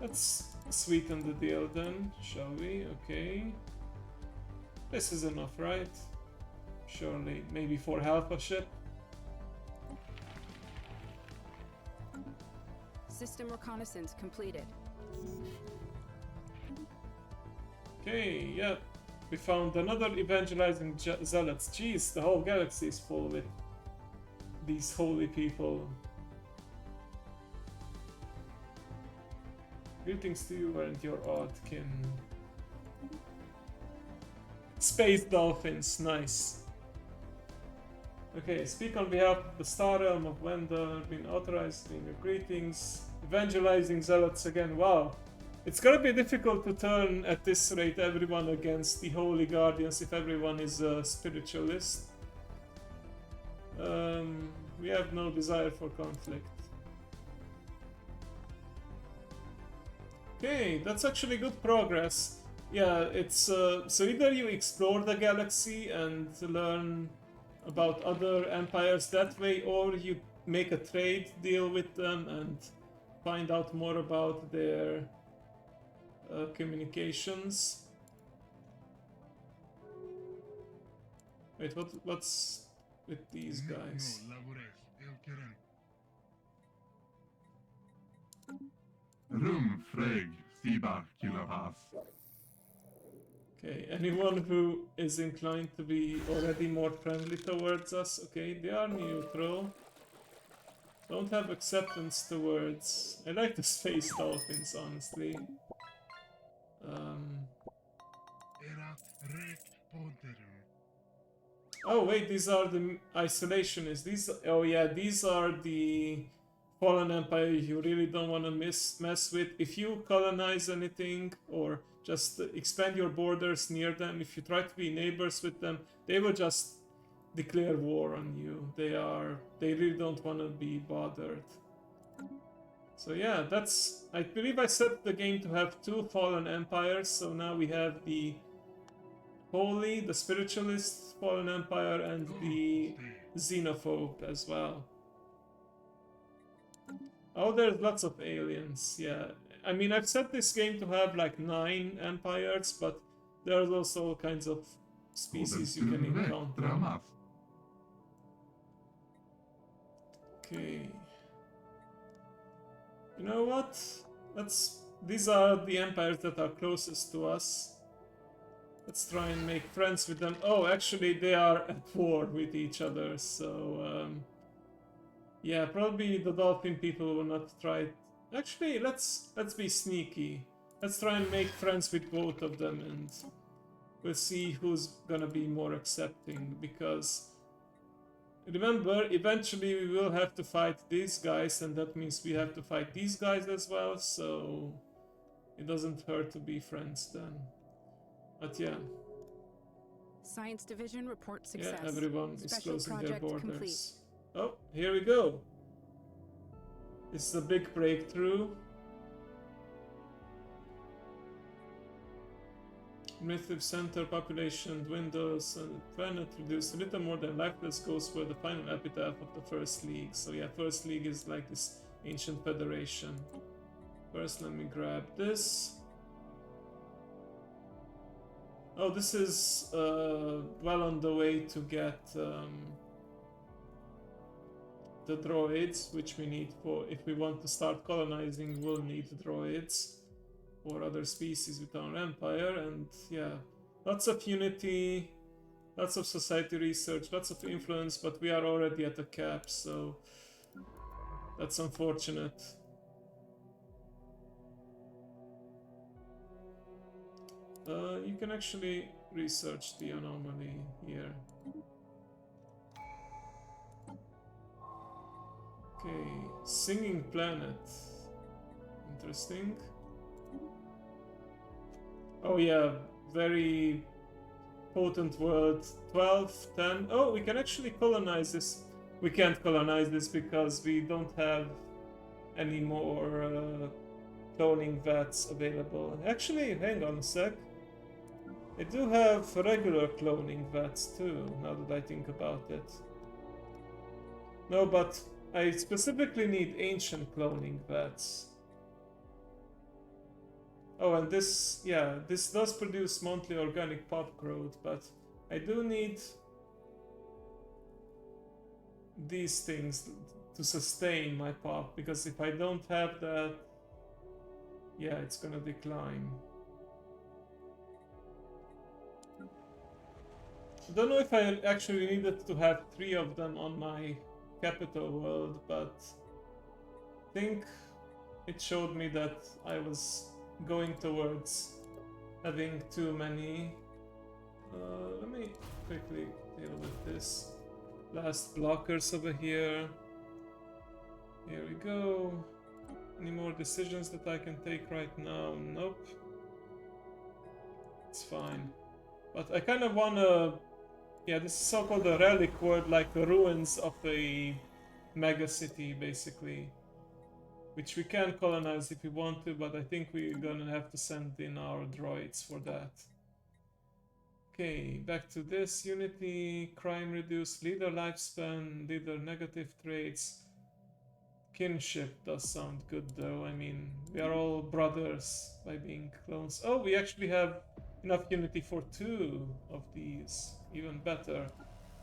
let's sweeten the deal then, shall we? Okay. This is enough, right? Surely, maybe for half a ship. System reconnaissance completed. Okay, yeah. We found another evangelizing zealots. Jeez, the whole galaxy is full with these holy people. Greetings to you and your odd kin. Space dolphins, nice. Okay, speak on behalf of the Star Realm of Wendell, been authorized in your greetings. Evangelizing zealots again, wow. It's gonna be difficult to turn at this rate everyone against the Holy Guardians if everyone is a spiritualist. We have no desire for conflict. Okay, that's actually good progress. Yeah, it's so either you explore the galaxy and learn about other empires that way, or you make a trade deal with them and find out more about their communications. Wait, what's with these guys? Rum Freg Sibar Kilavas. Okay, anyone who is inclined to be already more friendly towards us, okay, they are neutral. Don't have acceptance towards... I like the space dolphins, honestly. Erat rec ponderum. Oh wait, these are the isolationists. These are the fallen empire you really don't want to mess with. If you colonize anything or just expand your borders near them, if you try to be neighbors with them, they will just declare war on you. They really don't want to be bothered. So yeah, I believe I set the game to have 2 fallen empires, so now we have the Holy, the Spiritualist Fallen Empire, and the Xenophobe as well. Oh, there's lots of aliens, yeah. I mean, I've set this game to have like 9 empires, but there's also all kinds of species you can encounter. Dramas. Okay. You know what? These are the empires that are closest to us. Let's try and make friends with them. Oh, actually, they are at war with each other, so yeah, probably the dolphin people will not try. Actually, let's be sneaky. Let's try and make friends with both of them, and we'll see who's gonna be more accepting. Because remember, eventually we will have to fight these guys, and that means we have to fight these guys as well. So it doesn't hurt to be friends then. But yeah. Science Division reports success. Yeah, everyone is Special closing their project borders. complete. Oh, here we go. This is a big breakthrough. Primitive center population dwindles and the planet reduced a little more than lifeless ghosts were the final epitaph of the First League. So yeah, First League is like this ancient federation. First, let me grab this. Oh, this is well on the way to get the droids, which we need for if we want to start colonizing. We'll need droids or other species with our empire, and yeah, lots of unity, lots of society research, lots of influence, but we are already at a cap, so that's unfortunate. You can actually research the anomaly here. Okay, Singing Planet. Interesting. Oh yeah, very potent world. 12, 10. Oh, we can actually colonize this. We can't colonize this because we don't have any more cloning vats available. Actually, hang on a sec. I do have regular cloning vats too, now that I think about it. No, but I specifically need ancient cloning vats. Oh, and this, yeah, this does produce monthly organic pop growth, but I do need these things to sustain my pop, because if I don't have that, yeah, it's gonna decline. I don't know if I actually needed to have 3 of them on my capital world, but I think it showed me that I was going towards having too many. Let me quickly deal with this. Last blockers over here. Here we go. Any more decisions that I can take right now? Nope. It's fine. But I kind of wanna... Yeah, this is so-called a relic world, like the ruins of a mega city, basically. Which we can colonize if we want to, but I think we're gonna have to send in our droids for that. Okay, back to this. Unity, crime reduced, leader lifespan, leader negative traits. Kinship does sound good though. I mean, we are all brothers by being clones. Oh, we actually have enough unity for 2 of these. Even better.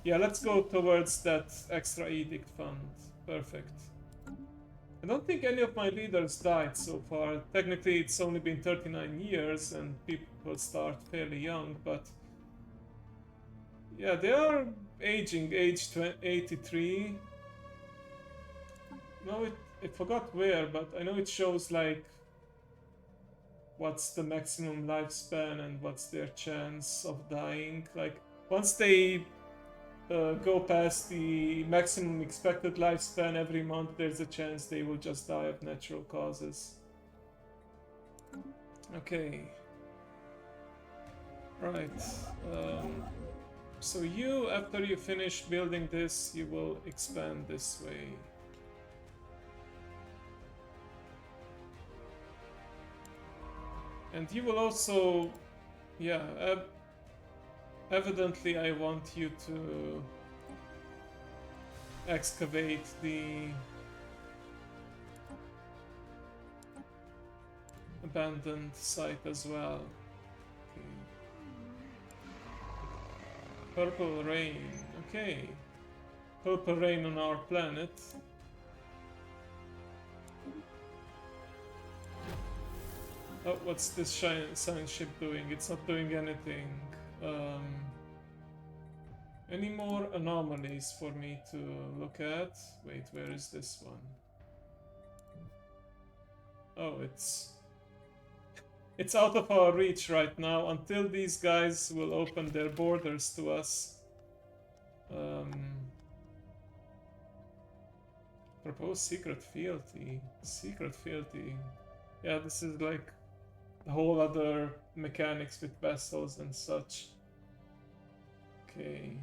Yeah, let's go towards that extra edict fund. Perfect. I don't think any of my leaders died so far. Technically, it's only been 39 years and people start fairly young, but... Yeah, they are aging, age 83. No, I forgot where, but I know it shows like... what's the maximum lifespan and what's their chance of dying. Like, once they go past the maximum expected lifespan every month, there's a chance they will just die of natural causes. Okay. Right. So you, after you finish building this, you will expand this way. And you will also, yeah, evidently I want you to excavate the abandoned site as well. Okay. Purple rain, okay. Purple rain on our planet. Oh, what's this science ship doing? It's not doing anything. Any more anomalies for me to look at? Wait, where is this one? Oh, it's out of our reach right now until these guys will open their borders to us. Propose secret fealty. Secret fealty. Yeah, this is like a whole other mechanics with vessels and such. Okay.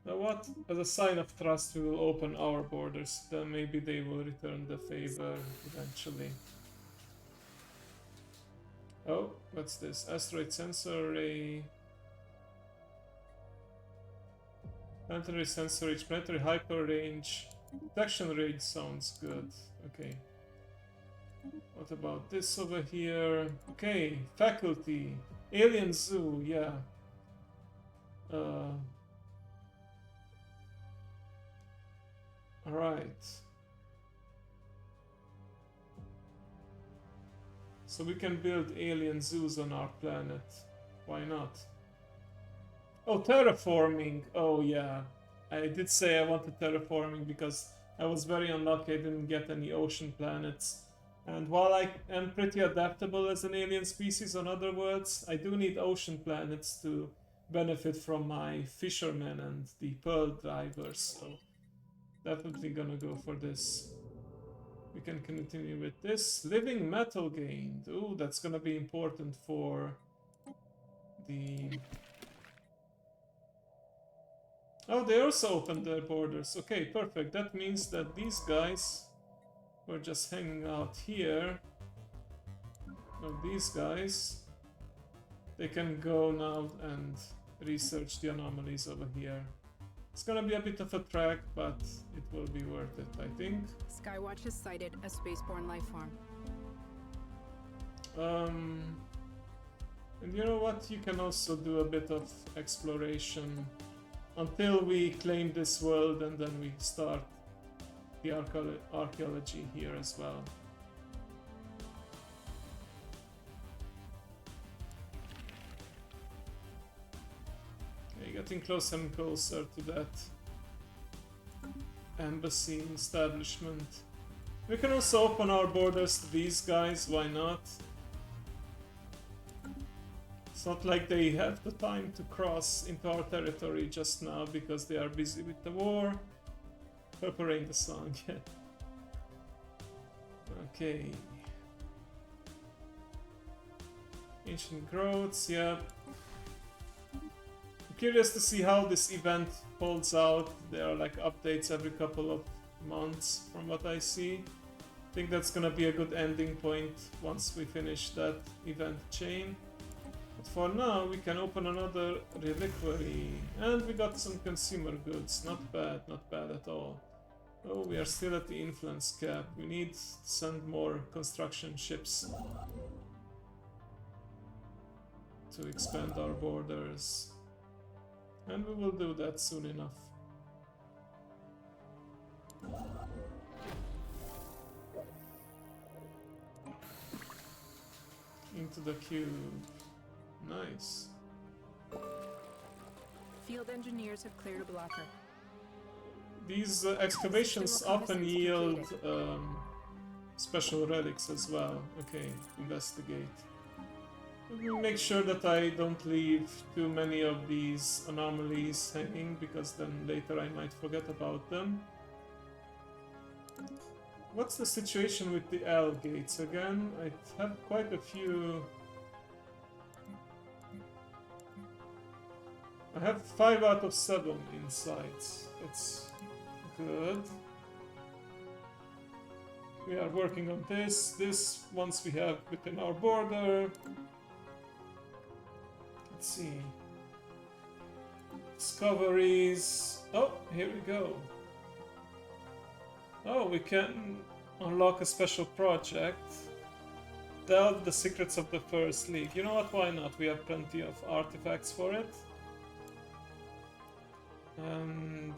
Now what? As a sign of trust, we will open our borders. Then maybe they will return the favor eventually. Oh, what's this? Asteroid sensor array. Planetary sensor range, planetary hyper range. Detection range sounds good. Okay. What about this over here? Okay, faculty. Alien zoo, yeah. Alright. So we can build alien zoos on our planet. Why not? Oh, terraforming. Oh, yeah. I did say I wanted terraforming because I was very unlucky I didn't get any ocean planets. And while I am pretty adaptable as an alien species on other worlds, I do need ocean planets to benefit from my fishermen and the pearl divers. So definitely gonna go for this. We can continue with this. Living metal gained. Ooh, that's gonna be important for the... Oh, they also opened their borders. Okay, perfect. That means that these guys were just hanging out here. Now these guys, they can go now and research the anomalies over here. It's gonna be a bit of a trek, but it will be worth it, I think. Skywatch has sighted a spaceborne life form. And you know what? You can also do a bit of exploration until we claim this world, and then we start the archaeology here as well. Okay, getting closer and closer to that embassy establishment. We can also open our borders to these guys, why not? It's not like they have the time to cross into our territory just now because they are busy with the war. Purple Rain the song, yeah. Okay. Ancient growths, yeah. I'm curious to see how this event holds out. There are like updates every couple of months from what I see. I think that's gonna be a good ending point once we finish that event chain. But for now, we can open another reliquary. And we got some consumer goods. Not bad at all. Oh, we are still at the influence cap. We need to send more construction ships to expand our borders. And we will do that soon enough. Into the cube. Nice. Field engineers have cleared a blocker. these excavations often yield special relics as well. Okay, investigate. Make sure that I don't leave too many of these anomalies hanging, because then later I might forget about them. What's the situation with the L gates again? I have quite a few. I have 5 out of 7 inside. It's good. We are working on this. This once we have within our border. Let's see. Discoveries. Oh, here we go. Oh, we can unlock a special project. Delve the secrets of the First League. You know what? Why not? We have plenty of artifacts for it. And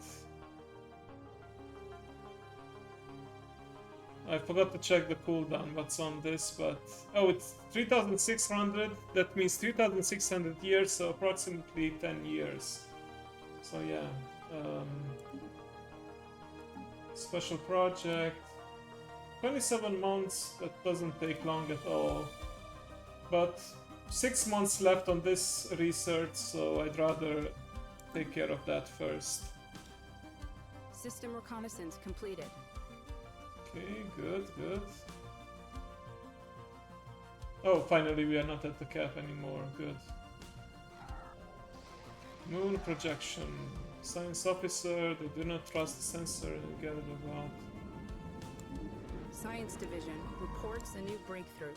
I forgot to check the cooldown, what's on this, but oh, it's 3600. That means 3600 years, so approximately 10 years. So yeah, special project, 27 months. That doesn't take long at all, but 6 months left on this research, so I'd rather take care of that first. System reconnaissance completed. Okay, good, good. Oh, finally we are not at the cap anymore, good. Moon projection. Science officer, they do not trust the sensor and get it about. Science division reports a new breakthrough.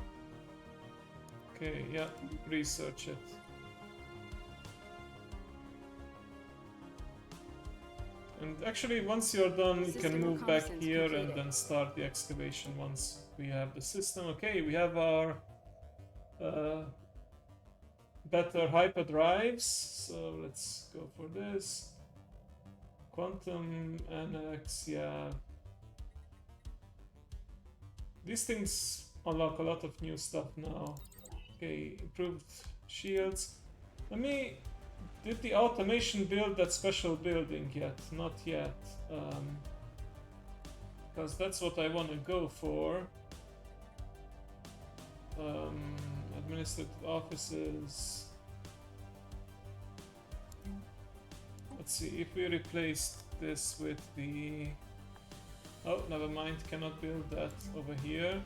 Okay, yeah, research it. And actually, once you're done, you can move back here and then start the excavation once we have the system. Okay, we have our better hyperdrives, so let's go for this. Quantum Annex, yeah. These things unlock a lot of new stuff now. Okay, improved shields. Let me... Did the automation build that special building yet? Not yet. Because that's what I want to go for. Administrative offices. Let's see, if we replaced this with the... Oh, never mind, cannot build that over here.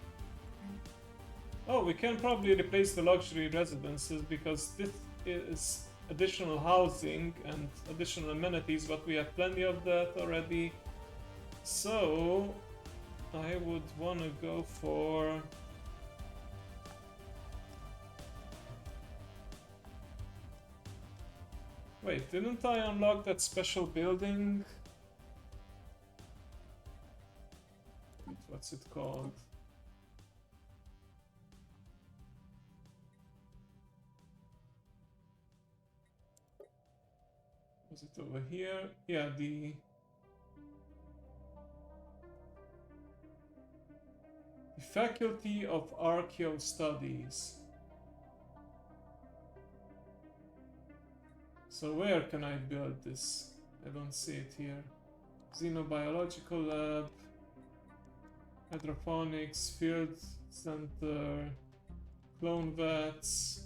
Oh, we can probably replace the luxury residences, because this is additional housing and additional amenities, but we have plenty of that already. So I would want to go for... Wait, didn't I unlock that special building? What's it called? Was it over here? Yeah, the Faculty of Archaeo Studies. So where can I build this? I don't see it here. Xenobiological Lab, Hydroponics, Field Center, Clone Vats.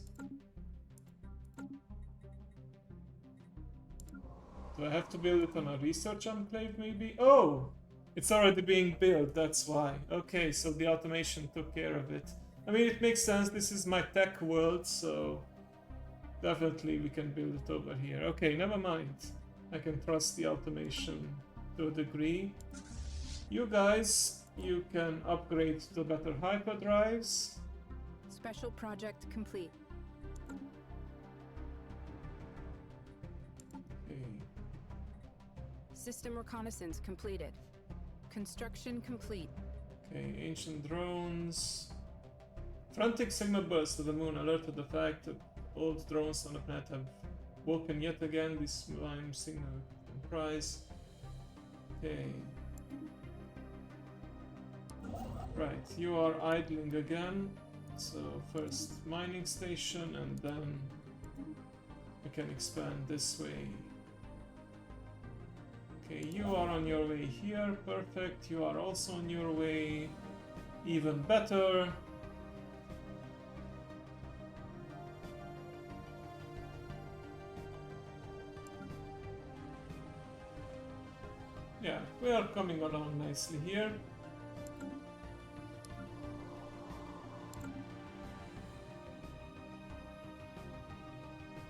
Do I have to build it on a research enclave maybe? Oh! It's already being built, that's why. Okay, so the automation took care of it. I mean, it makes sense, this is my tech world, so... Definitely we can build it over here. Okay, never mind. I can trust the automation to a degree. You guys, you can upgrade to better hyperdrives. Special project complete. Okay. System reconnaissance completed. Construction complete. Okay, ancient drones. Frantic signal burst to the moon alerted the fact that old drones on the planet have woken yet again. This time signal comprise. Okay. Right, you are idling again. So first mining station and then we can expand this way. Okay, you are on your way here. Perfect. You are also on your way. Even better. Yeah, we are coming along nicely here.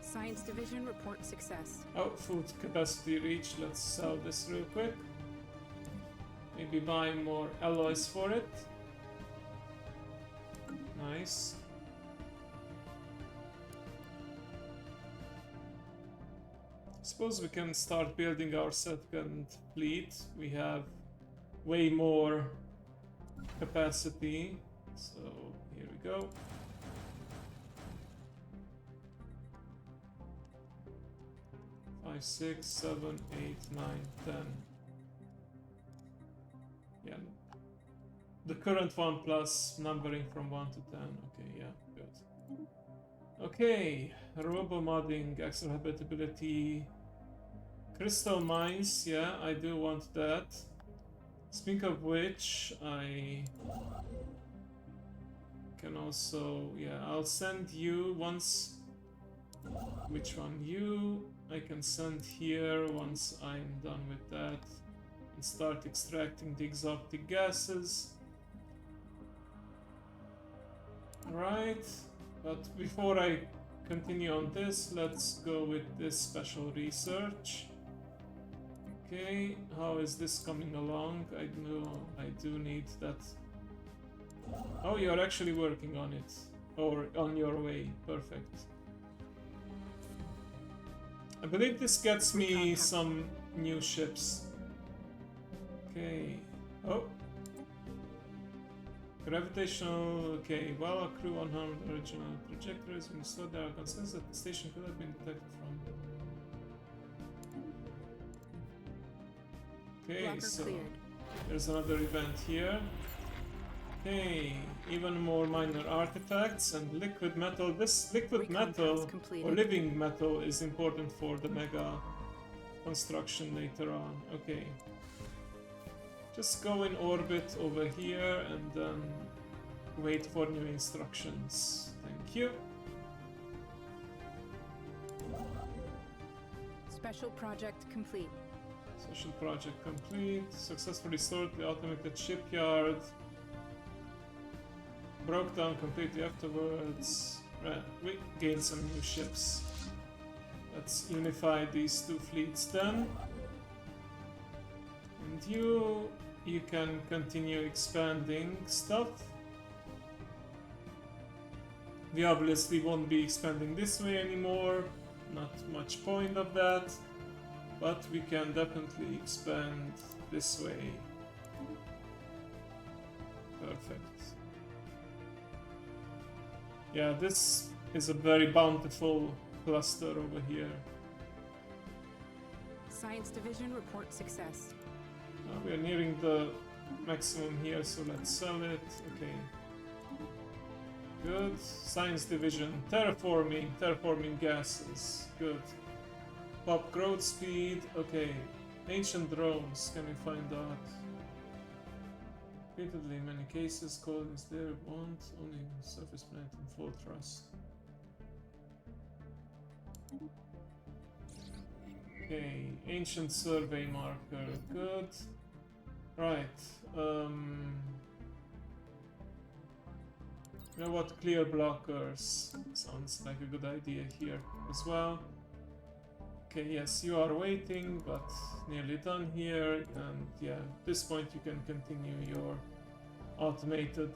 Science Division report success. Oh, food capacity reached. Let's sell this real quick. Maybe buy more alloys for it. Nice. Suppose we can start building our second fleet. We have way more capacity. So here we go. Five, 6, 7, 8, 9, 10. Yeah. The current one plus numbering from 1 to 10. Okay, yeah, good. Okay, robo-modding, extra habitability, crystal mines, yeah, I do want that. Speaking of which, I can also, yeah, I'll send you once. Which one? You, I can send here once I'm done with that and start extracting the exotic gases. Alright. But before I continue on this, let's go with this special research. Okay, how is this coming along? I do need that. Oh, you're actually working on it. Or on your way. Perfect. I believe this gets me some new ships. Okay. Oh. Gravitational, okay, while our crew unharmed original trajectories, when slowed down, consensus that the station could have been detected from. Okay, Blocker so cleared. there's another event here. Okay, even more minor artifacts and liquid metal. This liquid Recon metal task completed. or living metal is important for the mega construction later on. Okay. Just go in orbit over here and then wait for new instructions. Thank you. Special project complete. Special project complete. Successfully restored the automated shipyard. Broke down completely afterwards. Right, we gained some new ships. Let's unify these two fleets then. And you can continue expanding stuff. We obviously won't be expanding this way anymore. Not much point of that. But we can definitely expand this way. Perfect. Yeah, this is a very bountiful cluster over here. Science Division report success. We are nearing the maximum here, so let's sell it. Okay. Good. Science Division. Terraforming gases. Good. Pop growth speed. Okay. Ancient drones. Can we find that? Repeatedly, in many cases, code is there. Won't only surface planet and full thrust. Okay. Ancient survey marker. Good. Right. You know what? Clear blockers sounds like a good idea here as well. Okay, yes, you are waiting, but nearly done here. And yeah, at this point you can continue your automated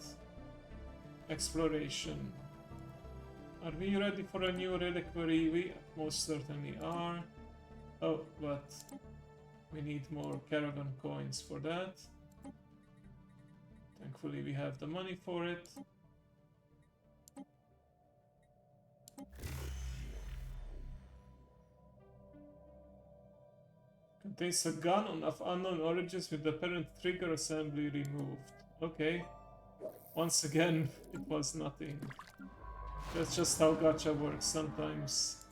exploration. Are we ready for a new reliquary? We most certainly are. Oh, but we need more caravan coins for that. Thankfully we have the money for it. Contains a gun of unknown origins with the parent trigger assembly removed. Okay. Once again, it was nothing. That's just how gacha works sometimes.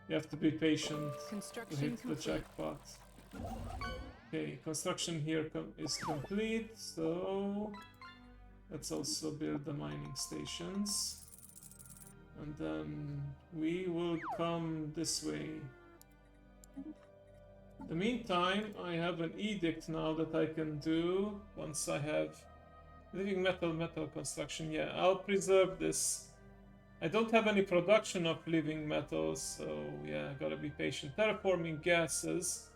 You have to be patient to Construction hit the complete. jackpot. Okay, construction here is complete, so let's also build the mining stations. And then we will come this way. In the meantime, I have an edict now that I can do once I have living metal construction. Yeah, I'll preserve this. I don't have any production of living metals, so yeah, gotta be patient. Terraforming gases.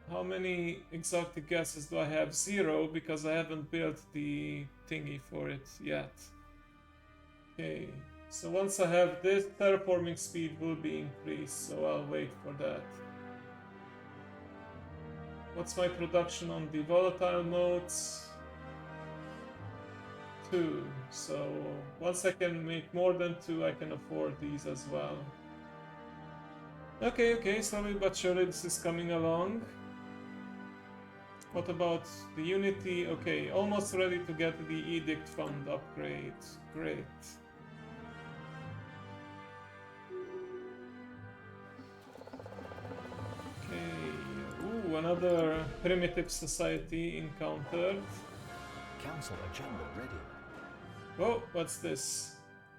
How many exotic gases do I have? 0, because I haven't built the thingy for it yet. Okay, so once I have this, terraforming speed will be increased, so I'll wait for that. What's my production on the volatile modes? 2. So once I can make more than 2, I can afford these as well. Okay, slowly but surely this is coming along. What about the Unity? Okay, almost ready to get the Edict Fund upgrade. Great. Okay, ooh, another primitive society encountered. Council agenda ready. Oh, what's this?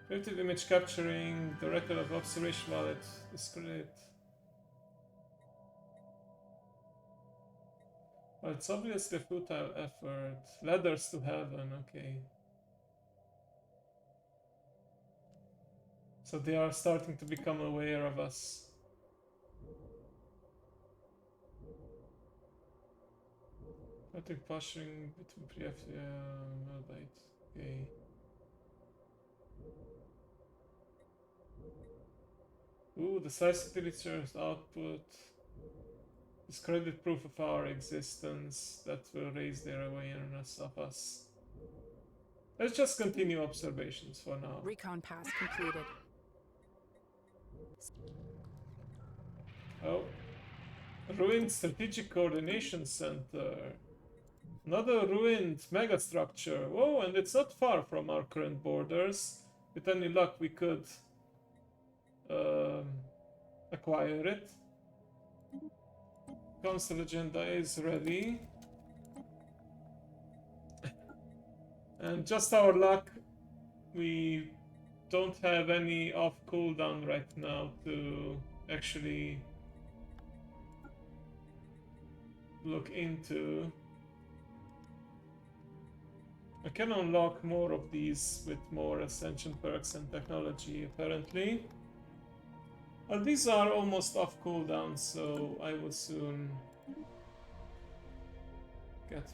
Primitive image capturing the record of observation wallet. Discreet. Well, it's obviously a futile effort. Ladders to heaven, okay. So they are starting to become aware of us. Patrick posturing between pre-F, Melbite. Okay. Ooh, the size utilitarians output. Discredit proof of our existence that will raise their awareness of us. Let's just continue observations for now. Recon pass completed. Oh. Ruined Strategic Coordination Center. Another ruined megastructure. Whoa, and it's not far from our current borders. With any luck, we could acquire it. Council agenda is ready. And just our luck, we don't have any off cooldown right now to actually look into. I can unlock more of these with more Ascension perks and technology, apparently. Well, these are almost off cooldown, so I will soon get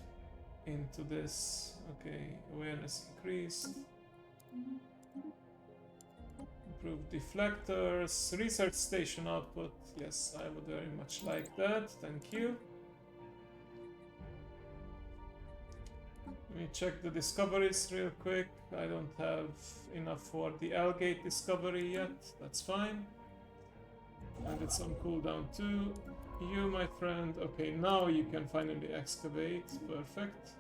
into this. Okay, awareness increased. Improved deflectors. Research station output. Yes, I would very much like that. Thank you. Let me check the discoveries real quick. I don't have enough for the Algate discovery yet. That's fine. And it's on cooldown too. You, my friend. Okay, now you can finally excavate. Perfect.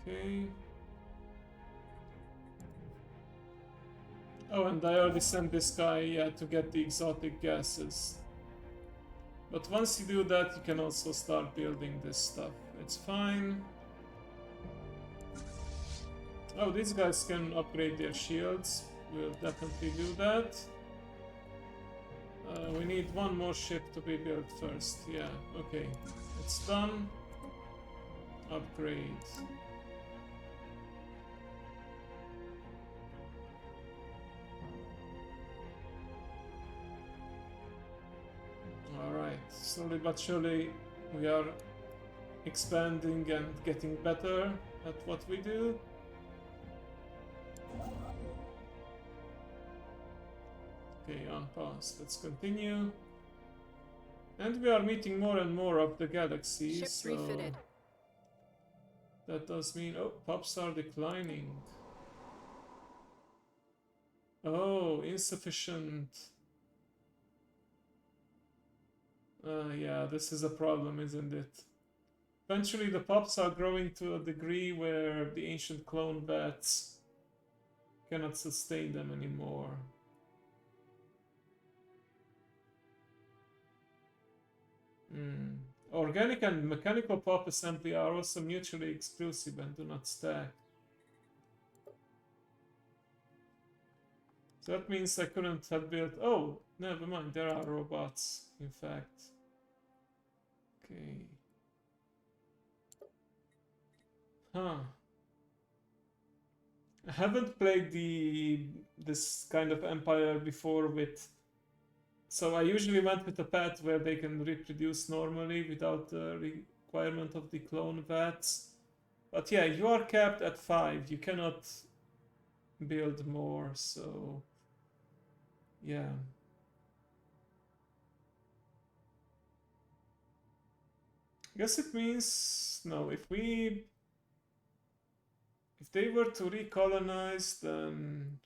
Okay. Oh, and I already sent this guy to get the exotic gases. But once you do that, you can also start building this stuff. It's fine. Oh, these guys can upgrade their shields. We'll definitely do that. We need one more ship to be built first. Yeah, okay. It's done. Upgrade. Alright, slowly but surely we are expanding and getting better at what we do. Okay, on pause. Let's continue. And we are meeting more and more of the galaxies. Ship so refitted. that does mean... Oh, pops are declining. Oh, insufficient. Yeah, this is a problem, isn't it? Eventually the pops are growing to a degree where the ancient clone bats cannot sustain them anymore. Organic and mechanical pop assembly are also mutually exclusive and do not stack. So that means I couldn't have built... Oh, never mind, there are robots, in fact. Okay. Huh. I haven't played this kind of empire before with... So I usually went with a path where they can reproduce normally without the requirement of the clone vats. But yeah, you are capped at 5. You cannot build more, so... Yeah. I guess it means... No, if they were to recolonize, then...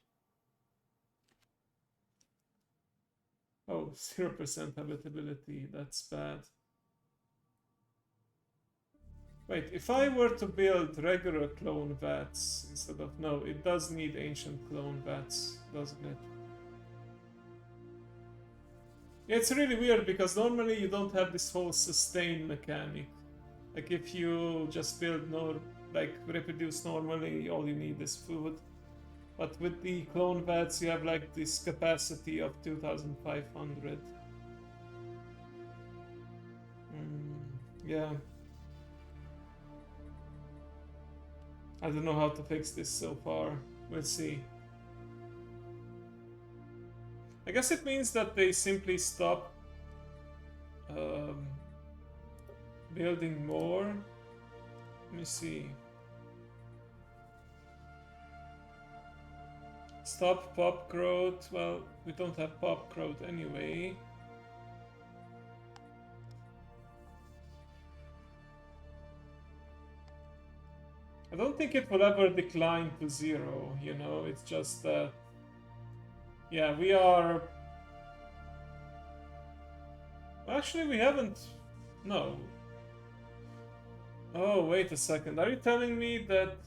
Oh, 0% habitability, that's bad. Wait, if I were to build regular clone vats instead of... No, it does need ancient clone vats, doesn't it? Yeah, it's really weird because normally you don't have this whole sustain mechanic. Like if you just build reproduce normally, all you need is food. But with the clone vats, you have like this capacity of 2,500. Yeah. I don't know how to fix this so far. We'll see. I guess it means that they simply stop building more. Let me see. Stop pop growth. Well, we don't have pop growth anyway. I don't think it will ever decline to 0, you know, it's just that... Yeah, we are... Actually, we haven't... No. Oh, wait a second. Are you telling me that...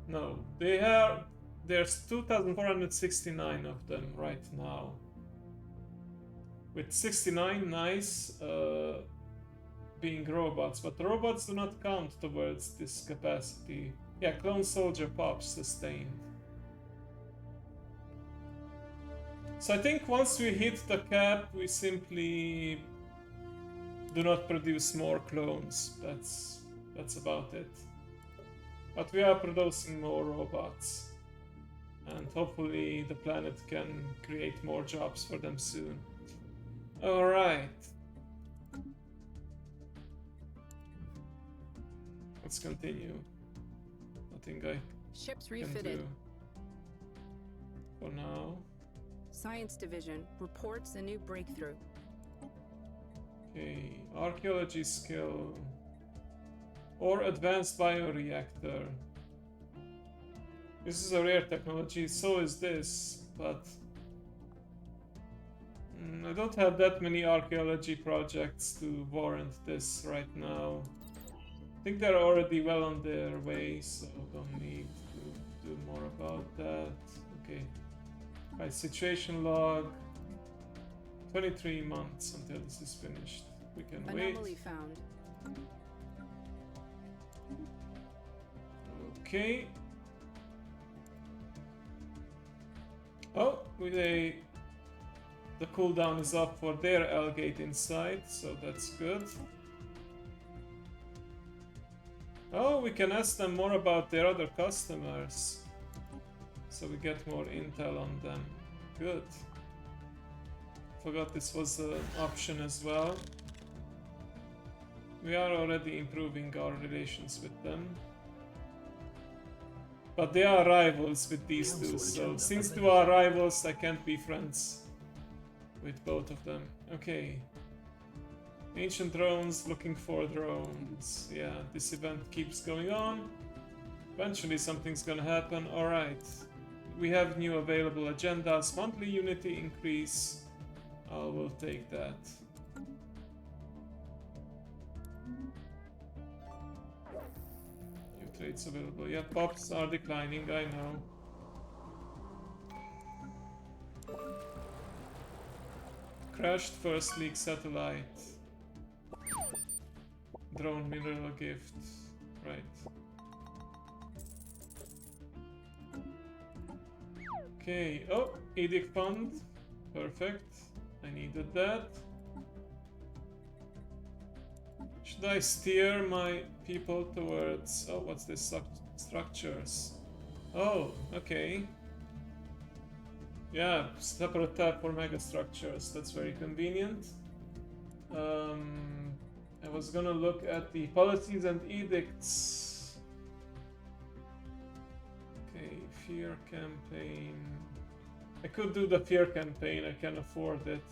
No, they are... There's 2,469 of them right now. With 69 nice being robots, but robots do not count towards this capacity. Yeah, clone soldier pops sustained. So I think once we hit the cap, we simply do not produce more clones. That's about it. But we are producing more robots. And hopefully the planet can create more jobs for them soon. Alright. Let's continue. Nothing I Ships can refitted. do for now. Science Division reports a new breakthrough. Okay, archaeology skill or advanced bioreactor. This is a rare technology, so is this, but I don't have that many archaeology projects to warrant this right now. I think they're already well on their way, so don't need to do more about that. Okay. Right, situation log. 23 months until this is finished. We can wait. Anomaly found. Okay. Oh, the cooldown is up for their L-gate inside, so that's good. Oh, we can ask them more about their other customers. So we get more intel on them. Good. Forgot this was an option as well. We are already improving our relations with them. But they are rivals with these two, so since they are rivals, I can't be friends with both of them. Okay. Ancient drones looking for drones. Yeah, this event keeps going on. Eventually something's gonna happen. Alright. We have new available agendas. Monthly unity increase. I will take that. New trades available. Yeah, pops are declining, I know. Crashed First League satellite. drone mineral gift. Right. Okay. Oh, Edict Fund. Perfect. I needed that. Should I steer my people towards... Oh, what's this? Structures. Oh, okay. Yeah, separate tab for megastructures. That's very convenient. I was gonna look at the policies and edicts. Okay, fear campaign. I could do the fear campaign, I can afford it.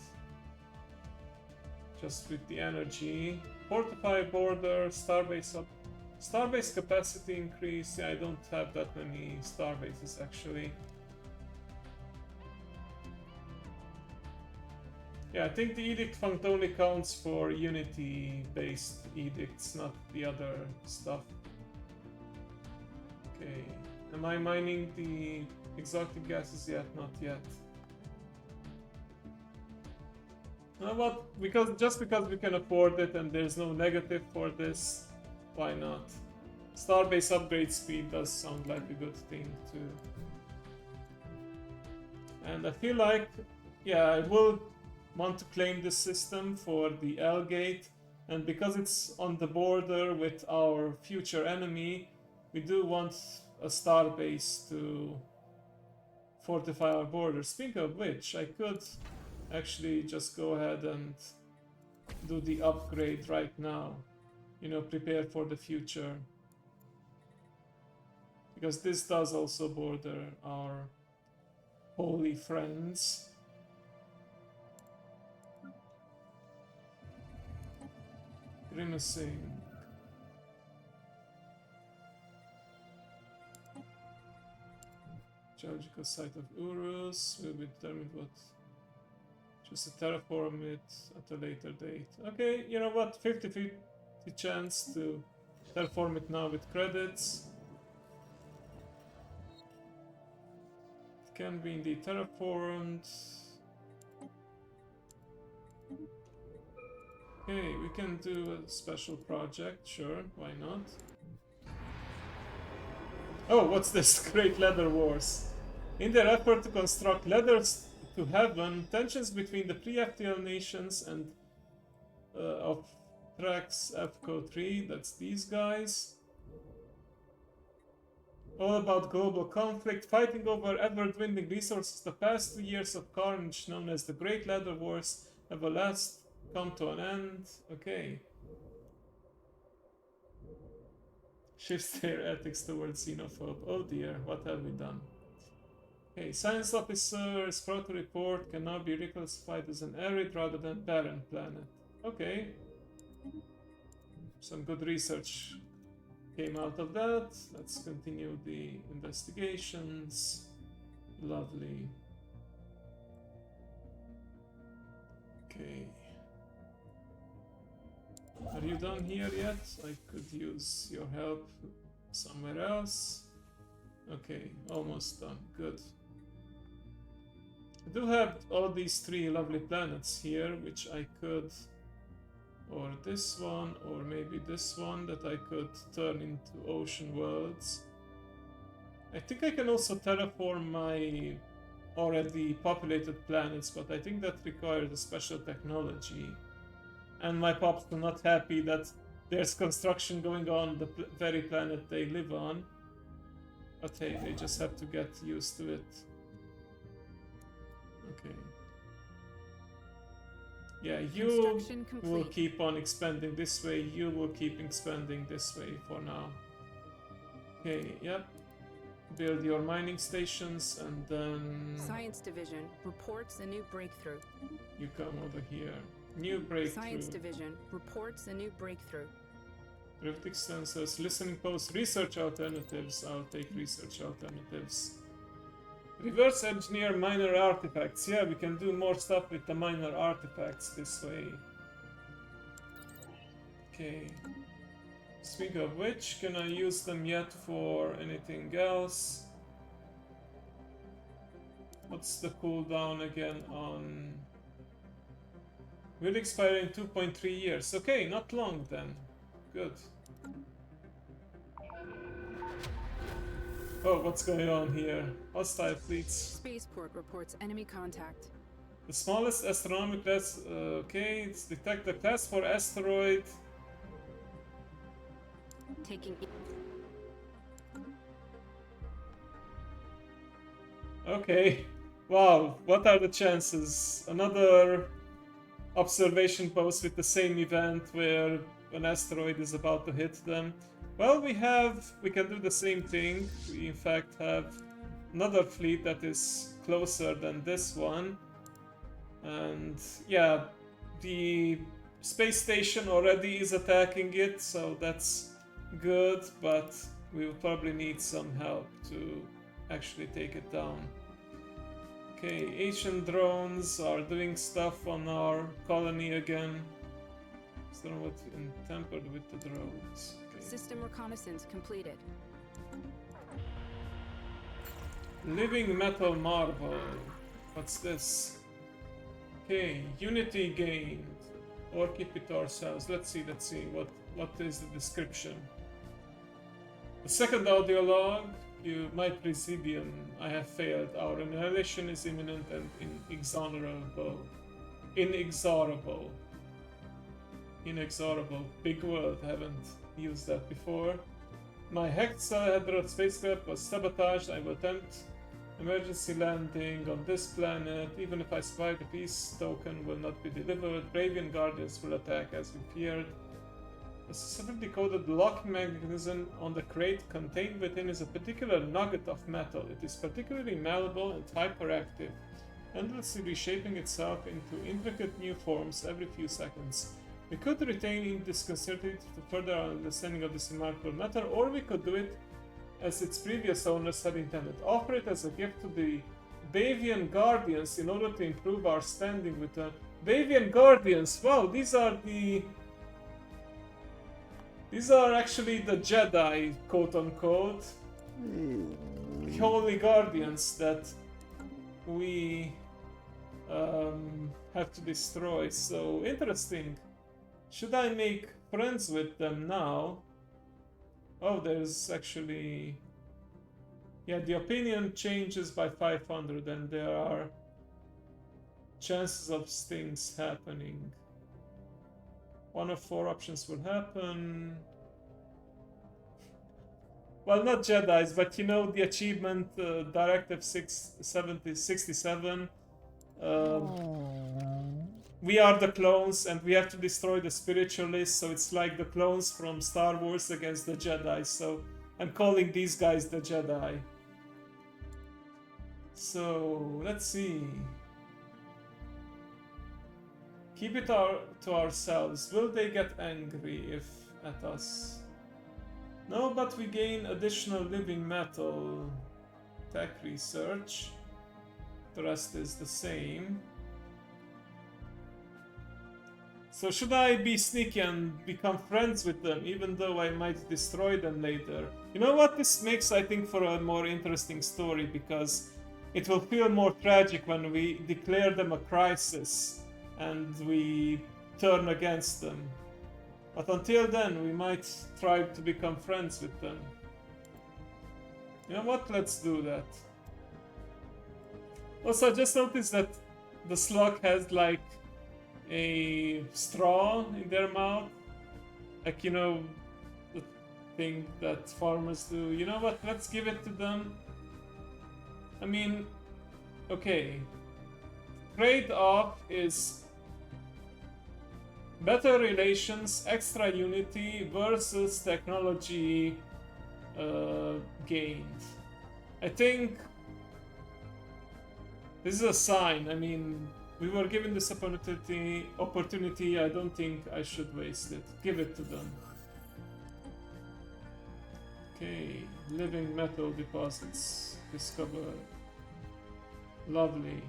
Just with the energy. Fortify border, starbase capacity increase. Yeah, I don't have that many starbases actually. Yeah, I think the edict fund only counts for Unity-based edicts, not the other stuff. Okay, am I mining the exotic gases yet? Not yet. But just because we can afford it and there's no negative for this, why not? Starbase upgrade speed does sound like a good thing too. And I feel like, yeah, I will want to claim this system for the L gate, and because it's on the border with our future enemy, we do want a starbase to fortify our border. Speaking of which, I could actually just go ahead and do the upgrade right now. You know, prepare for the future. Because this does also border our holy friends. Grimacing. Geological site of Urus will be determined what. Just to terraform it at a later date. Okay, you know what? 50-50 chance to terraform it now with credits. It can be indeed terraformed. Okay, we can do a special project, sure, why not? Oh, what's this? Great Leather Wars. In their effort to construct ladders to heaven, tensions between the pre-FTL nations and of Thrax FCO 3, that's these guys. All about global conflict, fighting over ever-dwindling resources. The past 2 years of carnage known as the Great Leather Wars have at last come to an end. Okay. Shifts their ethics towards xenophobe. Oh dear, what have we done? Okay, science officer is proud to report can now be reclassified as an arid rather than barren planet. Okay. Some good research came out of that. Let's continue the investigations. Lovely. Okay. Are you done here yet? I could use your help somewhere else. Okay, almost done. Good. I do have all these 3 lovely planets here, which I could... Or this one, or maybe this one that I could turn into ocean worlds. I think I can also terraform my already populated planets, but I think that requires a special technology. And my pops are not happy that there's construction going on the very planet they live on. But hey, they just have to get used to it. Okay. Yeah, you will keep on expanding this way, you will keep expanding this way for now. Okay, yep. Build your mining stations and then... Science Division reports a new breakthrough. You come over here. New breakthrough. Science Division reports a new breakthrough. Drift extensors, listening post, research alternatives. I'll take research alternatives. Reverse engineer minor artifacts. Yeah, we can do more stuff with the minor artifacts this way. Okay. Speaking of which, can I use them yet for anything else? What's the cooldown again on... Will expire in 2.3 years. Okay, not long then. good. Oh, what's going on here? Hostile fleets. Spaceport reports enemy contact. The smallest astronomical class. Okay, it's detect the class for asteroid. Taking. Okay. Wow, what are the chances? Another observation post with the same event where an asteroid is about to hit them. Well, we can do the same thing. We in fact have another fleet that is closer than this one. And yeah, the space station already is attacking it, so that's good, but we will probably need some help to actually take it down. Okay, Asian drones are doing stuff on our colony again. Somewhat tampered with the drones. Okay. System reconnaissance completed. Living metal marble. What's this? Okay, unity gained. Or keep it to ourselves. Let's see. What is the description? The second audio log. My presidium, I have failed. Our annihilation is imminent and inexorable. Inexorable. Big word, haven't used that before. My hexahedral spacecraft was sabotaged. I will attempt emergency landing on this planet. Even if I survive, the peace token will not be delivered. Bravian Guardians will attack as we feared. The separately coded locking mechanism on the crate contained within is a particular nugget of metal. It is particularly malleable and hyperactive, endlessly reshaping itself into intricate new forms every few seconds. We could retain disconcerted to further our understanding of this remarkable matter, or we could do it as its previous owners had intended. Offer it as a gift to the Bavian Guardians in order to improve our standing with the Bavian Guardians. Wow, these are actually the Jedi, quote unquote. Holy Guardians that we have to destroy. So interesting. Should I make friends with them now? Oh, there's actually... Yeah, the opinion changes by 500 and there are chances of things happening. One of 4 options will happen. Well, not Jedi's, but you know the achievement Directive 67. We are the clones and we have to destroy the spiritualists, so it's like the clones from Star Wars against the Jedi, so I'm calling these guys the Jedi. So, let's see. Keep it to ourselves. Will they get angry at us? No, but we gain additional living metal. Tech research. The rest is the same. So should I be sneaky and become friends with them, even though I might destroy them later? You know what? This makes, I think, for a more interesting story, because it will feel more tragic when we declare them a crisis and we turn against them. But until then, we might try to become friends with them. You know what? Let's do that. Also, I just noticed that the slug has like a straw in their mouth. Like, you know, the thing that farmers do. You know what? Let's give it to them. I mean, okay. Trade-off is better relations, extra unity versus technology gained. I think this is a sign. I mean, we were given this opportunity. I don't think I should waste it. Give it to them. Okay, living metal deposits discovered. Lovely.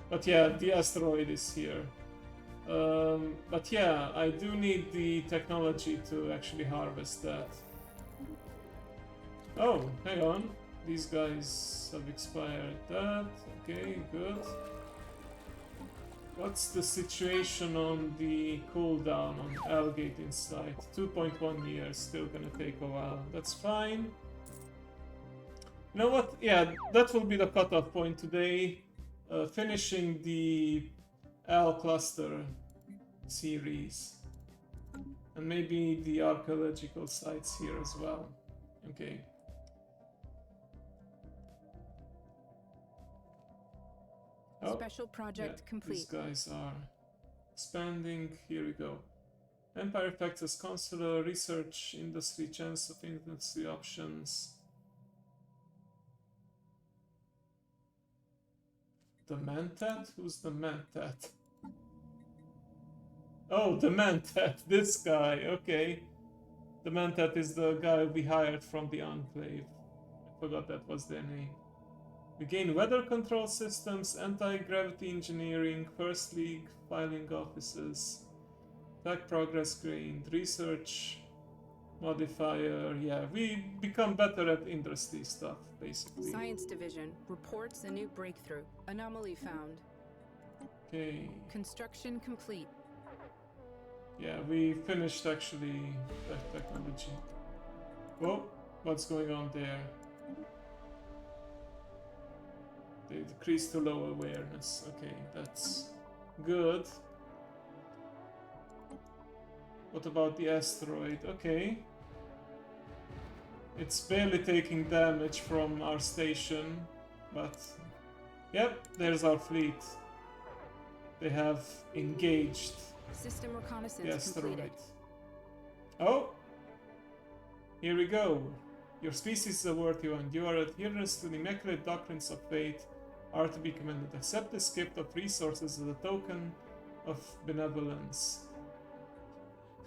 But yeah, the asteroid is here. But yeah, I do need the technology to actually harvest that. Oh, hang on. These guys have expired that. Okay, good. What's the situation on the cooldown on Algate Insight? 2.1 years, still gonna take a while. That's fine. You know what? Yeah, that will be the cutoff point today. Finishing the L cluster series. And maybe the archaeological sites here as well. Okay. Oh, Special project complete. these guys are expanding. Here we go. Empire Texas Consular Research Industry Chance of Industry Options. The Mentat? Who's the Mentat? Oh, the Mentat. This guy. Okay. The Mentat is the guy we hired from the Enclave. I forgot that was their name. We gain weather control systems, anti-gravity engineering, first league, filing offices, attack progress gained, research modifier. Yeah, we become better at industry stuff, basically. Science Division reports a new breakthrough. Anomaly found. Okay. Construction complete. Yeah, we finished actually that technology. Whoa, what's going on there? They decrease to low awareness. Okay, that's good. What about the asteroid? Okay. It's barely taking damage from our station, but yep, there's our fleet. They have engaged System the reconnaissance asteroid. completed. Oh! Here we go. Your species is a worthy one. Your adherence to the immaculate doctrines of faith are to be commended. Accept this gift of resources as a token of benevolence.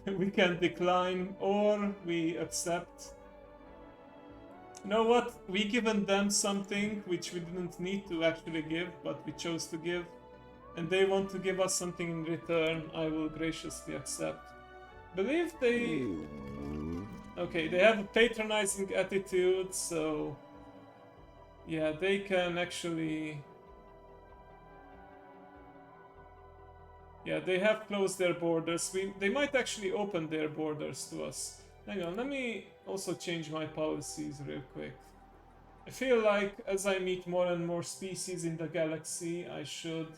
We can decline or we accept. You know what? We given them something which we didn't need to actually give, but we chose to give. And they want to give us something in return. I will graciously accept. Believe they... Okay, they have a patronizing attitude, so... Yeah, they can actually... Yeah, they have closed their borders. They might actually open their borders to us. Hang on, let me also change my policies real quick. I feel like as I meet more and more species in the galaxy, I should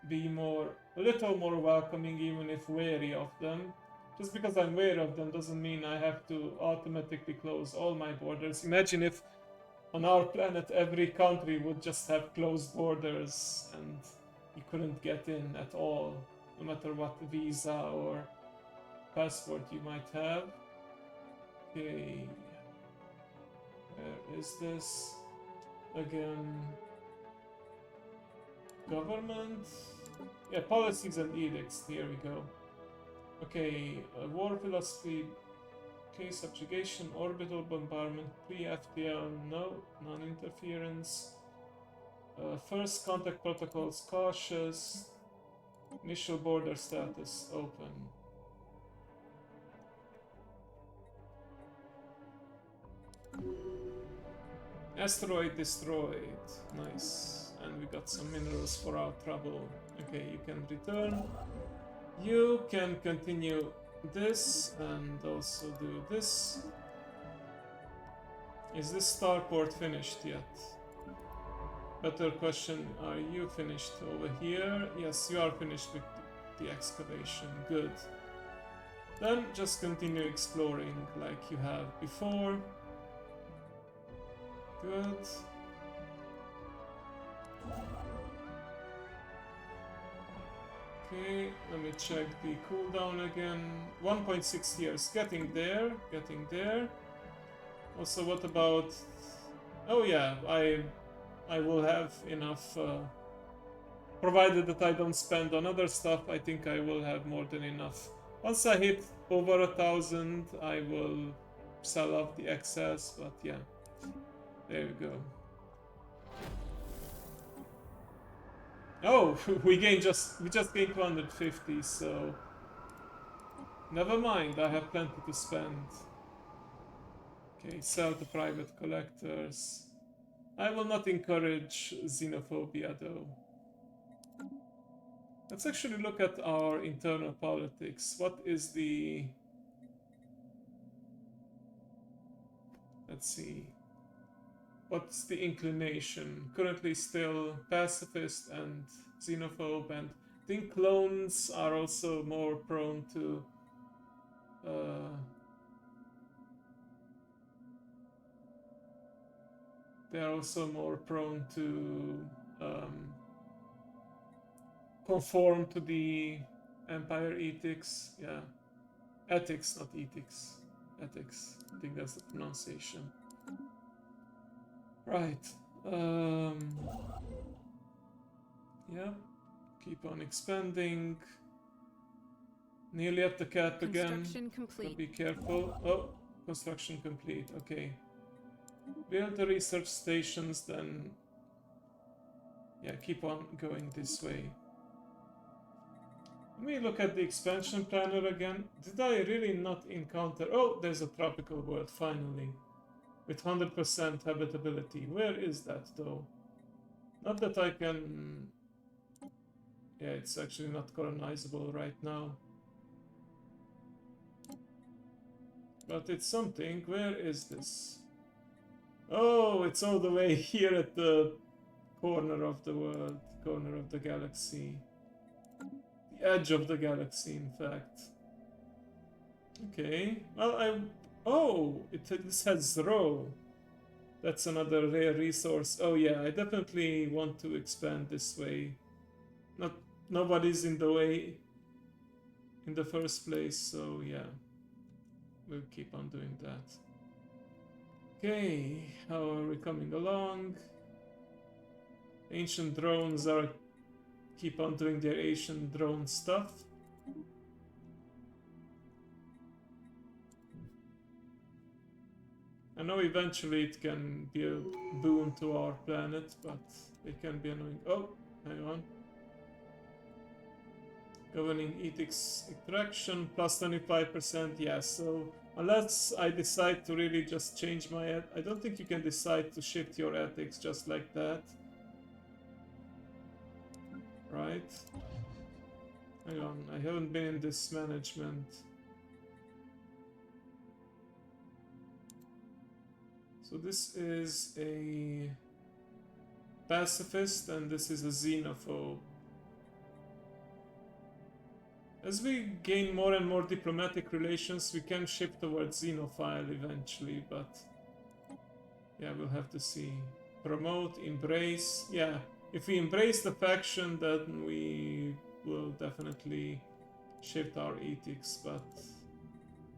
be a little more welcoming, even if wary of them. Just because I'm wary of them doesn't mean I have to automatically close all my borders. Imagine if on our planet every country would just have closed borders and you couldn't get in at all, no matter what visa or passport you might have. Okay, where is this? Again, government? Yeah, policies and edicts, here we go. Okay, war philosophy, okay, subjugation, orbital bombardment, pre-FTL, no, non-interference. First contact protocols, cautious. Initial border status, open. Asteroid destroyed. Nice. And we got some minerals for our trouble. Okay, you can return. You can continue this and also do this. Is this starport finished yet? Better question, are you finished over here? Yes, you are finished with the excavation. Good. Then just continue exploring like you have before. Good. Okay, let me check the cooldown again. 1.6 years. Getting there. Getting there. Also, what about... Oh yeah, I will have enough... provided that I don't spend on other stuff, I think I will have more than enough. Once I hit over 1,000, I will sell off the excess, but yeah. There we go. Oh, we just gained 250, so never mind, I have plenty to spend. Okay, sell to private collectors. I will not encourage xenophobia though. Let's actually look at our internal politics. What is the... Let's see. What's the inclination? Currently still pacifist and xenophobe, and I think clones are also more prone to they are also more prone to conform to the Empire ethics. Yeah, ethics, not ethics. Ethics. I think that's the pronunciation. Right. Yeah. Keep on expanding. Nearly at the cap again. Construction complete. Be careful. Oh, construction complete. Okay. Build the research stations, then... Yeah, keep on going this way. Let me look at the expansion planner again. Did I really not encounter... Oh, there's a tropical world, finally. With 100% habitability. Where is that, though? Not that I can... Yeah, it's actually not colonizable right now. But it's something. Where is this? Oh, it's all the way here at the corner of the world. Corner of the galaxy. The edge of the galaxy, in fact. Okay. Well, Oh, this has Zro. That's another rare resource. Oh yeah, I definitely want to expand this way. Nobody's in the way in the first place, so yeah. We'll keep on doing that. Okay, how are we coming along? Ancient drones keep on doing their ancient drone stuff. I know eventually it can be a boon to our planet, but it can be annoying. Oh, hang on. Governing ethics extraction plus 25%. Yeah, so unless I decide to really just change my... I don't think you can decide to shift your ethics just like that. Right? Hang on, I haven't been in this management. So this is a pacifist and this is a xenophobe. As we gain more and more diplomatic relations, we can shift towards xenophile eventually, but yeah, we'll have to see. Promote, embrace. Yeah, if we embrace the faction, then we will definitely shift our ethics, but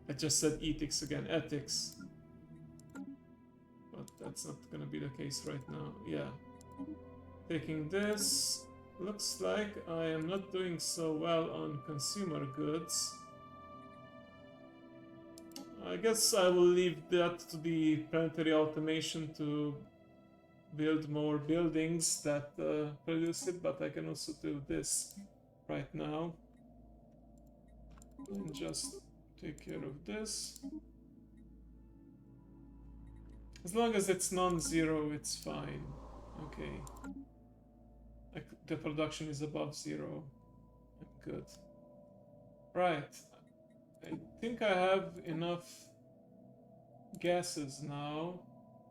I just said ethics again, ethics. But that's not gonna be the case right now. Yeah. Taking this. Looks like I am not doing so well on consumer goods. I guess I will leave that to the planetary automation to build more buildings that produce it, but I can also do this right now. And just take care of this. As long as it's non-zero, it's fine. Okay. The production is above 0. Good. Right. I think I have enough gases now.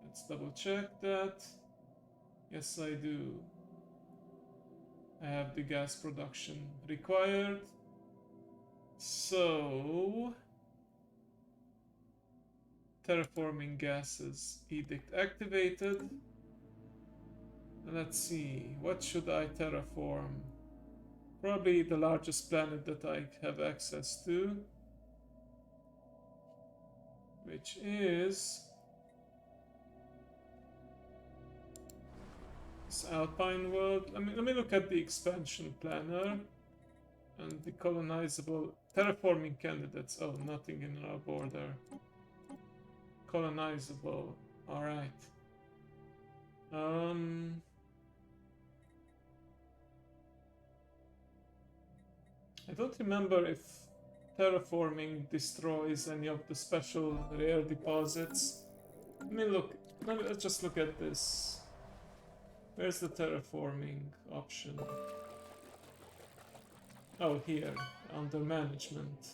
Let's double check that. Yes, I do. I have the gas production required. So... terraforming gases edict activated. Let's see, what should I terraform? Probably the largest planet that I have access to, which is this Alpine world. Let me look at the expansion planner and the colonizable terraforming candidates. Oh, nothing in our border. Colonizable. All right. I don't remember if terraforming destroys any of the special rare deposits. Let's just look at this. Where's the terraforming option? Oh, here, under management.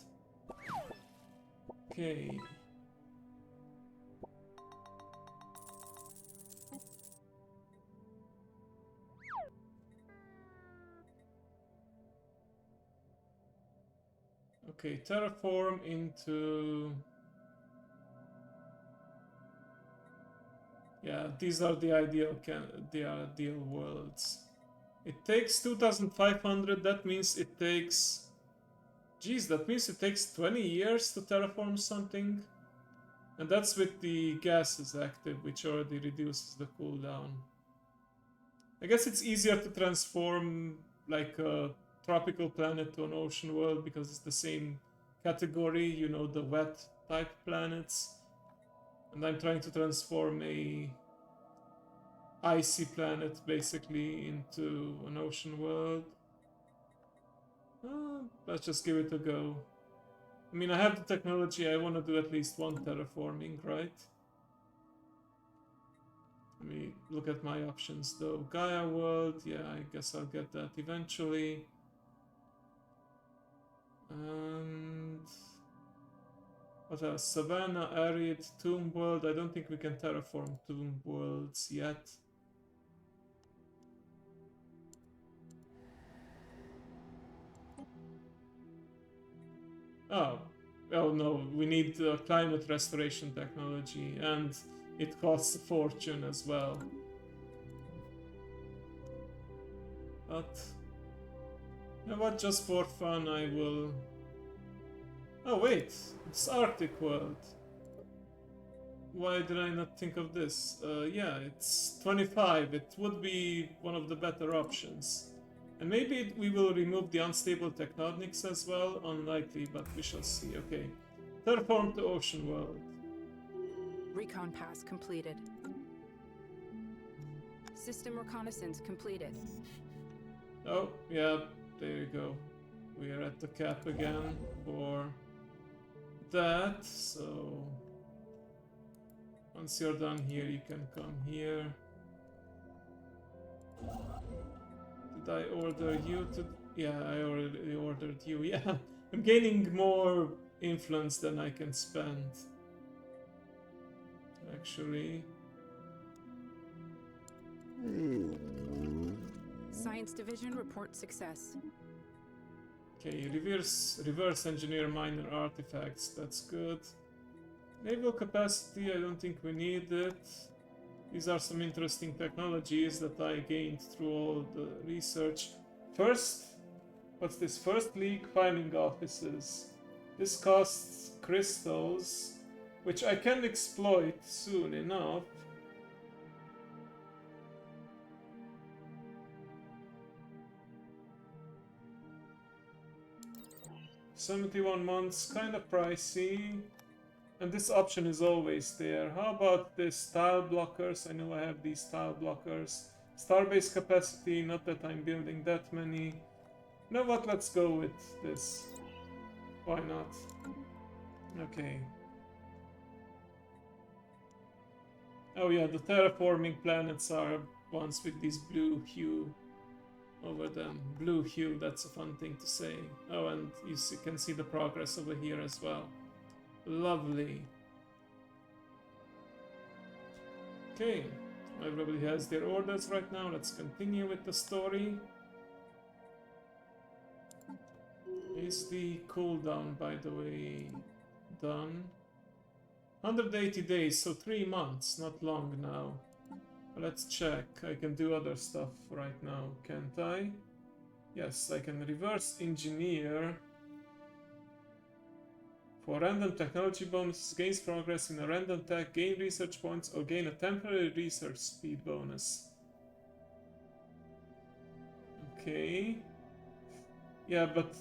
Okay. Okay, terraform into... Yeah, these are the ideal worlds. It takes 2,500, that means it takes... Geez, that means it takes 20 years to terraform something. And that's with the gases active, which already reduces the cooldown. I guess it's easier to transform like a tropical planet to an ocean world because it's the same category, you know, the wet type planets. And I'm trying to transform a icy planet basically into an ocean world. Let's just give it a go. I mean, I have the technology, I want to do at least one terraforming, right? Let me look at my options though. Gaia world, yeah, I guess I'll get that eventually. And what else? Savannah, Arid, Tomb World. I don't think we can terraform Tomb Worlds yet. Oh no, we need climate restoration technology, and it costs a fortune as well. But, you know what, just for fun I will... Oh wait, it's Arctic World. Why did I not think of this? Yeah, it's 25, it would be one of the better options. And maybe we will remove the unstable tectonics as well. Unlikely, but we shall see. Okay. Terraform to Ocean World. Recon pass completed. System reconnaissance completed. Oh, yeah, there you go. We are at the cap again for that. So once you're done here, you can come here. Did I order you to... Yeah, I already ordered you. Yeah, I'm gaining more influence than I can spend. Actually. Science division reports success. Okay, reverse engineer minor artifacts. That's good. Naval capacity, I don't think we need it. These are some interesting technologies that I gained through all the research. First, what's this? First League filing offices. This costs crystals, which I can exploit soon enough. $71 months, kind of pricey. And this option is always there. How about this tile blockers? I know I have these tile blockers. Starbase capacity, not that I'm building that many. You know what, let's go with this. Why not? Okay. Oh yeah, the terraforming planets are ones with this blue hue over them. Blue hue, that's a fun thing to say. Oh, and you can see the progress over here as well. Lovely. Okay, everybody has their orders right now. Let's continue with the story. Is the cooldown, by the way, done? 180 days, so 3 months, not long now. Let's check. I can do other stuff right now, can't I? Yes, I can reverse engineer. For random technology bonuses, gains progress in a random tech, gain research points, or gain a temporary research speed bonus. Okay. Yeah, but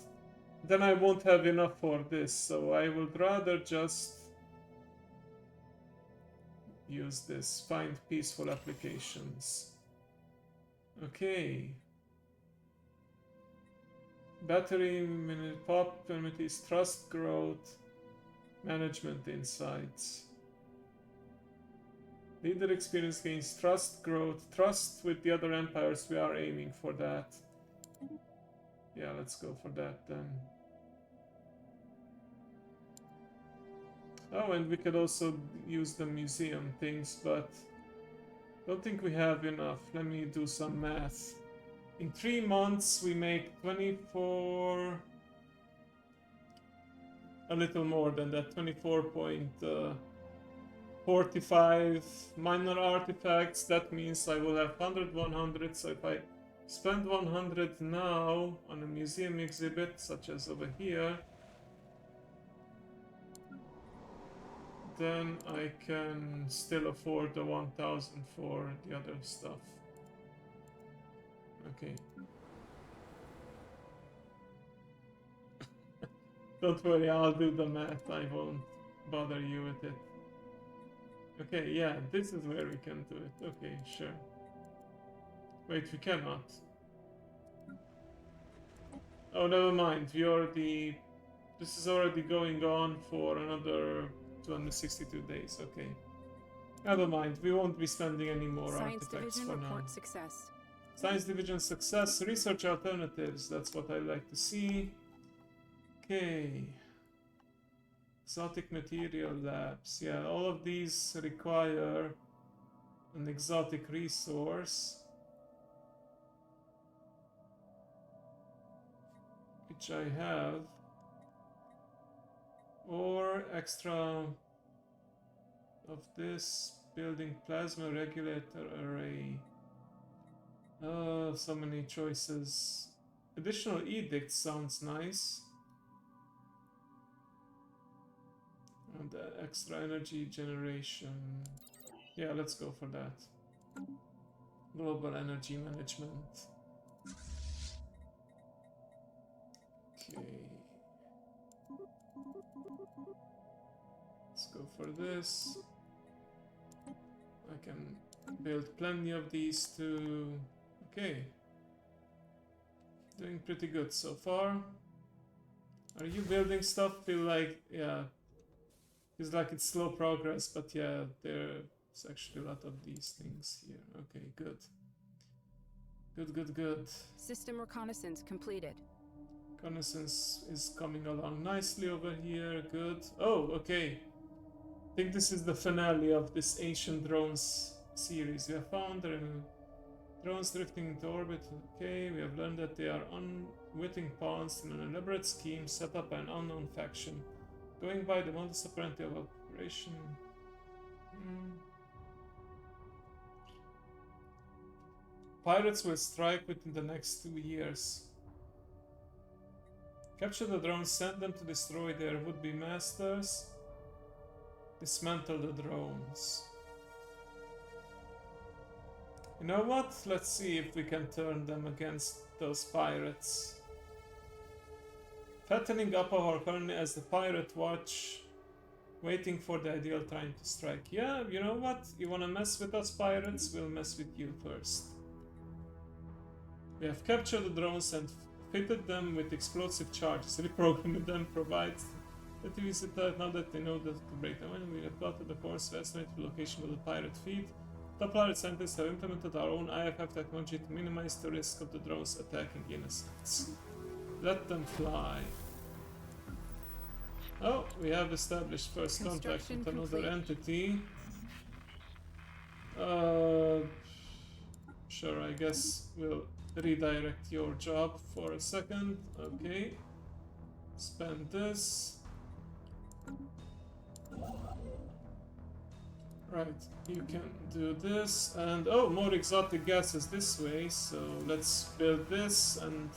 then I won't have enough for this, so I would rather just use this. Find peaceful applications. Okay. Battery minute pop permits trust growth. Management insights. Leader experience gains trust growth. Trust with the other empires, we are aiming for that. Yeah, let's go for that then. Oh, and we could also use the museum things, but don't think we have enough. Let me do some math. In 3 months, we make 24... a little more than that, 24.45 minor artifacts. That means I will have 100, 100. So if I spend 100 now on a museum exhibit, such as over here, then I can still afford the 1000 for the other stuff. Okay. Don't worry, I'll do the math. I won't bother you with it. Okay, yeah, this is where we can do it. Okay, sure. Wait, we cannot. Oh, never mind. We already... This is already going on for another 262 days. Okay. Never mind. We won't be spending any more Science artifacts Division for now. report success. Science Division success. Research alternatives. That's what I like to see. Okay. Exotic material labs. Yeah, all of these require an exotic resource, which I have, or extra of this building plasma regulator array. So many choices. Additional edict sounds nice. And extra energy generation. Yeah, let's go for that. Global energy management. Okay. Let's go for this. I can build plenty of these too. Okay. Doing pretty good so far. Are you building stuff? Feel like, yeah. Feels like it's slow progress, but yeah, there's actually a lot of these things here. Okay, good. Good. System reconnaissance completed. Reconnaissance is coming along nicely over here. Good. Oh, okay. I think this is the finale of this Ancient Drones series. We have found drones drifting into orbit. Okay, we have learned that they are unwitting pawns in an elaborate scheme set up by an unknown faction. Going by the modus operandi of operation. Pirates will strike within the next 2 years. Capture the drones, send them to destroy their would-be masters. Dismantle the drones. You know what? Let's see if we can turn them against those pirates. Fattening up our colony as the pirate watch, waiting for the ideal time to strike. Yeah, you know what? You wanna mess with us pirates? We'll mess with you first. We have captured the drones and fitted them with explosive charges. Reprogramming them provides that we visit that now that they know that to break them. And we have plotted the course to estimate the location of the pirate fleet. The pirate scientists have implemented our own IFF technology to minimize the risk of the drones attacking innocents. Let them fly. Oh, we have established first contact with another entity. Sure, I guess we'll redirect your job for a second. Okay. Spend this. Right, you can do this. And oh, more exotic gases this way. So let's build this, and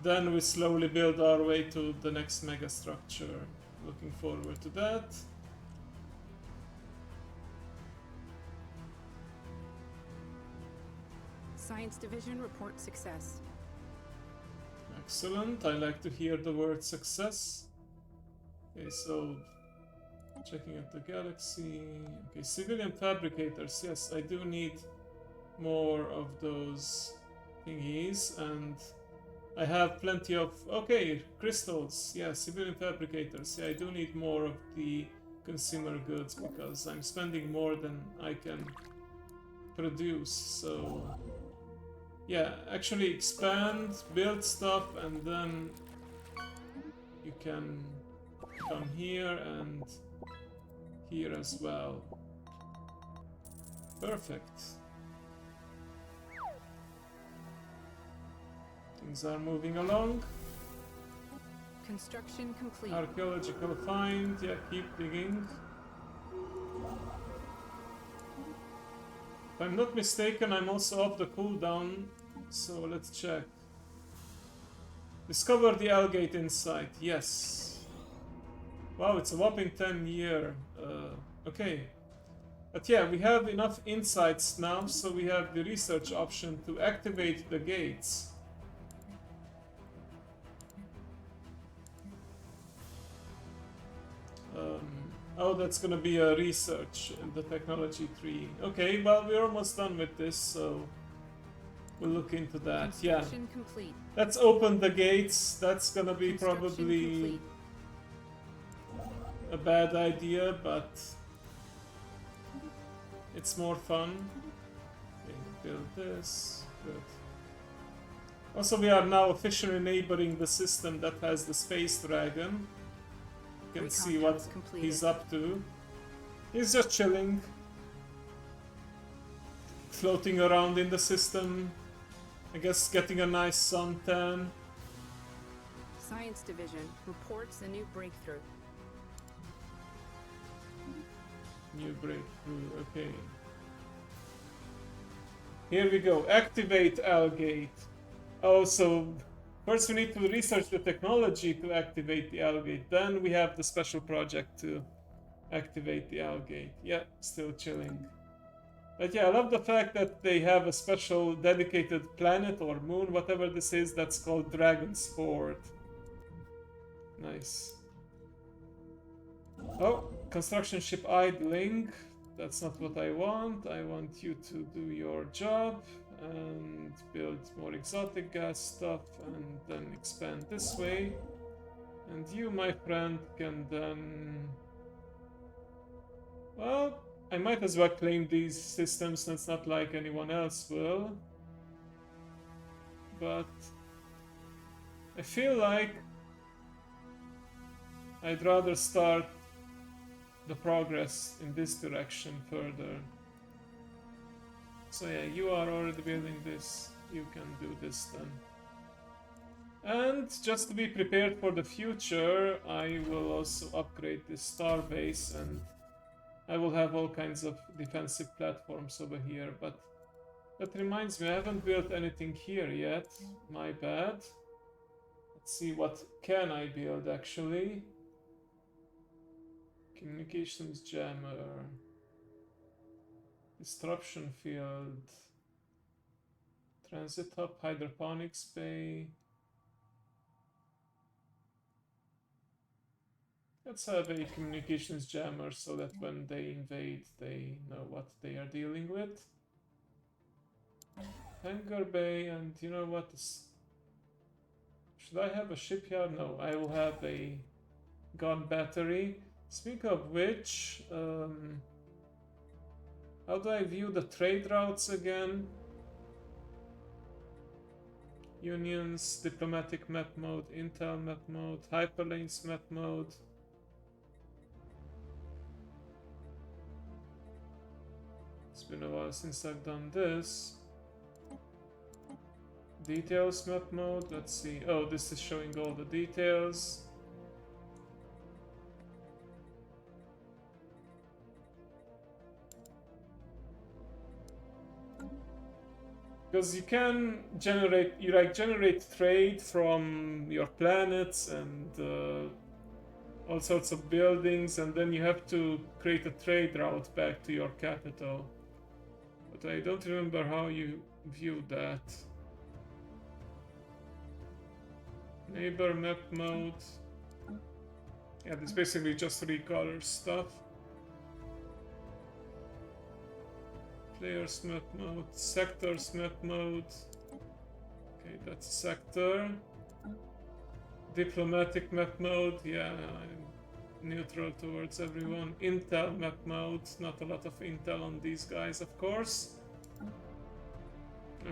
then we slowly build our way to the next mega structure. Looking forward to that. Science Division report success. Excellent. I like to hear the word success. Okay, so checking out the galaxy. Okay, civilian fabricators. Yes, I do need more of those thingies, and I have plenty of... Okay, crystals. Yeah, civilian fabricators. Yeah, I do need more of the consumer goods because I'm spending more than I can produce, so... Yeah, actually expand, build stuff, and then you can come here and here as well. Perfect. Things are moving along. Construction complete. Archaeological find, yeah, keep digging. If I'm not mistaken, I'm also off the cooldown, so let's check. Discover the Algate Insight, yes. Wow, it's a whopping 10-year. Okay. But yeah, we have enough insights now, so we have the research option to activate the gates. Oh, that's gonna be a research in the technology tree. Okay, well, we're almost done with this, so we'll look into that. Yeah, Construction complete. let's open the gates. That's gonna be Construction probably complete. a bad idea, but it's more fun. Okay, build this. Good. Also, we are now officially neighboring the system that has the space dragon. You can Recon see what counts completed. he's up to. He's just chilling, floating around in the system. I guess getting a nice suntan. Science Division reports a new breakthrough. New breakthrough, okay. Here we go, activate Algate. Oh, so first we need to research the technology to activate the Algate. Then we have the special project to activate the Algate. Yeah, still chilling. But yeah, I love the fact that they have a special dedicated planet or moon, whatever this is, that's called Dragonsport. Nice. Oh, construction ship idling. That's not what I want. I want you to do your job and build more exotic gas stuff and then expand this way. And you, my friend, can then... Well, I might as well claim these systems, and it's not like anyone else will. But I feel like I'd rather start the progress in this direction further. So yeah, you are already building this. You can do this then. And just to be prepared for the future, I will also upgrade this star base, and I will have all kinds of defensive platforms over here. But that reminds me, I haven't built anything here yet. My bad. Let's see, what can I build actually? Communications jammer. Disruption field. Transit hub, hydroponics bay. Let's have a communications jammer so that when they invade, they know what they are dealing with. Hangar bay, and you know what? Should I have a shipyard? No, I will have a gun battery. Speak of which, how do I view the trade routes again? Unions, diplomatic map mode, intel map mode, hyperlanes map mode. It's been a while since I've done this. Details map mode, let's see. Oh, this is showing all the details. Because you can generate, generate trade from your planets and all sorts of buildings, and then you have to create a trade route back to your capital. But I don't remember how you view that. Neighbor map mode. Yeah, this basically just recolors stuff. Players map mode, sectors map mode. Okay, that's a sector. Diplomatic map mode, yeah, I'm neutral towards everyone. Intel map mode, not a lot of intel on these guys, of course.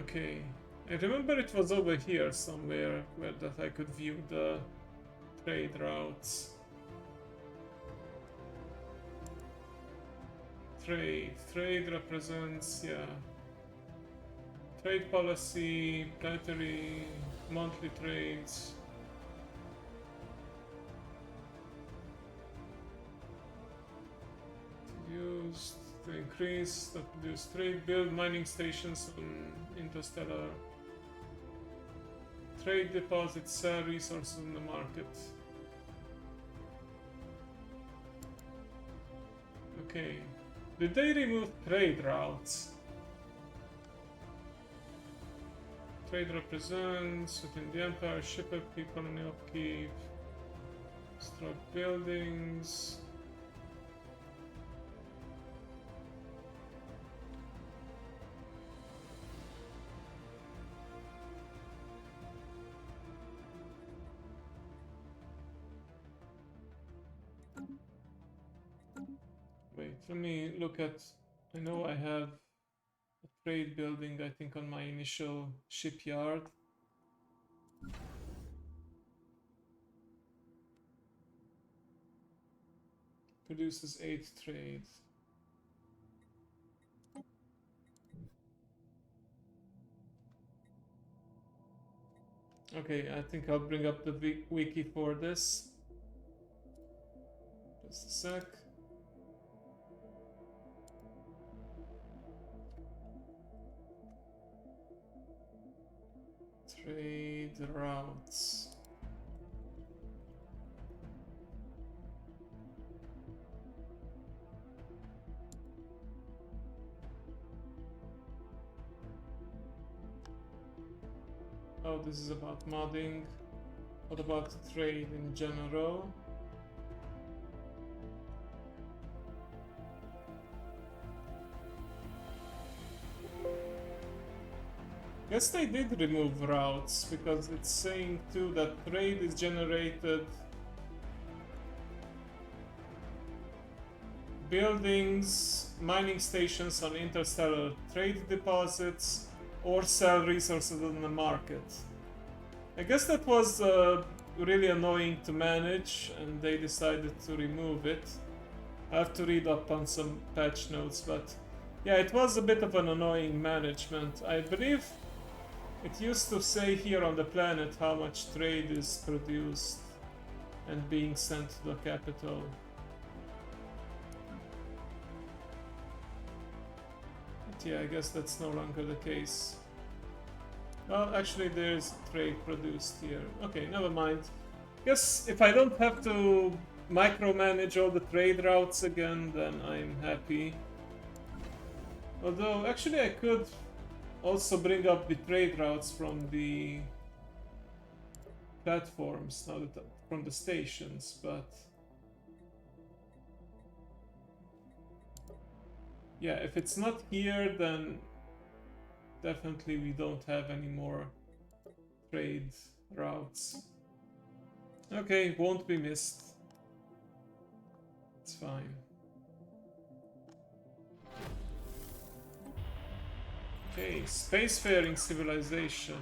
Okay, I remember it was over here somewhere where that I could view the trade routes. Trade represents, yeah. Trade policy, planetary, monthly trades. Used to increase, to produce trade, build mining stations on interstellar. Trade deposits, sell resources in the market. Okay. Did they remove trade routes? Trade represents within the empire, shipper, economy upkeep, struck buildings. Wait, let me look at. I know I have a trade building, I think, on my initial shipyard. Produces 8 trade. Okay, I think I'll bring up the wiki for this. Just a sec. Trade routes. Oh, this is about modding. What about trade in general? Guess they did remove routes because it's saying too that trade is generated buildings, mining stations on interstellar trade deposits, or sell resources on the market. I guess that was really annoying to manage and they decided to remove it. I have to read up on some patch notes, but yeah, it was a bit of an annoying management. I believe it used to say here on the planet how much trade is produced and being sent to the capital. But yeah, I guess that's no longer the case. Well, actually there's trade produced here. Okay, never mind. Guess if I don't have to micromanage all the trade routes again, then I'm happy. Although, actually I could also bring up the trade routes from the platforms, not from the stations, but yeah, if it's not here, then definitely we don't have any more trade routes. Okay, won't be missed. It's fine. Okay, spacefaring civilization.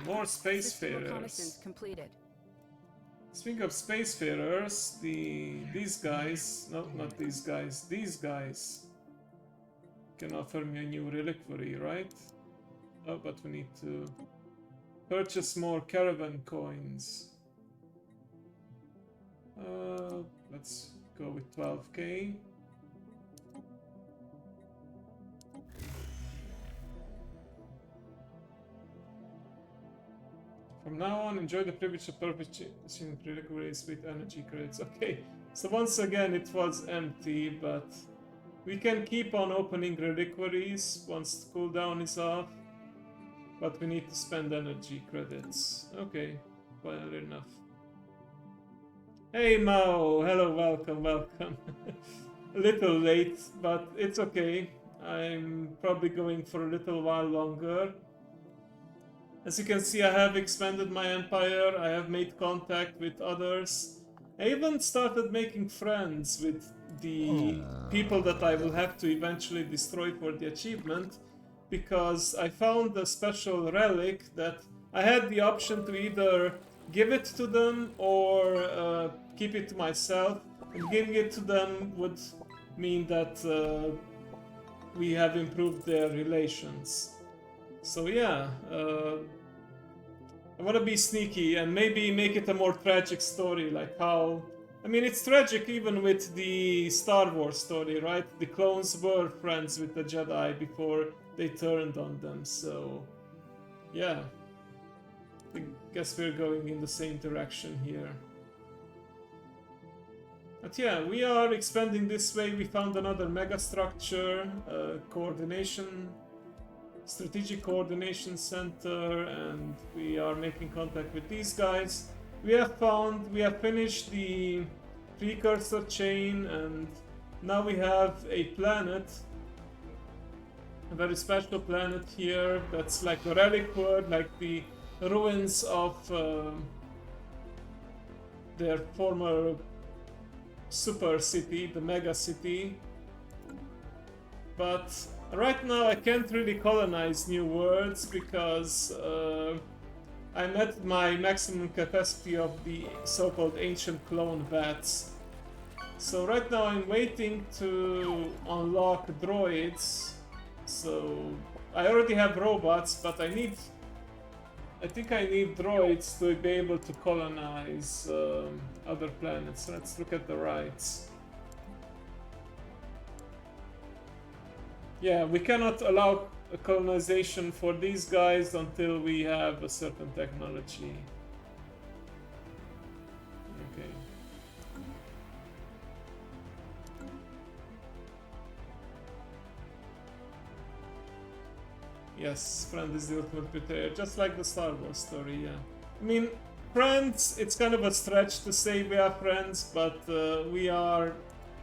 More System reconnaissance spacefarers. completed. Speaking of spacefarers, these guys, no, not these guys can offer me a new reliquary, right? Oh, but we need to purchase more caravan coins. Let's go with 12k. From now on, enjoy the privilege of purchasing reliquaries with energy credits. Okay, so once again it was empty, but we can keep on opening reliquaries once the cooldown is off. But we need to spend energy credits. Okay, well enough. Hey Mao, hello, welcome. A little late, but it's okay. I'm probably going for a little while longer. As you can see, I have expanded my empire, I have made contact with others. I even started making friends with the people that I will have to eventually destroy for the achievement. because I found a special relic that I had the option to either give it to them or keep it to myself. And giving it to them would mean that we have improved their relations. So yeah, I want to be sneaky and maybe make it a more tragic story, like how... I mean, it's tragic even with the Star Wars story, right? The clones were friends with the Jedi before they turned on them, so... yeah. I guess we're going in the same direction here. But yeah, we are expanding this way. We found another megastructure, strategic coordination center, and we are making contact with these guys. We have finished the precursor chain, and now we have a planet, a very special planet here that's like a relic world, like the ruins of their former super city, the mega city. But right now I can't really colonize new worlds because I'm at my maximum capacity of the so-called ancient clone vats. So right now I'm waiting to unlock droids. So I already have robots, but I think I need droids to be able to colonize other planets. Let's look at the rights. Yeah, we cannot allow a colonization for these guys until we have a certain technology. Okay. Yes, friend is the ultimate betrayer, just like the Star Wars story, yeah. I mean, friends, it's kind of a stretch to say we are friends, but we are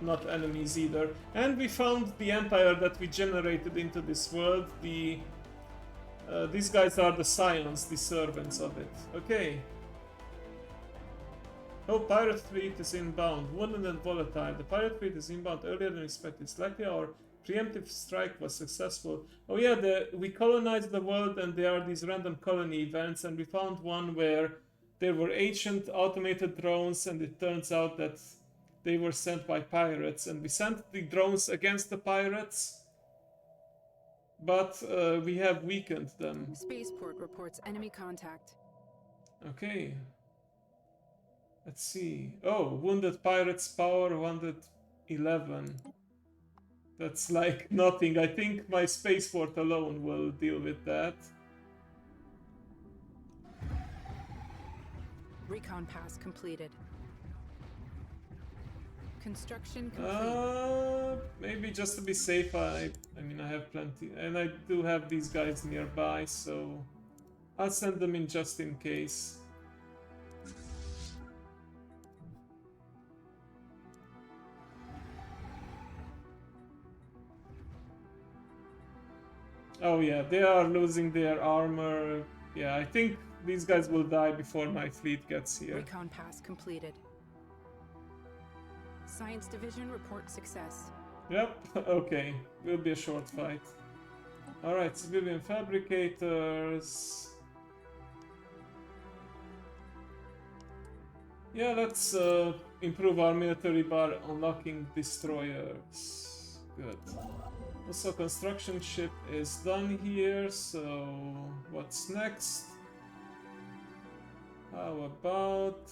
not enemies either. And we found the empire that we generated into this world. These guys are the scions, the servants of it. Okay. Oh, pirate fleet is inbound. Wounded and volatile. The pirate fleet is inbound earlier than expected. It's likely our preemptive strike was successful. Oh yeah, we colonized the world and there are these random colony events, and we found one where there were ancient automated drones, and it turns out that they were sent by pirates, and we sent the drones against the pirates, but we have weakened them. Spaceport reports enemy contact. Okay. Let's see. Oh, wounded pirates power 111. That's like nothing. I think my spaceport alone will deal with that. Recon pass completed. Construction complete. Maybe just to be safe, I mean, I have plenty, and I do have these guys nearby, so I'll send them in just in case. Oh yeah, they are losing their armor. Yeah, I think these guys will die before my fleet gets here. Recon pass completed. Science division report success. Yep, okay. Will be a short fight. Alright, civilian fabricators. Yeah, let's improve our military by unlocking destroyers. Good. Also, construction ship is done here, so what's next? How about...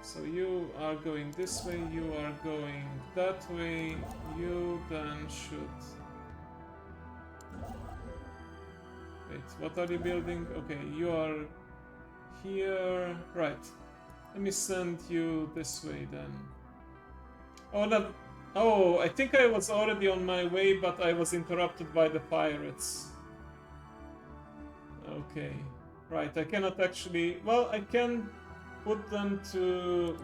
So you are going this way, you are going that way, you then should... Wait, what are you building? Okay, you are here... Right. Let me send you this way then. Oh, that... Oh, I think I was already on my way, but I was interrupted by the pirates. Okay. Right, I cannot actually... Well, I can put them to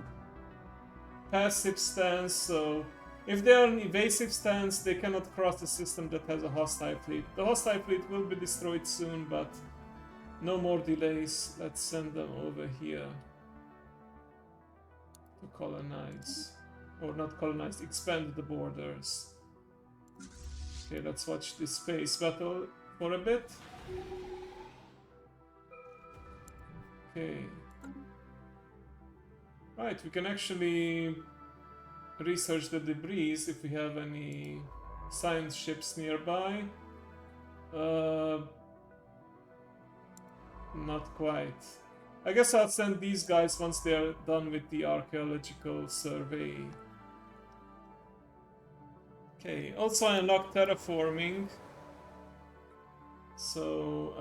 passive stance, so if they are in evasive stance, they cannot cross the system that has a hostile fleet. The hostile fleet will be destroyed soon, but no more delays. Let's send them over here to colonize. Or not colonize, expand the borders. Okay, let's watch this space battle for a bit. Okay. Right, we can actually research the debris if we have any science ships nearby. Not quite. I guess I'll send these guys once they're done with the archaeological survey. Okay, also I unlocked terraforming. So,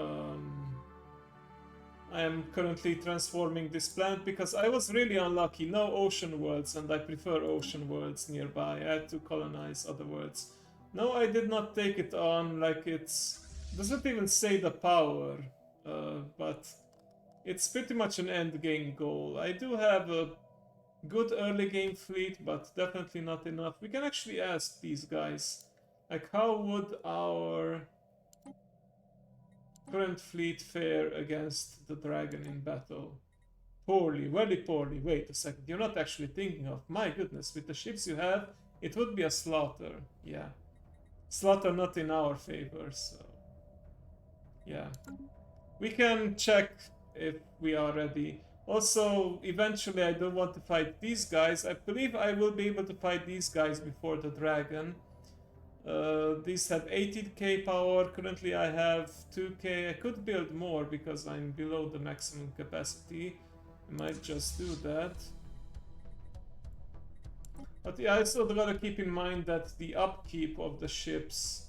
I am currently transforming this planet because I was really unlucky. No ocean worlds, and I prefer ocean worlds nearby. I had to colonize other worlds. No, I did not take it on, like doesn't even say the power, but it's pretty much an end game goal. I do have a good early game fleet, but definitely not enough. We can actually ask these guys, like, how would our current fleet fare against the dragon in battle? Poorly, very poorly. Wait a second, you're not actually thinking of, my goodness, with the ships you have, it would be a slaughter. Yeah. Slaughter not in our favor, so... yeah. We can check if we are ready. Also, eventually I don't want to fight these guys. I believe I will be able to fight these guys before the dragon. These have 18k power. Currently I have 2k. I could build more because I'm below the maximum capacity. I might just do that. But yeah, I still gotta keep in mind that the upkeep of the ships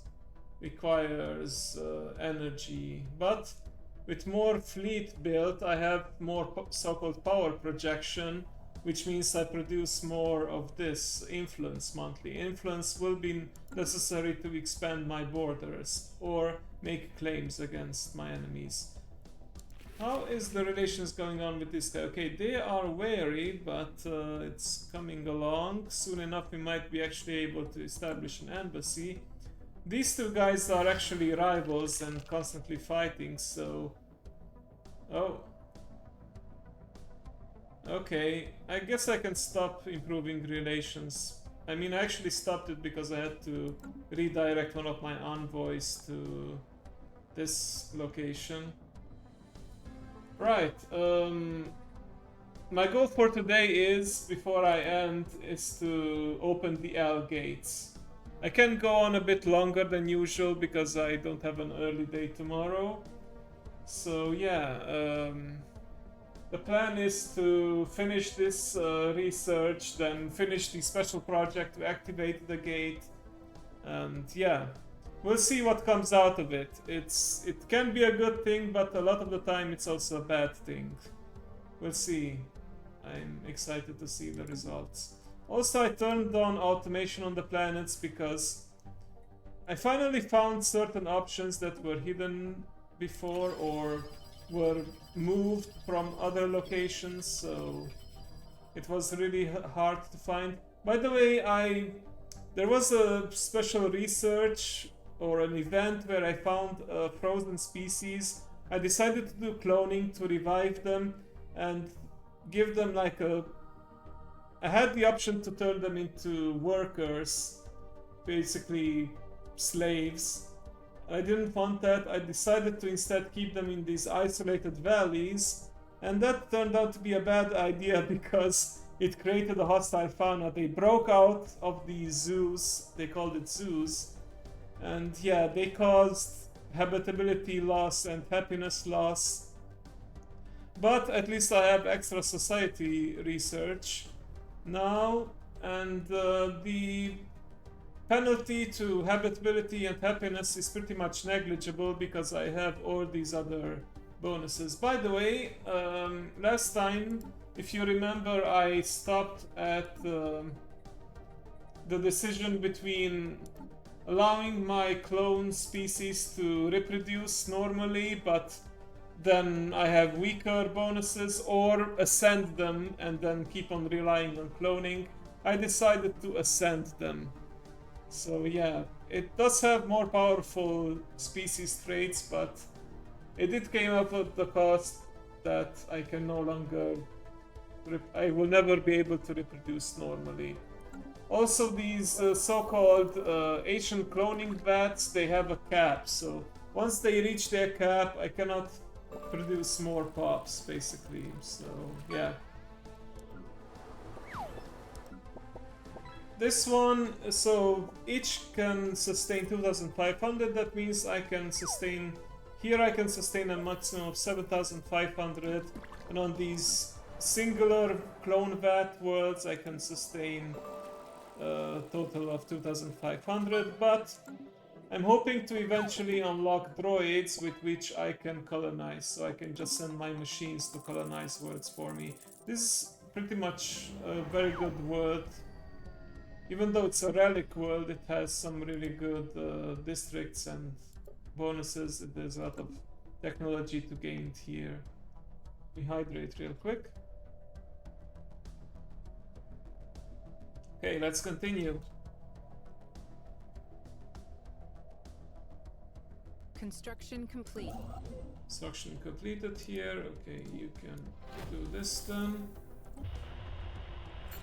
requires energy. But with more fleet built, I have more so-called power projection, which means I produce more of this influence monthly. Influence will be necessary to expand my borders or make claims against my enemies. How is the relations going on with this guy? Okay, they are wary, but it's coming along. Soon enough we might be actually able to establish an embassy. These two guys are actually rivals and constantly fighting, so... oh. Okay, I guess I can stop improving relations. I mean, I actually stopped it because I had to redirect one of my envoys to this location. Right, my goal for today is, before I end, is to open the L gates. I can go on a bit longer than usual because I don't have an early day tomorrow. So yeah, the plan is to finish this research, then finish the special project to activate the gate, and yeah, we'll see what comes out of it. It can be a good thing, but a lot of the time it's also a bad thing. We'll see. I'm excited to see the results. Also, I turned on automation on the planets because I finally found certain options that were hidden before or were moved from other locations, so it was really hard to find. By the way, there was a special research or an event where I found a frozen species. I decided to do cloning to revive them and give them like a... I had the option to turn them into workers, basically slaves. I didn't want that. I decided to instead keep them in these isolated valleys, and that turned out to be a bad idea because it created a hostile fauna. They broke out of the zoos, they called it zoos, and yeah, they caused habitability loss and happiness loss. But at least I have extra society research now, and the penalty to habitability and happiness is pretty much negligible because I have all these other bonuses. By the way, last time, if you remember, I stopped at the decision between allowing my clone species to reproduce normally, but then I have weaker bonuses, or ascend them and then keep on relying on cloning. I decided to ascend them. So yeah, it does have more powerful species traits, but it did came up at the cost that I can no longer... I will never be able to reproduce normally. Also, these so-called Asian cloning vats, they have a cap, so once they reach their cap, I cannot produce more pops, basically. So, yeah. This one, so each can sustain 2500, that means I can sustain, here I can sustain a maximum of 7500, and on these singular clone vat worlds I can sustain a total of 2500, but I'm hoping to eventually unlock droids with which I can colonize, so I can just send my machines to colonize worlds for me. This is pretty much a very good world. Even though it's a relic world, it has some really good districts and bonuses. There's a lot of technology to gain here. We hydrate real quick. Okay, let's continue. Construction complete. Construction completed here. Okay, you can do this then.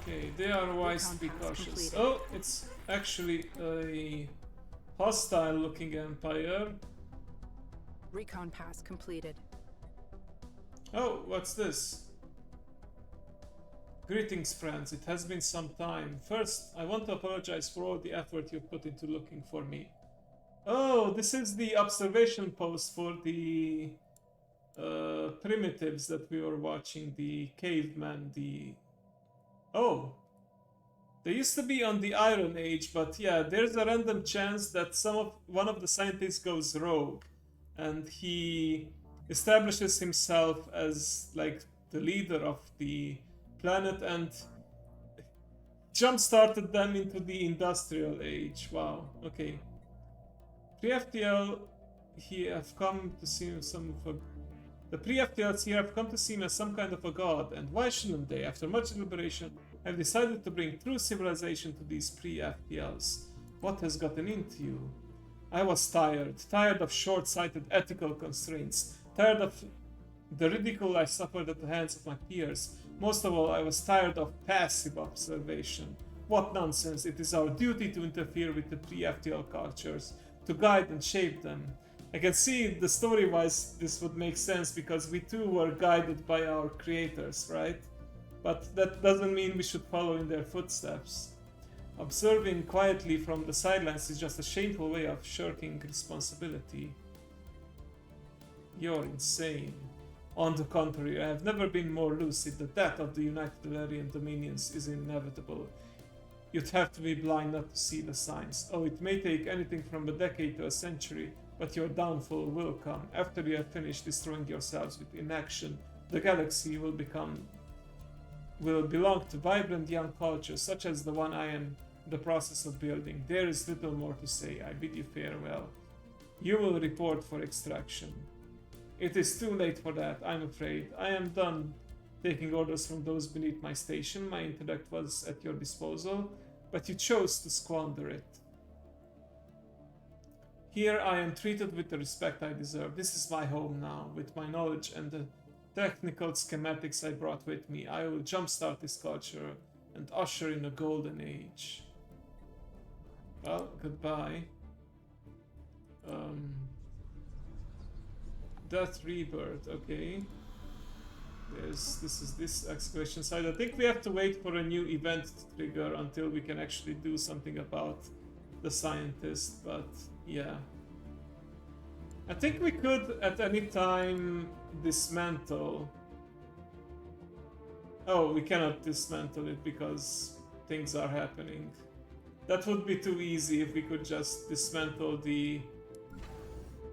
Okay, they are wise to be cautious. Oh, it's actually a hostile looking empire. Recon pass completed. Oh, what's this? Greetings, friends. It has been some time. First, I want to apologize for all the effort you put into looking for me. Oh, this is the observation post for the primitives that we were watching, the cavemen, the... Oh, they used to be on the Iron Age, but yeah, there's a random chance that one of the scientists goes rogue, and he establishes himself as like the leader of the planet and jump-started them into the Industrial Age. Wow. Okay. Pre-FTL here have come to see the pre-FTLs here have come to see him as some kind of a god, and why shouldn't they? After much deliberation, I've decided to bring true civilization to these pre-FTLs. What has gotten into you? I was tired of short-sighted ethical constraints, tired of the ridicule I suffered at the hands of my peers. Most of all, I was tired of passive observation. What nonsense! It is our duty to interfere with the pre-FTL cultures, to guide and shape them. I can see the story-wise this would make sense because we too were guided by our creators, right? But that doesn't mean we should follow in their footsteps. Observing quietly from the sidelines is just a shameful way of shirking responsibility. You're insane. On the contrary, I have never been more lucid. The death of the United Valerian Dominions is inevitable. You'd have to be blind not to see the signs. Oh, it may take anything from a decade to a century, but your downfall will come. After you have finished destroying yourselves with inaction, the galaxy will belong to vibrant young cultures, such as the one I am in the process of building. There is little more to say. I bid you farewell. You will report for extraction. It is too late for that, I'm afraid. I am done taking orders from those beneath my station. My intellect was at your disposal, but you chose to squander it. Here I am treated with the respect I deserve. This is my home now. With my knowledge and the technical schematics I brought with me, I will jumpstart this culture and usher in a golden age. Well, goodbye. Death Rebirth, okay. This excavation site. I think we have to wait for a new event to trigger until we can actually do something about the scientist, but yeah. I think we could at any time dismantle. Oh, we cannot dismantle it because things are happening. That would be too easy if we could just dismantle the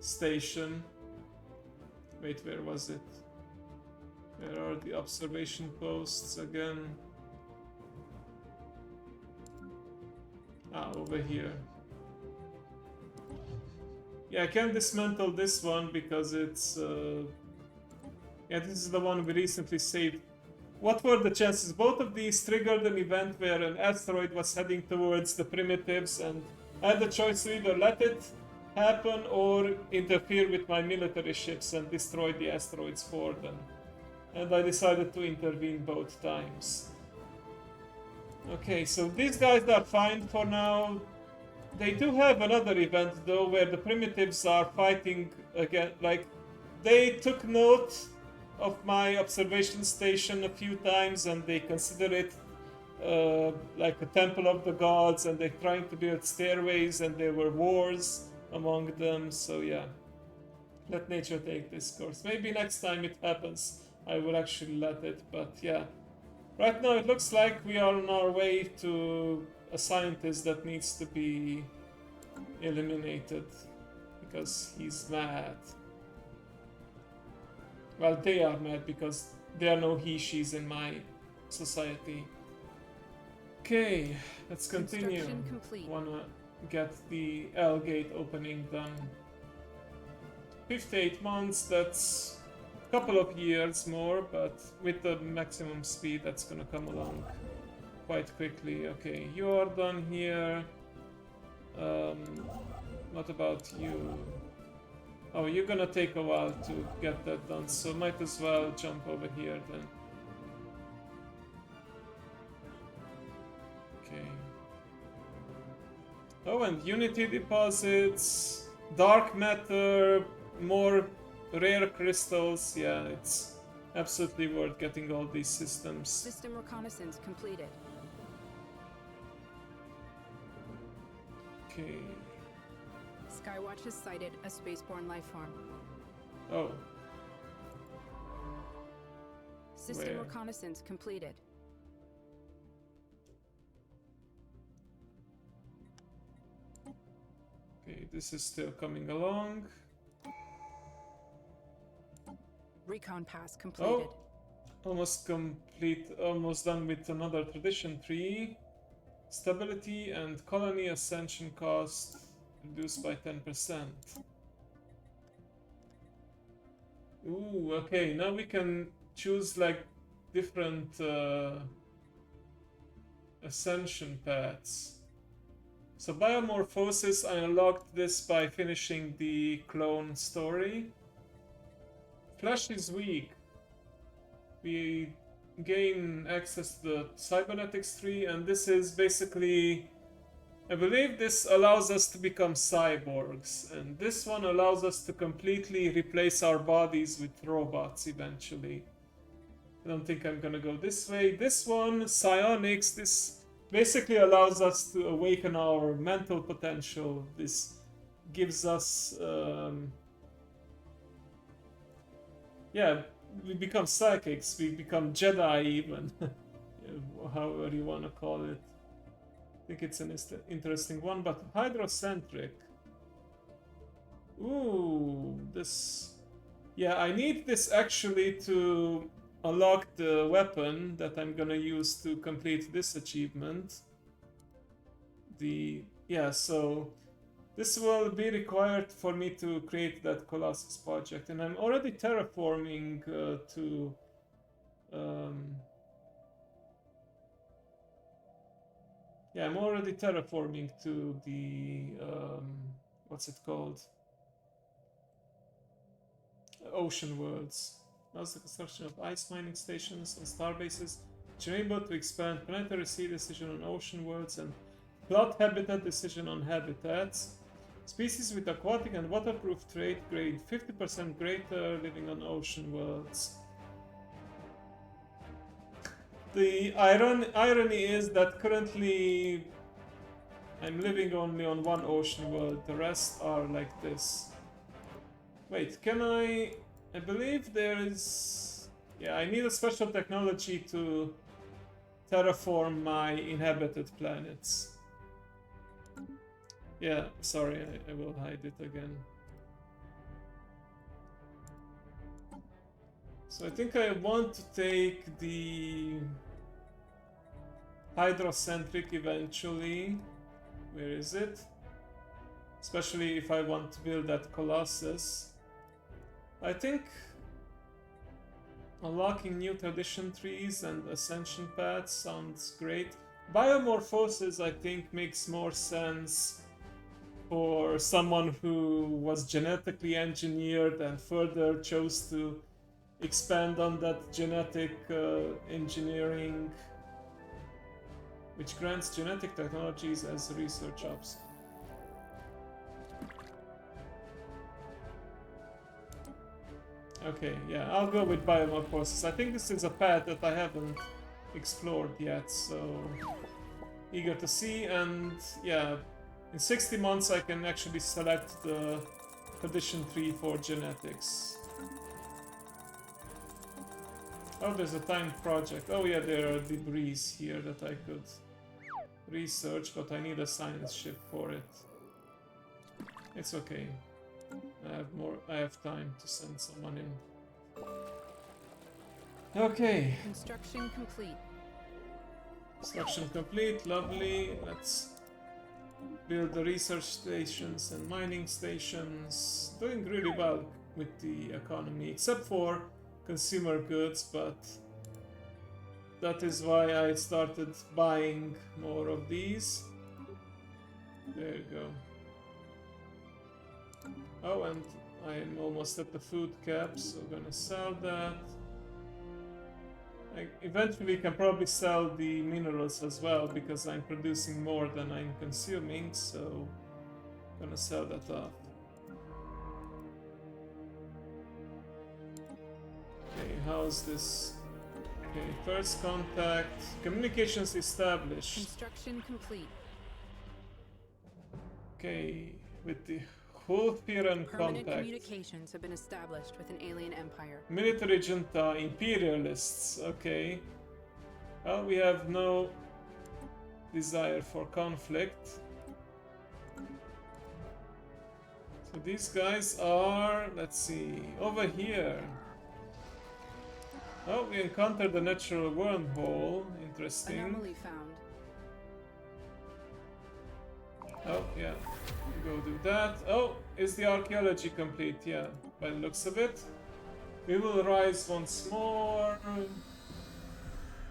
station. Wait, where was it? Where are the observation posts again? Ah, over here. Yeah, I can dismantle this one because it's... yeah, this is the one we recently saved. What were the chances? Both of these triggered an event where an asteroid was heading towards the primitives, and I had the choice to either let it happen or interfere with my military ships and destroy the asteroids for them. And I decided to intervene both times. Okay, so these guys are fine for now. They do have another event though, where the primitives are fighting again. Like, they took note of my observation station a few times, and they consider it like a temple of the gods, and they're trying to build stairways, and there were wars among them. So yeah, let nature take this course. Maybe next time it happens, I will actually let it. But yeah, right now it looks like we are on our way to a scientist that needs to be eliminated because he's mad. Well, they are mad because there are no he-she's in my society. Okay, let's continue. Construction complete. Wanna get the L gate opening done. 58 months, that's a couple of years more, but with the maximum speed, that's gonna come along quite quickly. Okay, you're done here. What about you? Oh, you're gonna take a while to get that done, so might as well jump over here then. Okay. Oh, and Unity deposits, dark matter, more rare crystals. Yeah, it's absolutely worth getting all these systems. System reconnaissance completed. Okay. Skywatch has sighted a spaceborne life form. Oh, System Where? reconnaissance completed. okay, this is still coming along. Recon pass completed. Oh, almost complete, almost done with another tradition tree. Stability and colony ascension cost reduced by 10%. Ooh, okay, now we can choose like different ascension paths. So biomorphosis, I unlocked this by finishing the clone story. Flesh is weak. We gain access to the cybernetics tree, and this is basically, I believe this allows us to become cyborgs, and this one allows us to completely replace our bodies with robots eventually. I don't think I'm gonna go this way. This one, psionics, this basically allows us to awaken our mental potential. This gives us yeah, we become psychics, we become Jedi even, however you want to call it. I think it's an interesting one, but hydrocentric. Ooh, this... Yeah, I need this actually to unlock the weapon that I'm gonna use to complete this achievement. Yeah, so this will be required for me to create that Colossus project, and I'm already terraforming to yeah, I'm already terraforming to the what's it called? Ocean worlds. That's the construction of ice mining stations and star bases, which are able to expand planetary sea decision on ocean worlds and plot habitat decision on habitats. Species with aquatic and waterproof trait grade 50% greater living on ocean worlds. The irony is that currently I'm living only on one ocean world, the rest are like this. Wait, can I believe there is... Yeah, I need a special technology to terraform my inhabited planets. Yeah, sorry, I will hide it again. So I think I want to take the hydrocentric eventually. Where is it? Especially if I want to build that Colossus. I think unlocking new tradition trees and ascension paths sounds great. Biomorphosis, I think, makes more sense for someone who was genetically engineered and further chose to expand on that genetic engineering. which grants genetic technologies as research ops. Okay, yeah, I'll go with biomorphosis. I think this is a path that I haven't explored yet, so eager to see. And yeah, in 60 months I can actually select the Tradition 3 for genetics. Oh, there's a timed project. Oh yeah, there are debris here that I could research, but I need a science ship for it. It's okay. I have time to send someone in. Okay. Construction complete. Construction complete, lovely. Let's build the research stations and mining stations. Doing really well with the economy, except for consumer goods, but that is why I started buying more of these. There you go. Oh, and I'm almost at the food cap, so I'm gonna sell that. I eventually can probably sell the minerals as well, because I'm producing more than I'm consuming, so I'm gonna sell that off. Okay, how's this? Okay, first contact. Communications established. Construction complete. Okay, with the Hulfiran Permanent contact. communications have been established with an alien empire. Military junta, imperialists, okay. Well, we have no desire for conflict. So these guys are, let's see, over here. Oh, we encountered a natural wormhole, interesting. Anomaly found. Oh, yeah, go do that. Oh, is the archaeology complete? Yeah, by the looks of it. We will rise once more.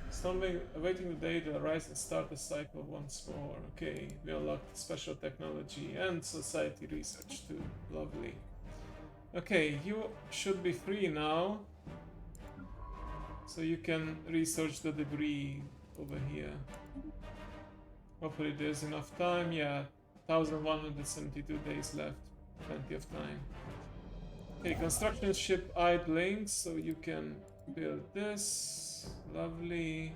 Stumbling, awaiting the day to rise and start the cycle once more. Okay, we unlocked special technology and society research too. Lovely. Okay, you should be free now. So you can research the debris over here. Hopefully there's enough time. Yeah, 1172 days left. Plenty of time. Okay, construction ship idling, so you can build this. Lovely.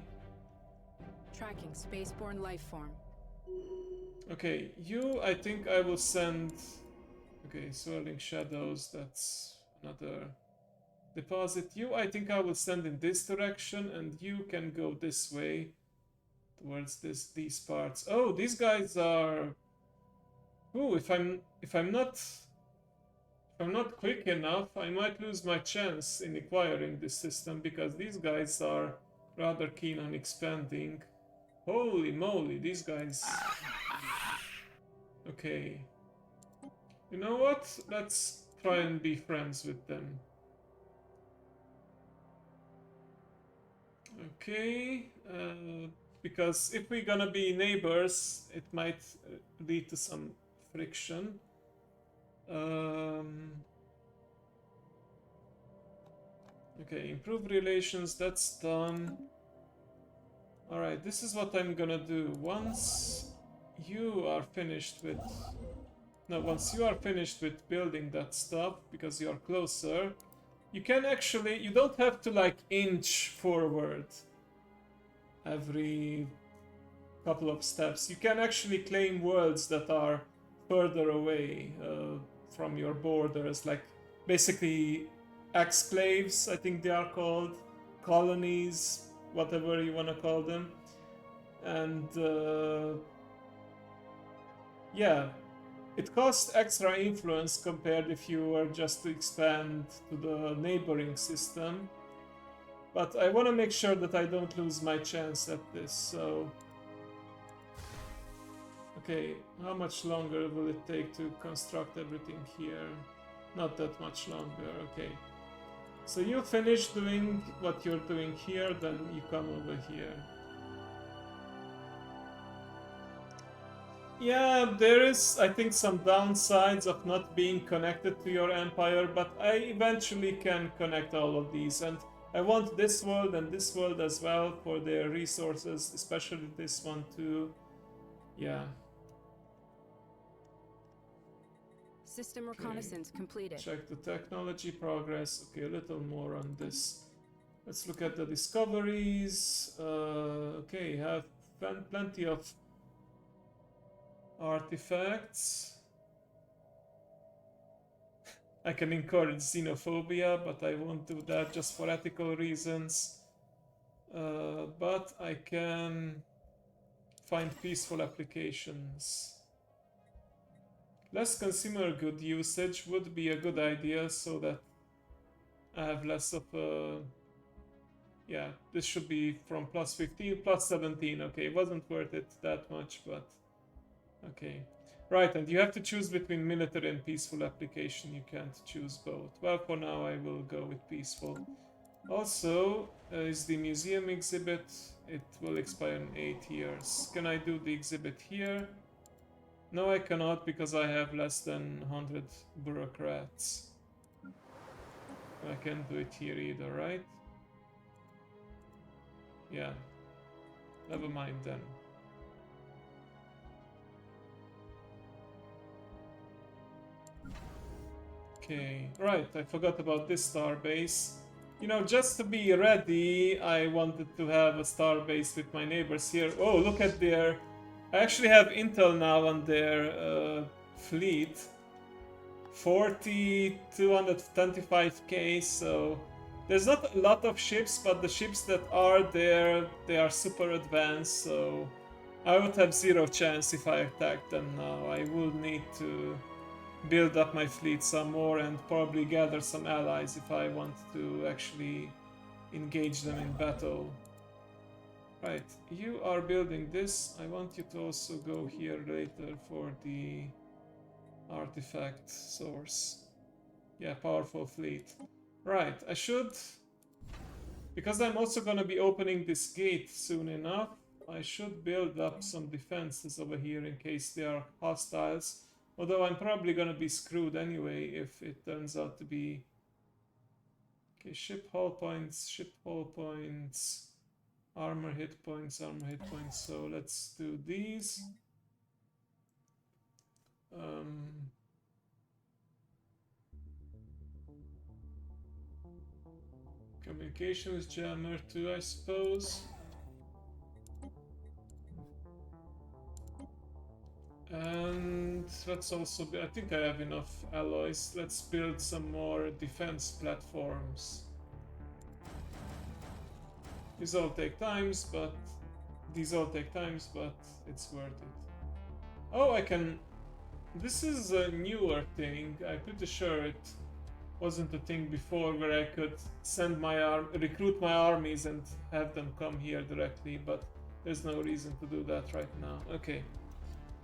Tracking spaceborne life form. Okay, you, I think I will send... Okay, swirling shadows, that's another deposit. You, I think I will send in this direction, and you can go this way towards these parts. Oh, these guys are... Ooh, if I'm not quick enough, I might lose my chance in acquiring this system, because these guys are rather keen on expanding. Holy moly, these guys. Okay. You know what? Let's try and be friends with them. Okay. Because if we're gonna be neighbors, it might lead to some friction. Okay, improve relations, that's done. Alright, this is what I'm gonna do. Once you are finished with... No, once you are finished with building that stuff, because you're closer, you can actually... You don't have to, like, inch forward every couple of steps. You can actually claim worlds that are further away from your borders, like basically exclaves, I think they are called, colonies, whatever you want to call them. And yeah, it costs extra influence compared if you were just to expand to the neighboring system. But I want to make sure that I don't lose my chance at this, so... Okay, how much longer will it take to construct everything here? Not that much longer, okay. So you finish doing what you're doing here, then you come over here. Yeah, there is, I think, some downsides of not being connected to your empire, but I eventually can connect all of these, and I want this world and this world as well for their resources, especially this one too. Yeah. System reconnaissance completed. Check the technology progress. Okay, a little more on this. Let's look at the discoveries. Okay, have plenty of artifacts. I can encourage xenophobia, but I won't do that just for ethical reasons. But I can find peaceful applications. Less consumer good usage would be a good idea so that I have less of a... Yeah, this should be from plus 15, plus 17. Okay, it wasn't worth it that much, but... Okay. Right, and you have to choose between military and peaceful application. You can't choose both. Well, for now I will go with peaceful. Also, is the museum exhibit. It will expire in 8 years. Can I do the exhibit here? No, I cannot because I have less than 100 bureaucrats. I can't do it here either, right? Yeah. Never mind then. Okay, right, I forgot about this star base. You know, just to be ready, I wanted to have a star base with my neighbors here. Oh, look at their... I actually have intel now on their fleet. 225k, so... There's not a lot of ships, but the ships that are there, they are super advanced, so... I would have zero chance if I attacked them now. I will need to build up my fleet some more and probably gather some allies if I want to actually engage them in battle. Right, you are building this. I want you to also go here later for the artifact source. Yeah, powerful fleet. Right, I should... Because I'm also gonna be opening this gate soon enough, I should build up some defenses over here in case they are hostiles. Although I'm probably gonna be screwed anyway if it turns out to be... Okay, ship hull points, armor hit points, so let's do these. Communications jammer too, I suppose. And let's also I think I have enough alloys. Let's build some more defense platforms. These all take times, but it's worth it. Oh, I can... This is a newer thing. I'm pretty sure it wasn't a thing before where I could send recruit my armies and have them come here directly, but there's no reason to do that right now. Okay.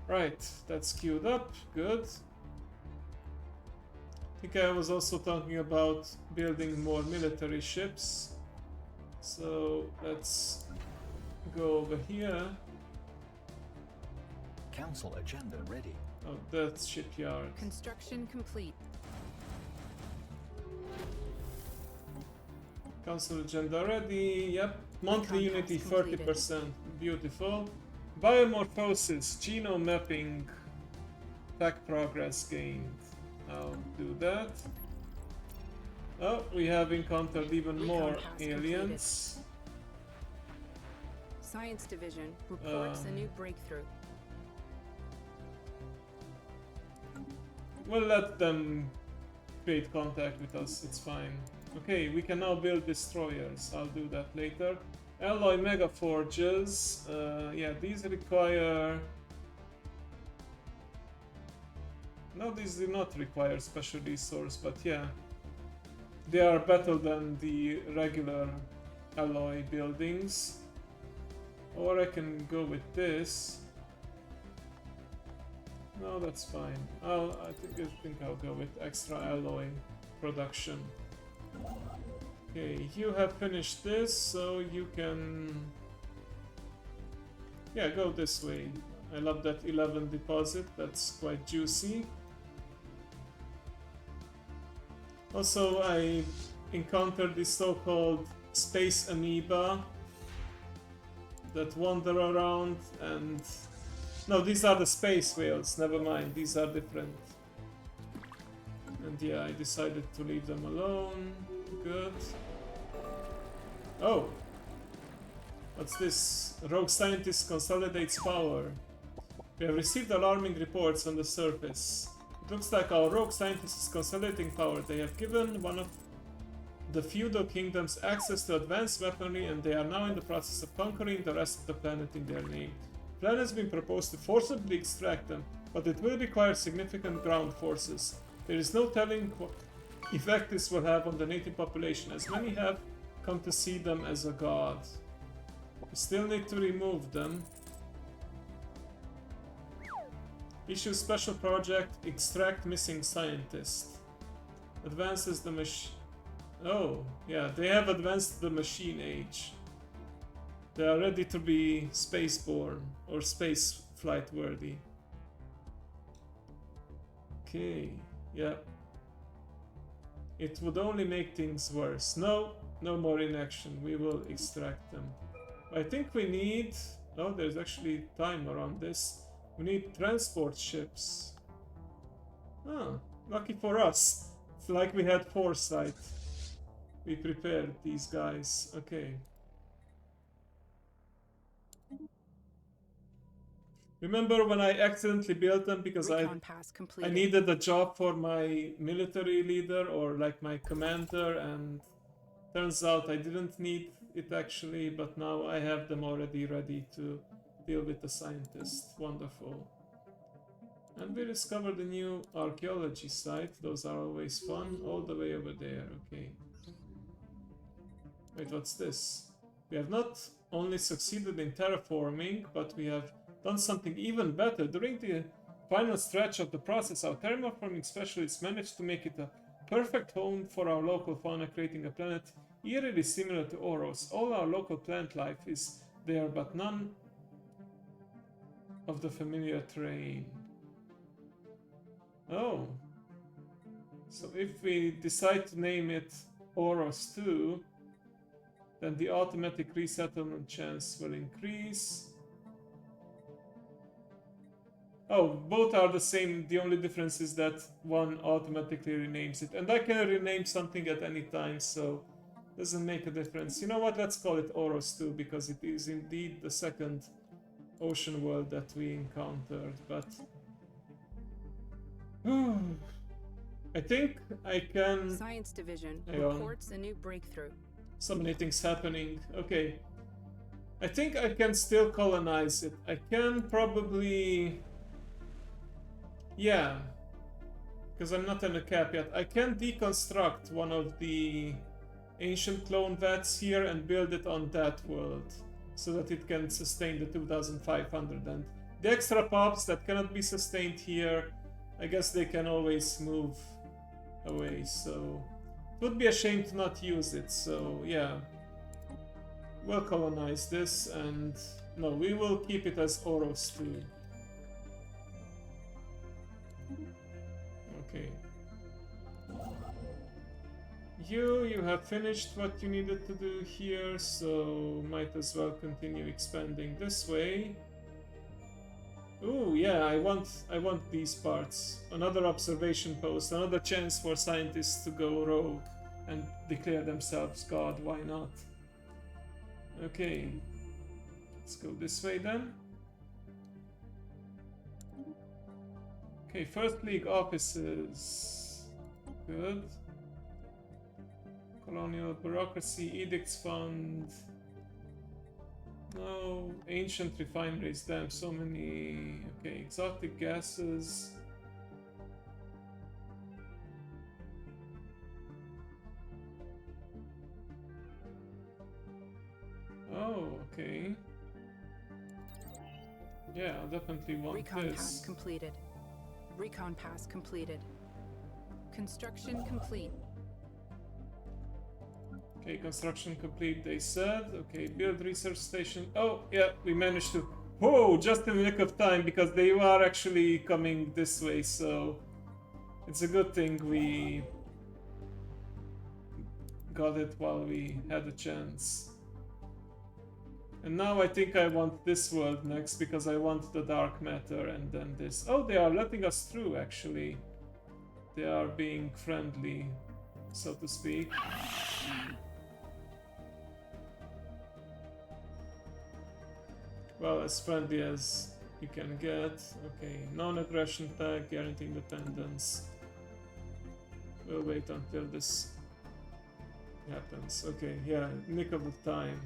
Right, that's queued up. Good. I think I was also talking about building more military ships. So let's go over here. Council agenda ready. Oh, that's shipyard. Construction complete. Council agenda ready. Yep. Monthly Contracts unity completed. 30%. Beautiful. Biomorphosis, genome mapping, tech progress gained. I'll do that. Oh, we have encountered even more Recon task aliens. Science Division reports a new breakthrough. We'll let them create contact with us, it's fine. Okay, we can now build destroyers. I'll do that later. Alloy mega forges. Yeah, these require... No, these do not require special resource, but yeah. They are better than the regular alloy buildings. Or I can go with this. No, that's fine. I think I'll go with extra alloy production. Okay, you have finished this, so you can... Yeah, go this way. I love that 11 deposit, that's quite juicy. Also, I encountered the so-called space amoeba that wander around and... No, these are the space whales, never mind, these are different. And yeah, I decided to leave them alone. Good. Oh! What's this? Rogue scientist consolidates power. We have received alarming reports on the surface. It looks like our rogue scientist is consolidating power. They have given one of the feudal kingdoms access to advanced weaponry, and they are now in the process of conquering the rest of the planet in their name. The plan has been proposed to forcibly extract them, but it will require significant ground forces. There is no telling what effect this will have on the native population, as many have come to see them as a god. We still need to remove them. Issue special project, extract missing scientist. Advances the machine. Oh, yeah, they have advanced the machine age. They are ready to be spaceborne or space flight worthy. Okay, yeah. It would only make things worse. No, no more inaction. We will extract them. I think we need... Oh, there's actually timer on this. We need transport ships. Ah, lucky for us. It's like we had foresight. We prepared these guys. Okay. Remember when I accidentally built them because Recon pass I completed. needed a job for my military leader or like my commander, and turns out I didn't need it actually, but now I have them already ready to deal with the scientist. Wonderful. And we discovered a new archaeology site. Those are always fun. All the way over there. Okay. Wait, what's this? We have not only succeeded in terraforming, but we have done something even better. During the final stretch of the process, our terraforming specialists managed to make it a perfect home for our local fauna, creating a planet eerily similar to Oros. All our local plant life is there, but none of the familiar terrain. Oh. So if we decide to name it Oros 2, then the automatic resettlement chance will increase. Oh, both are the same. The only difference is that one automatically renames it. And I can rename something at any time, so doesn't make a difference. You know what? Let's call it Oros 2, because it is indeed the second ocean world that we encountered. But I think I can... Science Division Hang on. reports a new breakthrough. So many things happening. Okay. I think I can still colonize it. I can probably... Yeah. Because I'm not in a cap yet. I can deconstruct one of the ancient clone vats here and build it on that world, so that it can sustain the 2500. And the extra pops that cannot be sustained here, I guess they can always move away, so... It would be a shame to not use it, so yeah. We'll colonize this, and... No, we will keep it as Oros 2. Okay. You have finished what you needed to do here, so might as well continue expanding this way. Ooh, yeah, I want these parts. Another observation post, another chance for scientists to go rogue and declare themselves god, why not? Okay. Let's go this way then. Okay, First League offices. Good. Colonial Bureaucracy, Edicts Fund. No, ancient refineries, damn, so many. Okay, exotic gases. Oh, okay. Yeah, I definitely want Recon pass this. completed. Recon pass completed. Construction complete. Okay, construction complete, they said. Okay, build research station. Oh, yeah, we managed to... Whoa, just in the nick of time, because they are actually coming this way, so... It's a good thing we... got it while we had a chance. And now I think I want this world next because I want the dark matter and then this. Oh, they are letting us through actually. They are being friendly, so to speak. Well, as friendly as you can get. Okay, non-aggression pact, guaranteeing independence. We'll wait until this happens. Okay, yeah, nick of the time.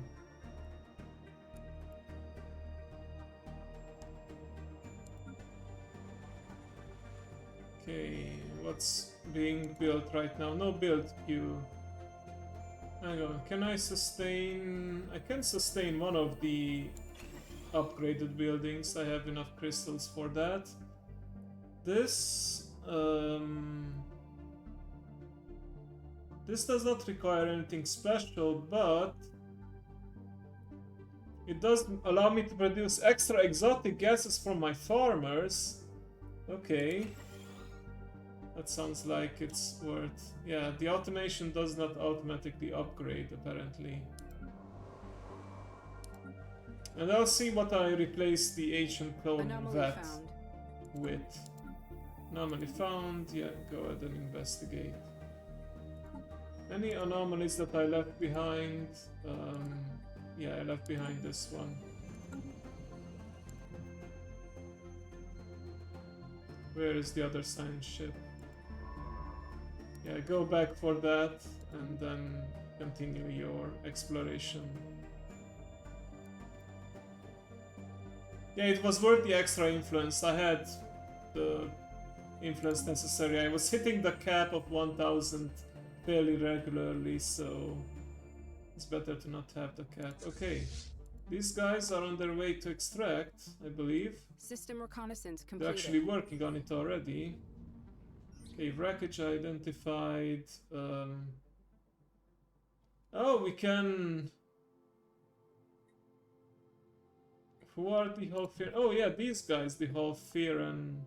Okay, what's being built right now? No build queue. Hang on, can I sustain... I can sustain one of the upgraded buildings. I have enough crystals for that. This... This does not require anything special, but... It does allow me to produce extra exotic gases from my farmers. Okay. That sounds like it's worth... Yeah, the automation does not automatically upgrade, apparently. And I'll see what I replace the ancient clone Anomaly vat found. with. Anomaly found, yeah, go ahead and investigate. Any anomalies that I left behind? Yeah, I left behind this one. Where is the other science ship? Yeah, go back for that and then continue your exploration. Yeah, it was worth the extra influence. I had the influence necessary. I was hitting the cap of 1000 fairly regularly, so it's better to not have the cap. Okay, these guys are on their way to extract, I believe. System reconnaissance They're completed. actually working on it already. Okay, wreckage identified. Oh, we can... Who are the Halfir? Oh yeah, these guys, the Halfiran.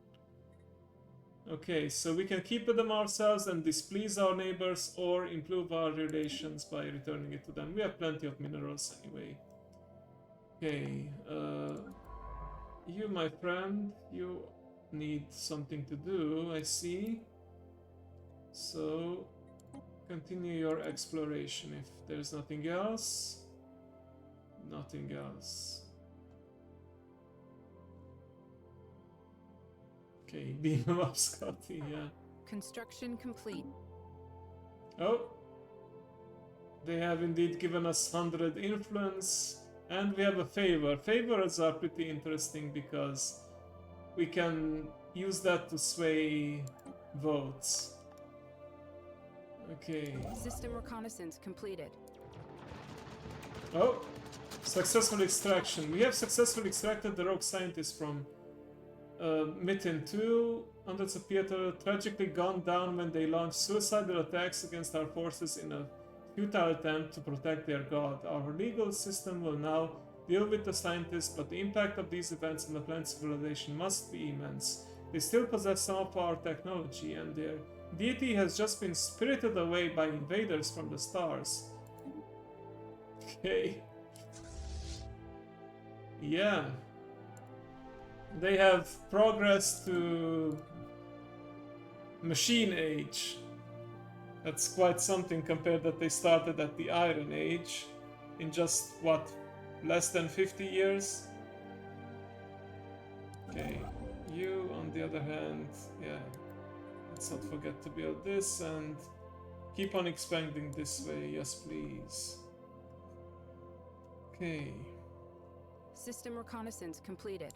Okay, so we can keep them ourselves and displease our neighbors or improve our relations by returning it to them. We have plenty of minerals anyway. Okay, you, my friend, you need something to do, I see. So, continue your exploration if there's nothing else. Nothing else. Okay, beam him up, Scotty, yeah. Construction complete. Oh! They have indeed given us 100 influence, and we have a favor. Favors are pretty interesting because we can use that to sway votes. Okay. System reconnaissance completed. Oh! Successful extraction. We have successfully extracted the rogue scientist from Mitten 2. Hundreds of people tragically gone down when they launched suicidal attacks against our forces in a futile attempt to protect their god. Our legal system will now deal with the scientists, but the impact of these events on the planet civilization must be immense. They still possess some of our technology, and their deity has just been spirited away by invaders from the stars. Okay. Yeah. They have progressed to Machine Age. That's quite something compared that they started at the Iron Age in just, what, less than 50 years? Okay, you on the other hand, yeah, let's not forget to build this and keep on expanding this way, yes please. Okay. System reconnaissance completed.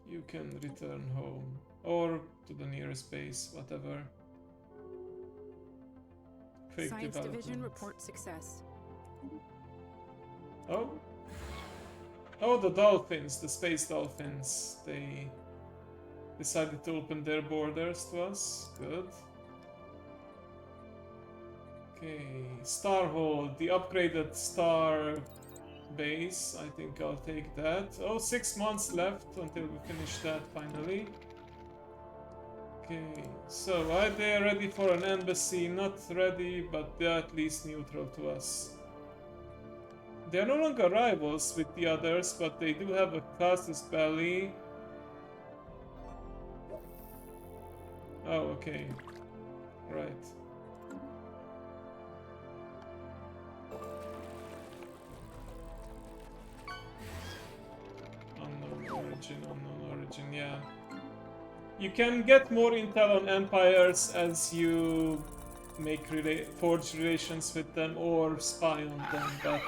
You can return home, or to the nearest base, whatever. Quick Science development. division report success. Oh? Oh, the dolphins, the space dolphins. They decided to open their borders to us. Good. Okay, Starhold, the upgraded star base. I think I'll take that. Oh, 6 months left until we finish that finally. Okay, so are they ready for an embassy? Not ready, but they're at least neutral to us. They are no longer rivals with the others, but they do have a casus belli. Oh, okay. Right. Unknown origin, yeah. You can get more intel on empires as you forge relations with them or spy on them, but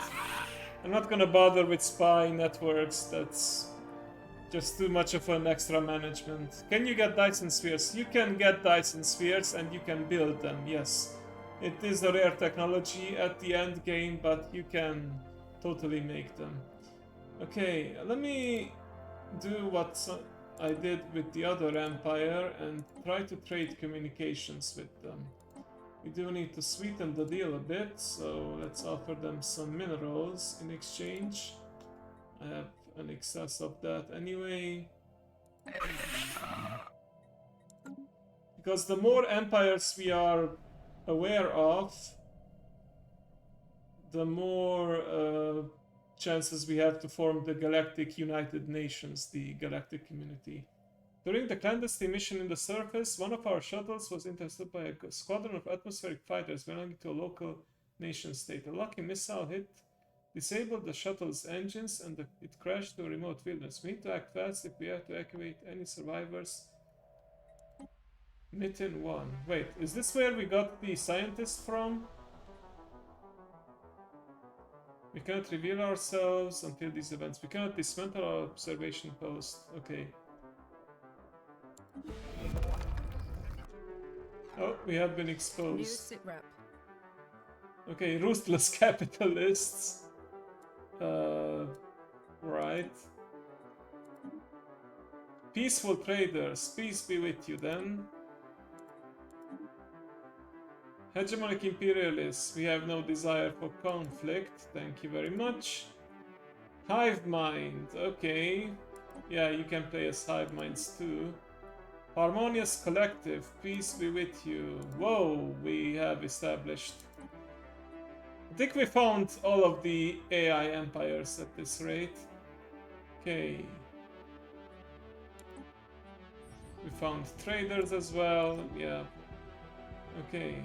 I'm not gonna bother with spy networks. That's just too much of an extra management. Can you get Dyson spheres? You can get Dyson spheres and you can build them, yes. It is a rare technology at the end game, but you can totally make them. Okay, let me do what I did with the other empire and try to trade communications with them. We do need to sweeten the deal a bit, so let's offer them some minerals in exchange. I have an excess of that anyway. Because the more empires we are aware of, the more chances we have to form the Galactic United Nations, the galactic community. During the clandestine mission in the surface, one of our shuttles was intercepted by a squadron of atmospheric fighters belonging to a local nation state. A lucky missile hit disabled the shuttle's engines and it crashed to a remote wilderness. We need to act fast if we have to evacuate any survivors. Nitin 1. Wait, is this where we got the scientist from? We cannot reveal ourselves until these events. We cannot dismantle our observation post. Okay. Oh, we have been New exposed. sit rep. Okay, ruthless capitalists. Right. Peaceful traders, peace be with you then. Hegemonic imperialists, we have no desire for conflict, thank you very much. Hive mind, okay. Yeah, you can play as hive minds too. Harmonious collective, peace be with you. Whoa, we have established. I think we found all of the AI empires at this rate. Okay. We found traders as well, yeah. Okay.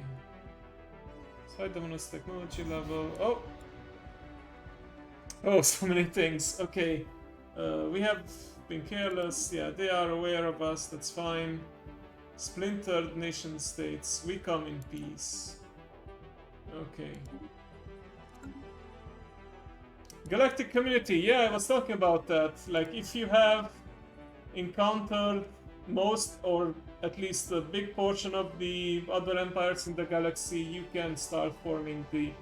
Pseudomonas technology level. Oh! Oh, so many things. Okay. We have been careless. Yeah, they are aware of us. That's fine. Splintered nation states. We come in peace. Okay. Galactic community. Yeah, I was talking about that. Like, if you have encountered most or at least a big portion of the other empires in the galaxy, you can start forming the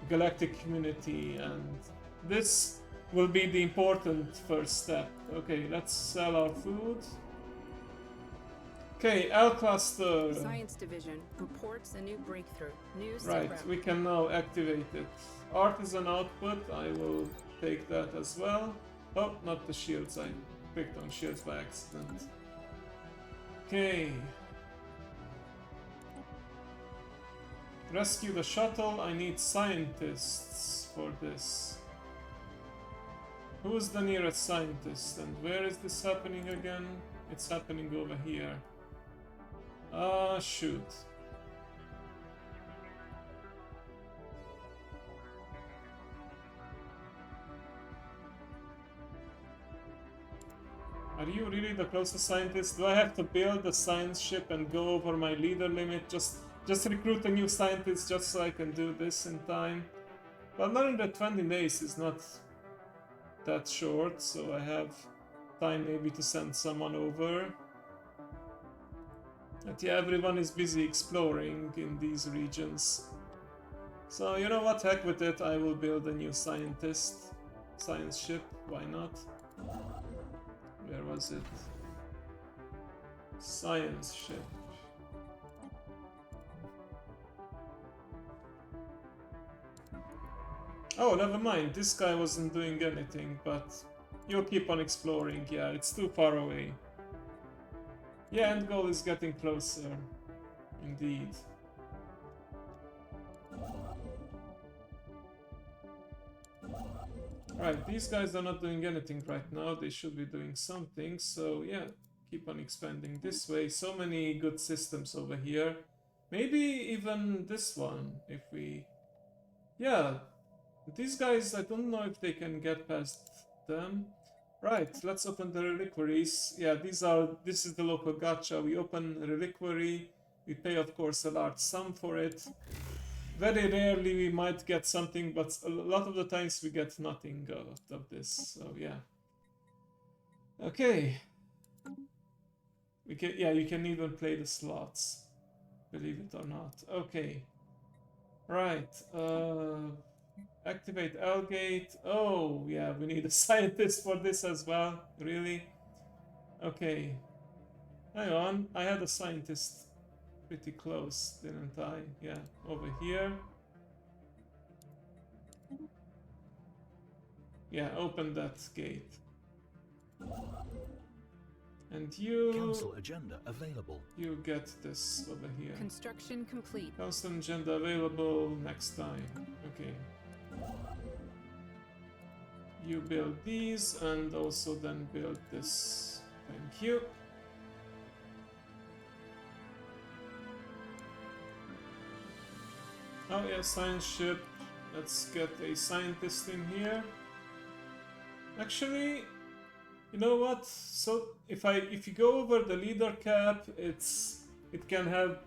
galactic community, and this will be the important first step. Okay, let's sell our food. Okay, L cluster. Science division reports a new breakthrough. New sit Right, rep. we can now activate it. Artisan output, I will take that as well. Oh, not the shields, I picked on shields by accident. Okay. Rescue the shuttle, I need scientists for this. Who's the nearest scientist and where is this happening again? It's happening over here. Ah, shoot. Are you really the closest scientist? Do I have to build a science ship and go over my leader limit? Just recruit a new scientist just so I can do this in time? Well, 120 days is not that short, so I have time maybe to send someone over. But yeah, everyone is busy exploring in these regions. So you know what, heck with it, I will build a new science ship, why not? Where was it? Science ship. Oh, never mind, this guy wasn't doing anything, but you'll keep on exploring, yeah, it's too far away. Yeah, end goal is getting closer. Indeed. Right, these guys are not doing anything right now. They should be doing something. So yeah, keep on expanding this way. So many good systems over here. Maybe even this one, if we... Yeah, these guys, I don't know if they can get past them. Right, let's open the reliquaries. Yeah, this is the local gacha. We open reliquary. We pay, of course, a large sum for it. Very rarely we might get something, but a lot of the times we get nothing out of this. So yeah. Okay. We can, yeah, you can even play the slots, believe it or not. Okay. Right. Activate L-gate. Oh, yeah, we need a scientist for this as well. Really? Okay. Hang on. I had a scientist pretty close, didn't I? Yeah, over here. Yeah, open that gate. And you... Council agenda available. You get this over here. Construction complete. Council agenda available next time. Okay. You build these and also then build this. Thank you. Oh yeah, science ship. Let's get a scientist in here. Actually, you know what? So if you go over the leader cap, it can have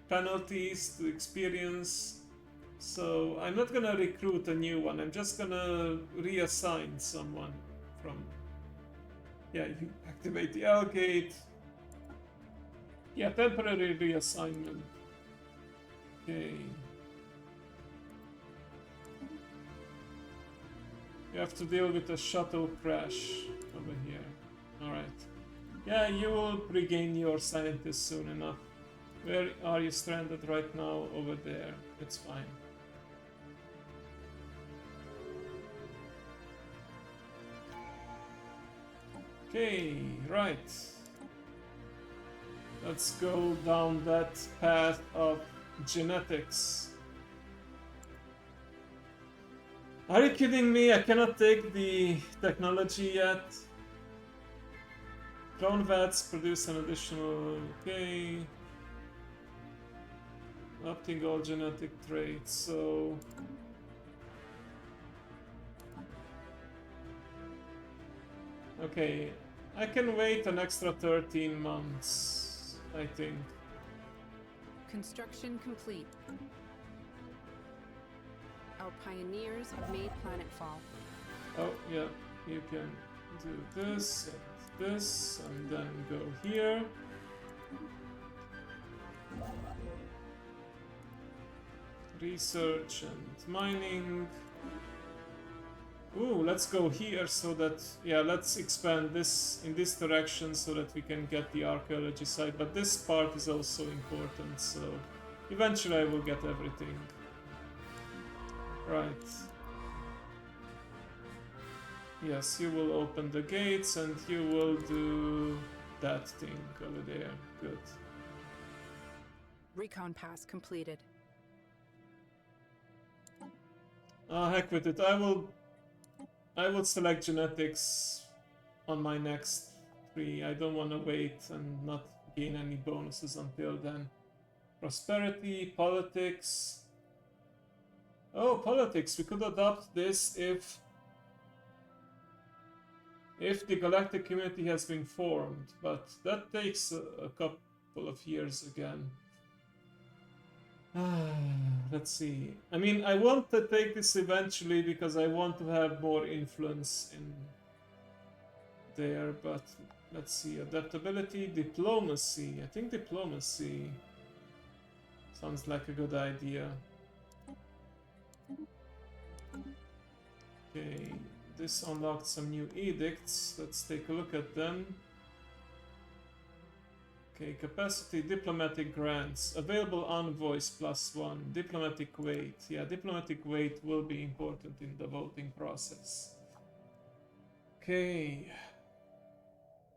penalties to experience. So I'm not gonna recruit a new one. I'm just gonna reassign someone from. Yeah, you activate the L gate. Yeah, temporary reassignment. Okay. You have to deal with a shuttle crash over here. Alright. Yeah, you will regain your scientist soon enough. Where are you stranded right now? Over there. It's fine. Okay, right. Let's go down that path of genetics. Are you kidding me? I cannot take the technology yet. Clone vats produce an additional... Okay. Opting all genetic traits, so... Okay, I can wait an extra 13 months, I think. Construction complete. Our pioneers have made planetfall. Oh, yeah, you can do this and this, and then go here. Research and mining. Ooh, let's go here so that, yeah, let's expand this in this direction so that we can get the archaeology side. But this part is also important, so eventually I will get everything. Right. Yes, you will open the gates and you will do that thing over there. Good. Recon pass completed. Heck with it. I will select genetics on my next 3. I don't want to wait and not gain any bonuses until then. Prosperity, politics. Oh, politics. We could adopt this if the galactic community has been formed, but that takes a couple of years again. Let's see. I mean, I want to take this eventually because I want to have more influence in there, but let's see. Adaptability, diplomacy. I think diplomacy sounds like a good idea. Okay, this unlocked some new edicts. Let's take a look at them. Okay, capacity, diplomatic grants, available envoys +1, diplomatic weight. Yeah, diplomatic weight will be important in the voting process. Okay,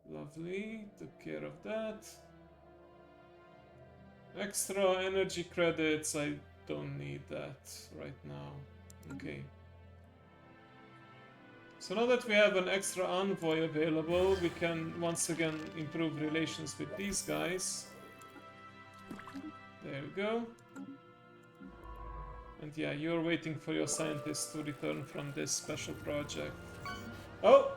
lovely, took care of that. Extra energy credits, I don't need that right now. Okay. So now that we have an extra envoy available, we can once again improve relations with these guys. There we go. And yeah, you're waiting for your scientists to return from this special project. Oh!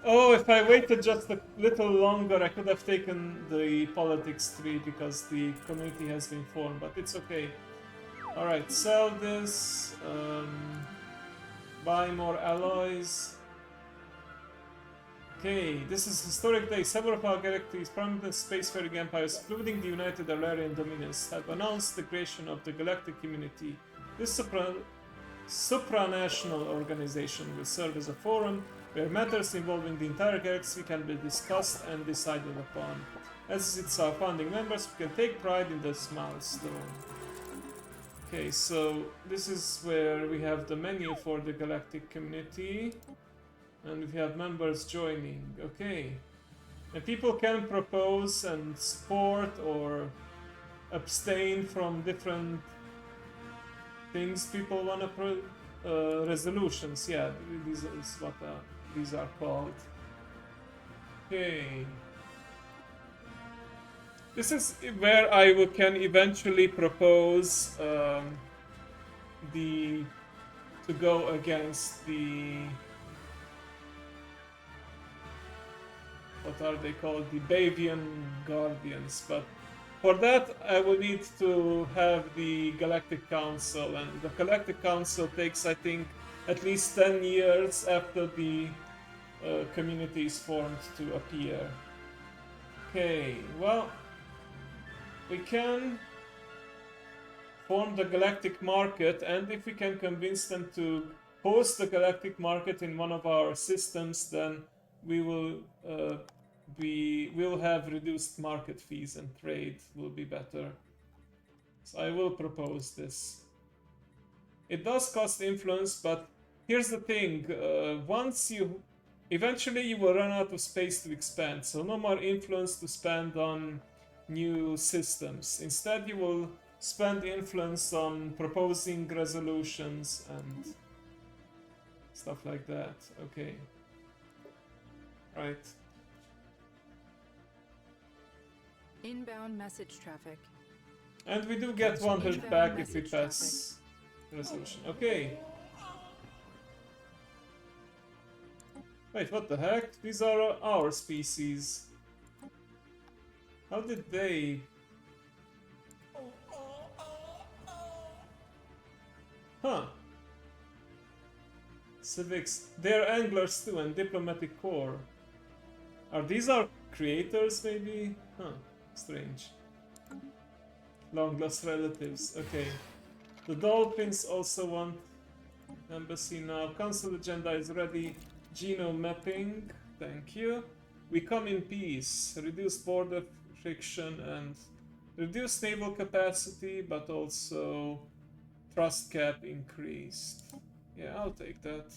Oh, if I waited just a little longer, I could have taken the politics tree because the community has been formed, but it's okay. Alright, sell this. Buy more alloys. Okay, this is historic day. Several of our galactic's prominent spacefaring empires, including the United Alarian Dominions, have announced the creation of the Galactic Community. This supranational organization will serve as a forum where matters involving the entire galaxy can be discussed and decided upon. As it's our founding members, we can take pride in this milestone. Okay, so this is where we have the menu for the Galactic Community. And we have members joining. Okay. And people can propose and support or abstain from different things people want to resolutions. Yeah, this is what these are called. Okay. This is where I can eventually propose to go against the, what are they called? The Bavian Guardians. But for that, I will need to have the Galactic Council, and the Galactic Council takes, I think, at least 10 years after the community is formed to appear. Okay, well, we can form the Galactic Market, and if we can convince them to host the Galactic Market in one of our systems, then we will have reduced market fees and trade will be better. So I will propose this. It does cost influence, but here's the thing: eventually you will run out of space to expand, so no more influence to spend on new systems. Instead, you will spend influence on proposing resolutions and stuff like that. Okay. Right. Inbound message traffic. And we do get 100 back if we pass resolution. Okay. Wait, what the heck? These are our species. How did they... Huh. Civics. They're anglers too, and diplomatic corps. Are these our creators, maybe? Huh. Strange. Long lost relatives. Okay. The Dolphins also want embassy now. Council agenda is ready. Genome mapping. Thank you. We come in peace. Reduce border friction and reduce naval capacity, but also trust cap increased. Yeah, I'll take that.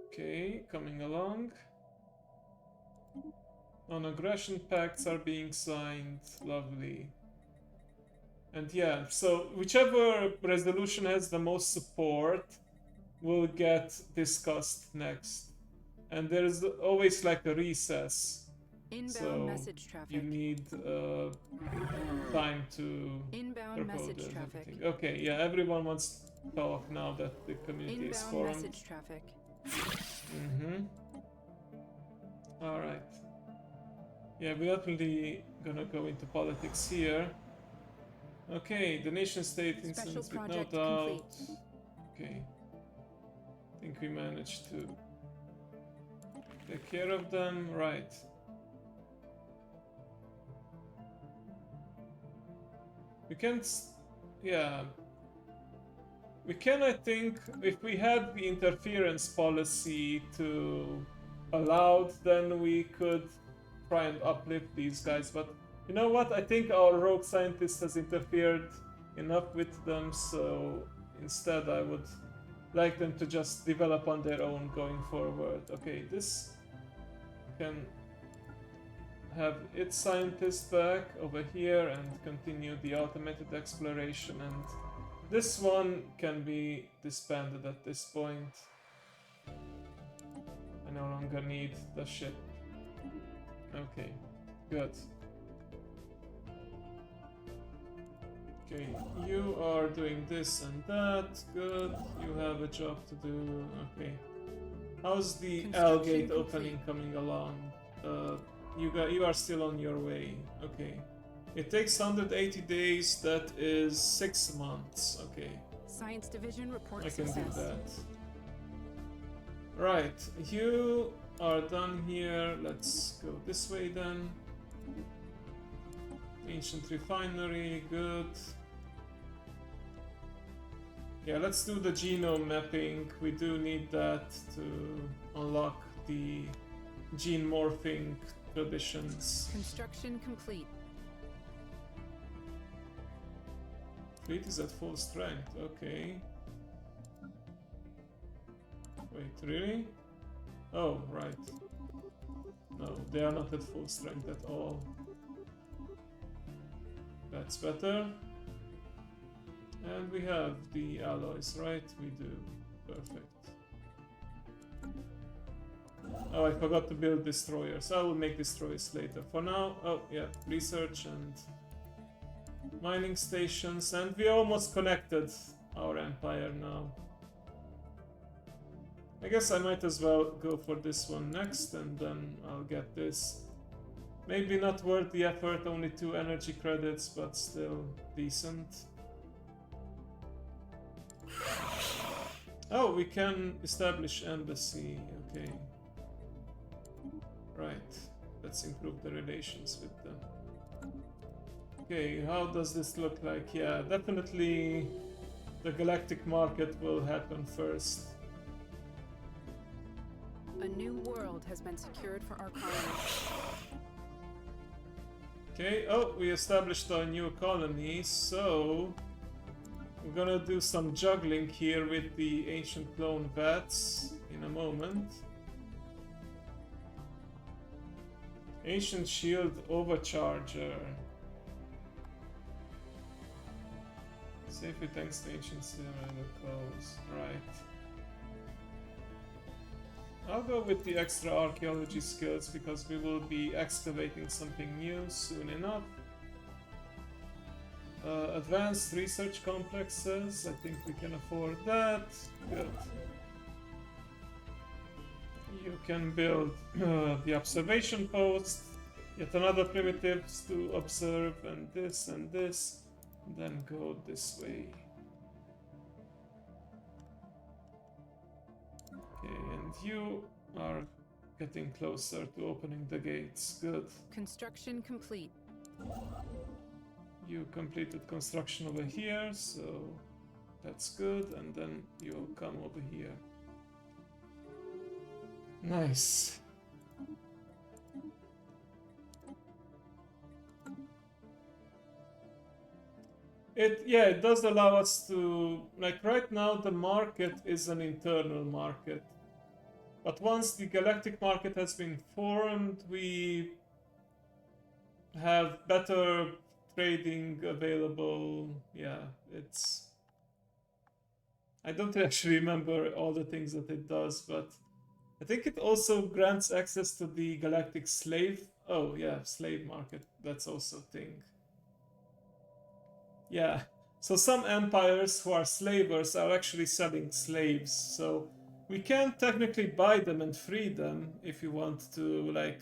Okay, coming along. Non-aggression pacts are being signed. Lovely. And yeah, so whichever resolution has the most support will get discussed next. And there's always like a recess. Inbound message traffic. You need time to Inbound propose message traffic. everything. Okay, yeah, everyone wants to talk now that the community is Inbound formed. message traffic. Alright. Yeah, we're definitely gonna go into politics here. Okay, the nation state incidents with no doubt. Okay. I think we managed to take care of them. Right. We can... yeah. We can, I think, if we had the interference policy to allowed, then we could try and uplift these guys, but you know what? I think our rogue scientist has interfered enough with them, so instead I would like them to just develop on their own going forward. Okay, this can have its scientists back over here and continue the automated exploration, and this one can be disbanded at this point. I no longer need the ship. Okay, good. Okay, you are doing this and that. Good. You have a job to do. Okay. How's the Construction Algate complete. opening coming along? You are still on your way. Okay. It takes 180 days. That is 6 months. Okay. Science Division report I can success. do that. Right. You are done here. Let's go this way then. Ancient refinery. Good. Yeah, let's do the genome mapping. We do need that to unlock the gene morphing traditions. Construction complete. Fleet is at full strength, okay. Wait, really? Oh, right. No, they are not at full strength at all. That's better. And we have the alloys, right? We do. Perfect. Oh, I forgot to build destroyers. I will make destroyers later. For now, oh yeah, research and mining stations, and we almost connected our empire now. I guess I might as well go for this one next, and then I'll get this. Maybe not worth the effort, only 2 energy credits, but still decent. Oh, we can establish embassy, okay. Right, let's improve the relations with them. Okay, how does this look like? Yeah, definitely the galactic market will happen first. A new world has been secured for our colony. Okay, oh, we established our new colony, so we're gonna do some juggling here with the ancient clone vats in a moment. Ancient shield overcharger. Safely thanks to ancient silver codes. Right. I'll go with the extra archaeology skills because we will be excavating something new soon enough. Advanced research complexes, I think we can afford that. Good. You can build the observation post, yet another primitives to observe, and this, and then go this way. Okay, and you are getting closer to opening the gates. Good. Construction complete. You completed construction over here, so that's good, and then you'll come over here. Nice. It does allow us to, like right now the market is an internal market. But once the galactic market has been formed, we have better trading available. Yeah, it's... I don't actually remember all the things that it does, but I think it also grants access to the galactic slave. Oh yeah, slave market. That's also a thing. Yeah, so some empires who are slavers are actually selling slaves, so we can technically buy them and free them if you want to, like,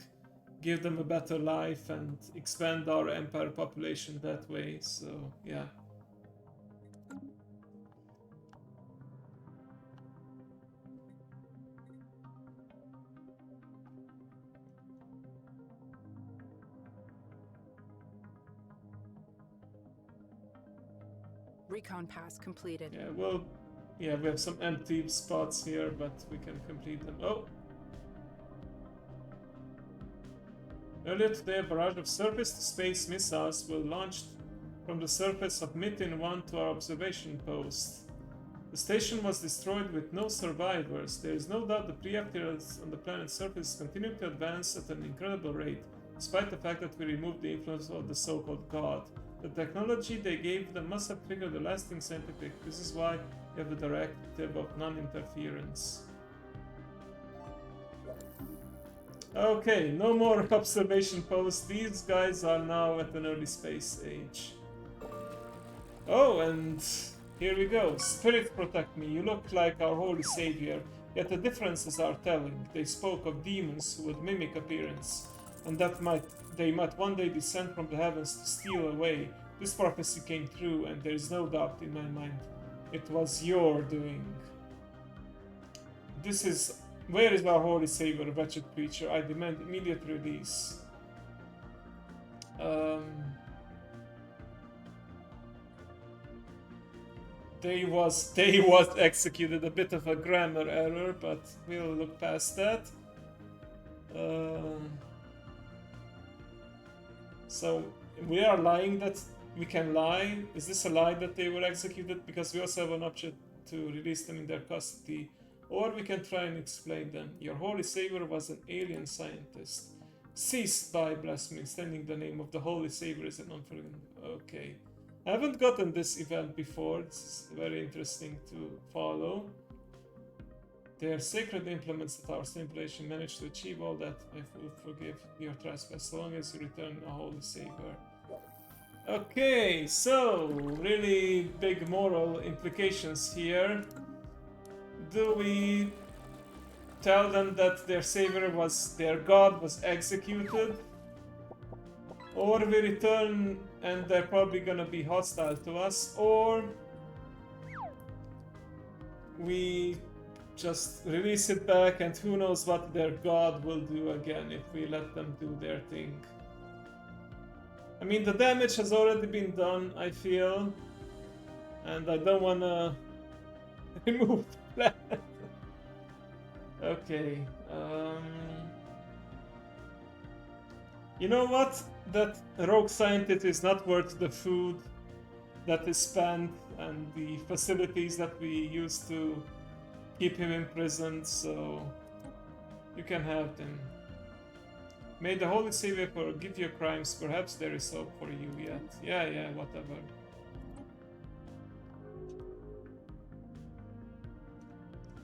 give them a better life and expand our empire population that way, so yeah. Recon pass completed. Yeah, well, yeah, we have some empty spots here, but we can complete them. Oh! Earlier today, a barrage of surface-to-space missiles were launched from the surface of Mythin 1 to our observation post. The station was destroyed with no survivors. There is no doubt the pre-actors on the planet's surface continue to advance at an incredible rate. despite the fact that we removed the influence of the so-called god. The technology they gave them must have triggered a lasting scientific. This is why we have the directive of non-interference. Okay, no more observation posts. These guys are now at an early space age. Oh, and here we go. Spirits protect me. You look like our holy savior. Yet the differences are telling. They spoke of demons who would mimic appearance, and that they might one day descend from the heavens to steal away. This prophecy came true, and there is no doubt in my mind. It was your doing. This is... Where is our holy savior, wretched creature? I demand immediate release. They was executed. A bit of a grammar error, but we'll look past that. So we are lying that we can lie. Is this a lie that they were executed? Because we also have an option to release them in their custody. Or we can try and explain them. Your holy savior was an alien scientist. Cease by blasphemy, extending the name of the holy savior is an unforgiving. Okay. I haven't gotten this event before. It's very interesting to follow. They are sacred implements that our simulation managed to achieve all that. I will forgive your trespass so long as you return a holy savior. Okay, so really big moral implications here. Do we tell them that their savior was, their god was executed? Or we return and they're probably gonna be hostile to us? Or we just release it back and who knows what their god will do again if we let them do their thing. I mean, the damage has already been done, I feel. And I don't wanna remove that. Okay. You know what? That rogue scientist is not worth the food that is spent and the facilities that we use to keep him imprisoned, so you can have them. May the Holy Savior forgive your crimes. Perhaps there is hope for you yet. Yeah, whatever.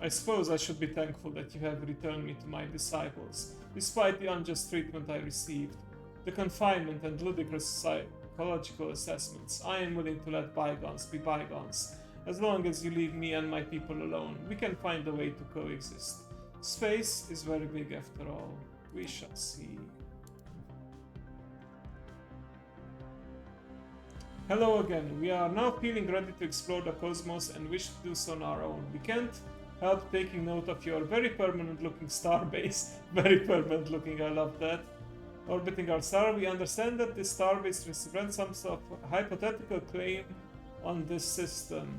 I suppose I should be thankful that you have returned me to my disciples, despite the unjust treatment I received, the confinement and ludicrous psychological assessments. I am willing to let bygones be bygones. As long as you leave me and my people alone, we can find a way to coexist. Space is very big after all. We shall see. Hello again. We are now feeling ready to explore the cosmos and wish to do so on our own. We can't help taking note of your very permanent looking starbase. Very permanent looking, I love that. Orbiting our star, we understand that this starbase represents some sort of hypothetical claim on this system.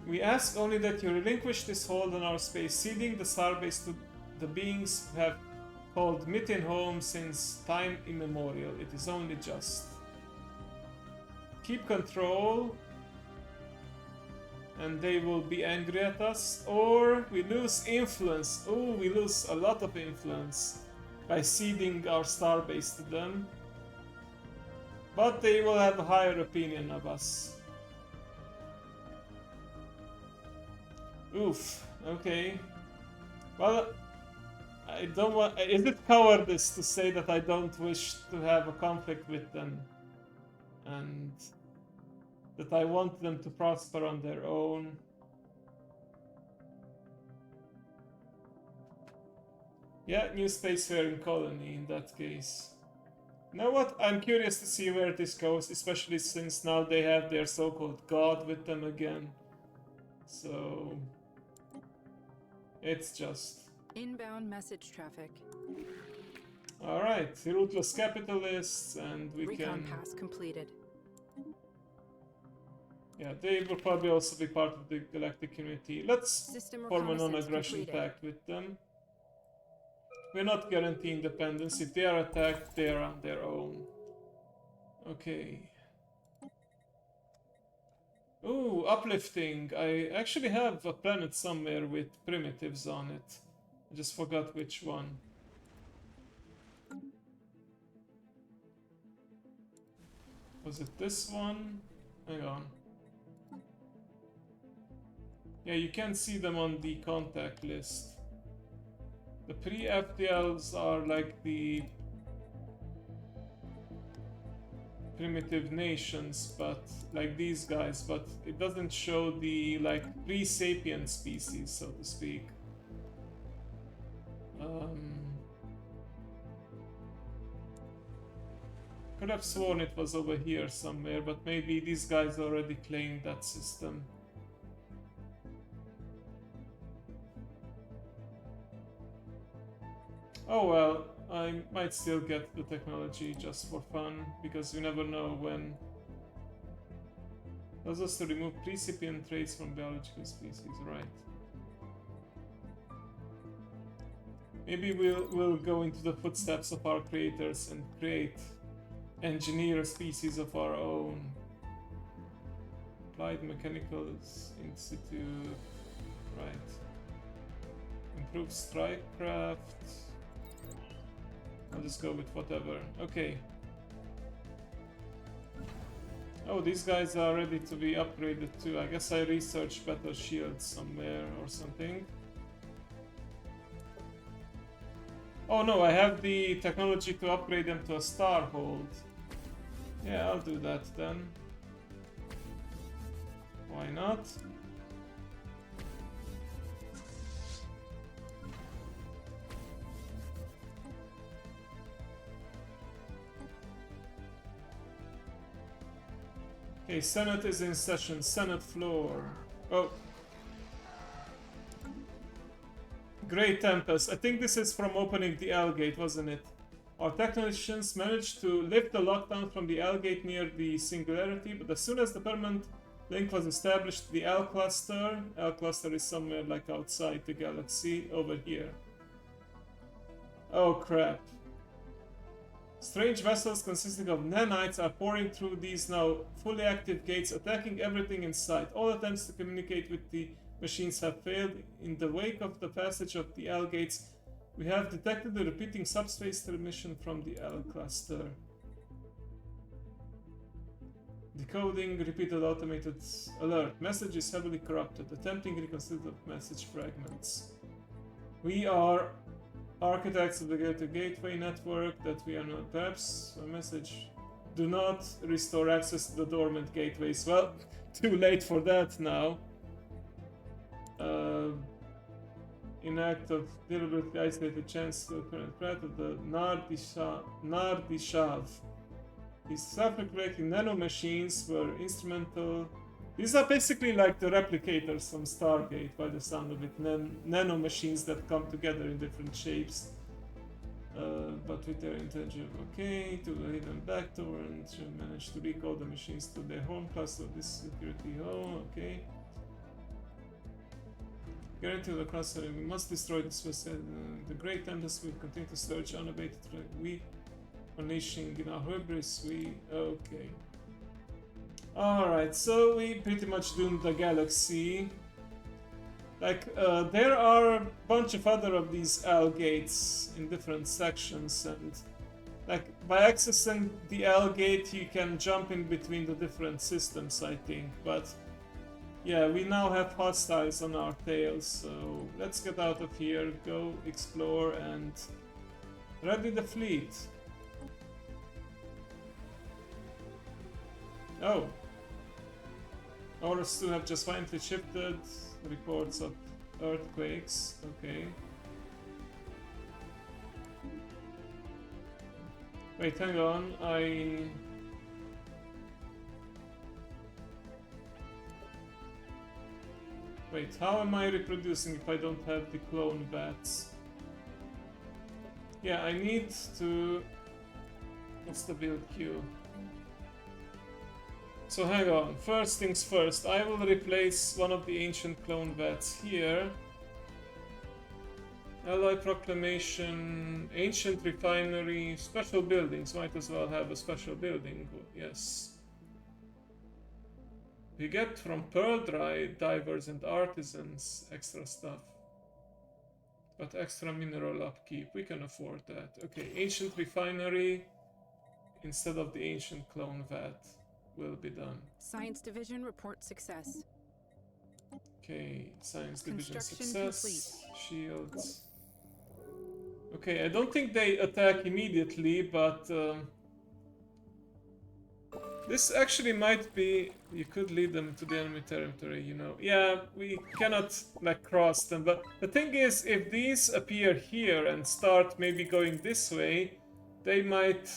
We ask only that you relinquish this hold on our space, ceding the starbase to the beings who have called Mythian home since time immemorial. It is only just. Keep control, and they will be angry at us, or we lose influence. Oh, we lose a lot of influence by ceding our starbase to them. But they will have a higher opinion of us. Oof, okay. Well, I don't want... Is it cowardice to say that I don't wish to have a conflict with them? And that I want them to prosper on their own? Yeah, new spacefaring colony in that case. You know what? I'm curious to see where this goes, especially since now they have their so-called god with them again. So... it's just... Inbound message traffic. Alright, rootless capitalists, and we Recon can... pass completed. Yeah, they will probably also be part of the galactic community. Let's System form a reconnaissance non-aggression completed. pact with them. We're not guaranteeing independence. If they are attacked, they are on their own. Okay. Ooh, uplifting. I actually have a planet somewhere with primitives on it. I just forgot which one. Was it this one? Hang on. Yeah, you can see them on the contact list. The pre-FTLs are like the primitive nations, but like these guys, but it doesn't show the like pre-sapient species, so to speak. Could have sworn it was over here somewhere, but maybe these guys already claimed that system. Oh well, I might still get the technology just for fun, because you never know when. Allows us to remove precipient traits from biological species, right? Maybe we'll go into the footsteps of our creators and engineer a species of our own. Applied Mechanicals Institute, right? Improve strikecraft. I'll just go with whatever. Okay. Oh, these guys are ready to be upgraded too. I guess I researched better shields somewhere or something. Oh no, I have the technology to upgrade them to a Starhold. Yeah, I'll do that then. Why not? Okay, Senate is in session. Senate floor. Oh. Great Tempest. I think this is from opening the L gate, wasn't it? Our technicians managed to lift the lockdown from the L gate near the Singularity, but as soon as the permanent link was established, the L cluster is somewhere like outside the galaxy, over here. Oh crap. Strange vessels consisting of nanites are pouring through these now fully active gates, attacking everything in sight. All attempts to communicate with the machines have failed. In the wake of the passage of the L gates, we have detected a repeating subspace transmission from the L cluster. Decoding repeated automated alert. Message is heavily corrupted. Attempting reconstitution of message fragments. We are architects of the gateway network that we are not. Perhaps a message. Do not restore access to the dormant gateways. Well, too late for that now. In act of deliberately isolated chance to the current threat of the Nardishav. These self-regulating nanomachines were instrumental. These are basically like the replicators from Stargate, by the sound of it. Nanomachines that come together in different shapes. But with their intelligence, okay, to the hidden backdoor and to manage to recall the machines to their home cluster of this security home, okay. Guarantee the cluster, we must destroy this facade. The Great Tempest will continue to search unabated. We unleashing in our hubris, okay. Alright, so we pretty much doomed the galaxy. Like, there are a bunch of other of these L gates in different sections, and like, by accessing the L gate you can jump in between the different systems, I think, but yeah, we now have hostiles on our tails, so let's get out of here, go explore and ready the fleet. Oh. Orders to have just finally shifted. Reports of earthquakes. Okay. Wait, hang on. Wait, how am I reproducing if I don't have the clone bats? Yeah, I need to... What's the build queue? So hang on, first things first, I will replace one of the ancient clone bats here. Alloy Proclamation, Ancient Refinery, Special Buildings, might as well have a special building, yes. We get from Pearl Divers and Artisans extra stuff. But extra mineral upkeep, we can afford that. Okay, Ancient Refinery instead of the ancient clone vat will be done. Science Division reports success. Okay, science division Construction success. Shields. Okay, I don't think they attack immediately, but this actually might be. You could lead them to the enemy territory, you know. Yeah, we cannot like cross them, but the thing is, if these appear here and start maybe going this way, they might.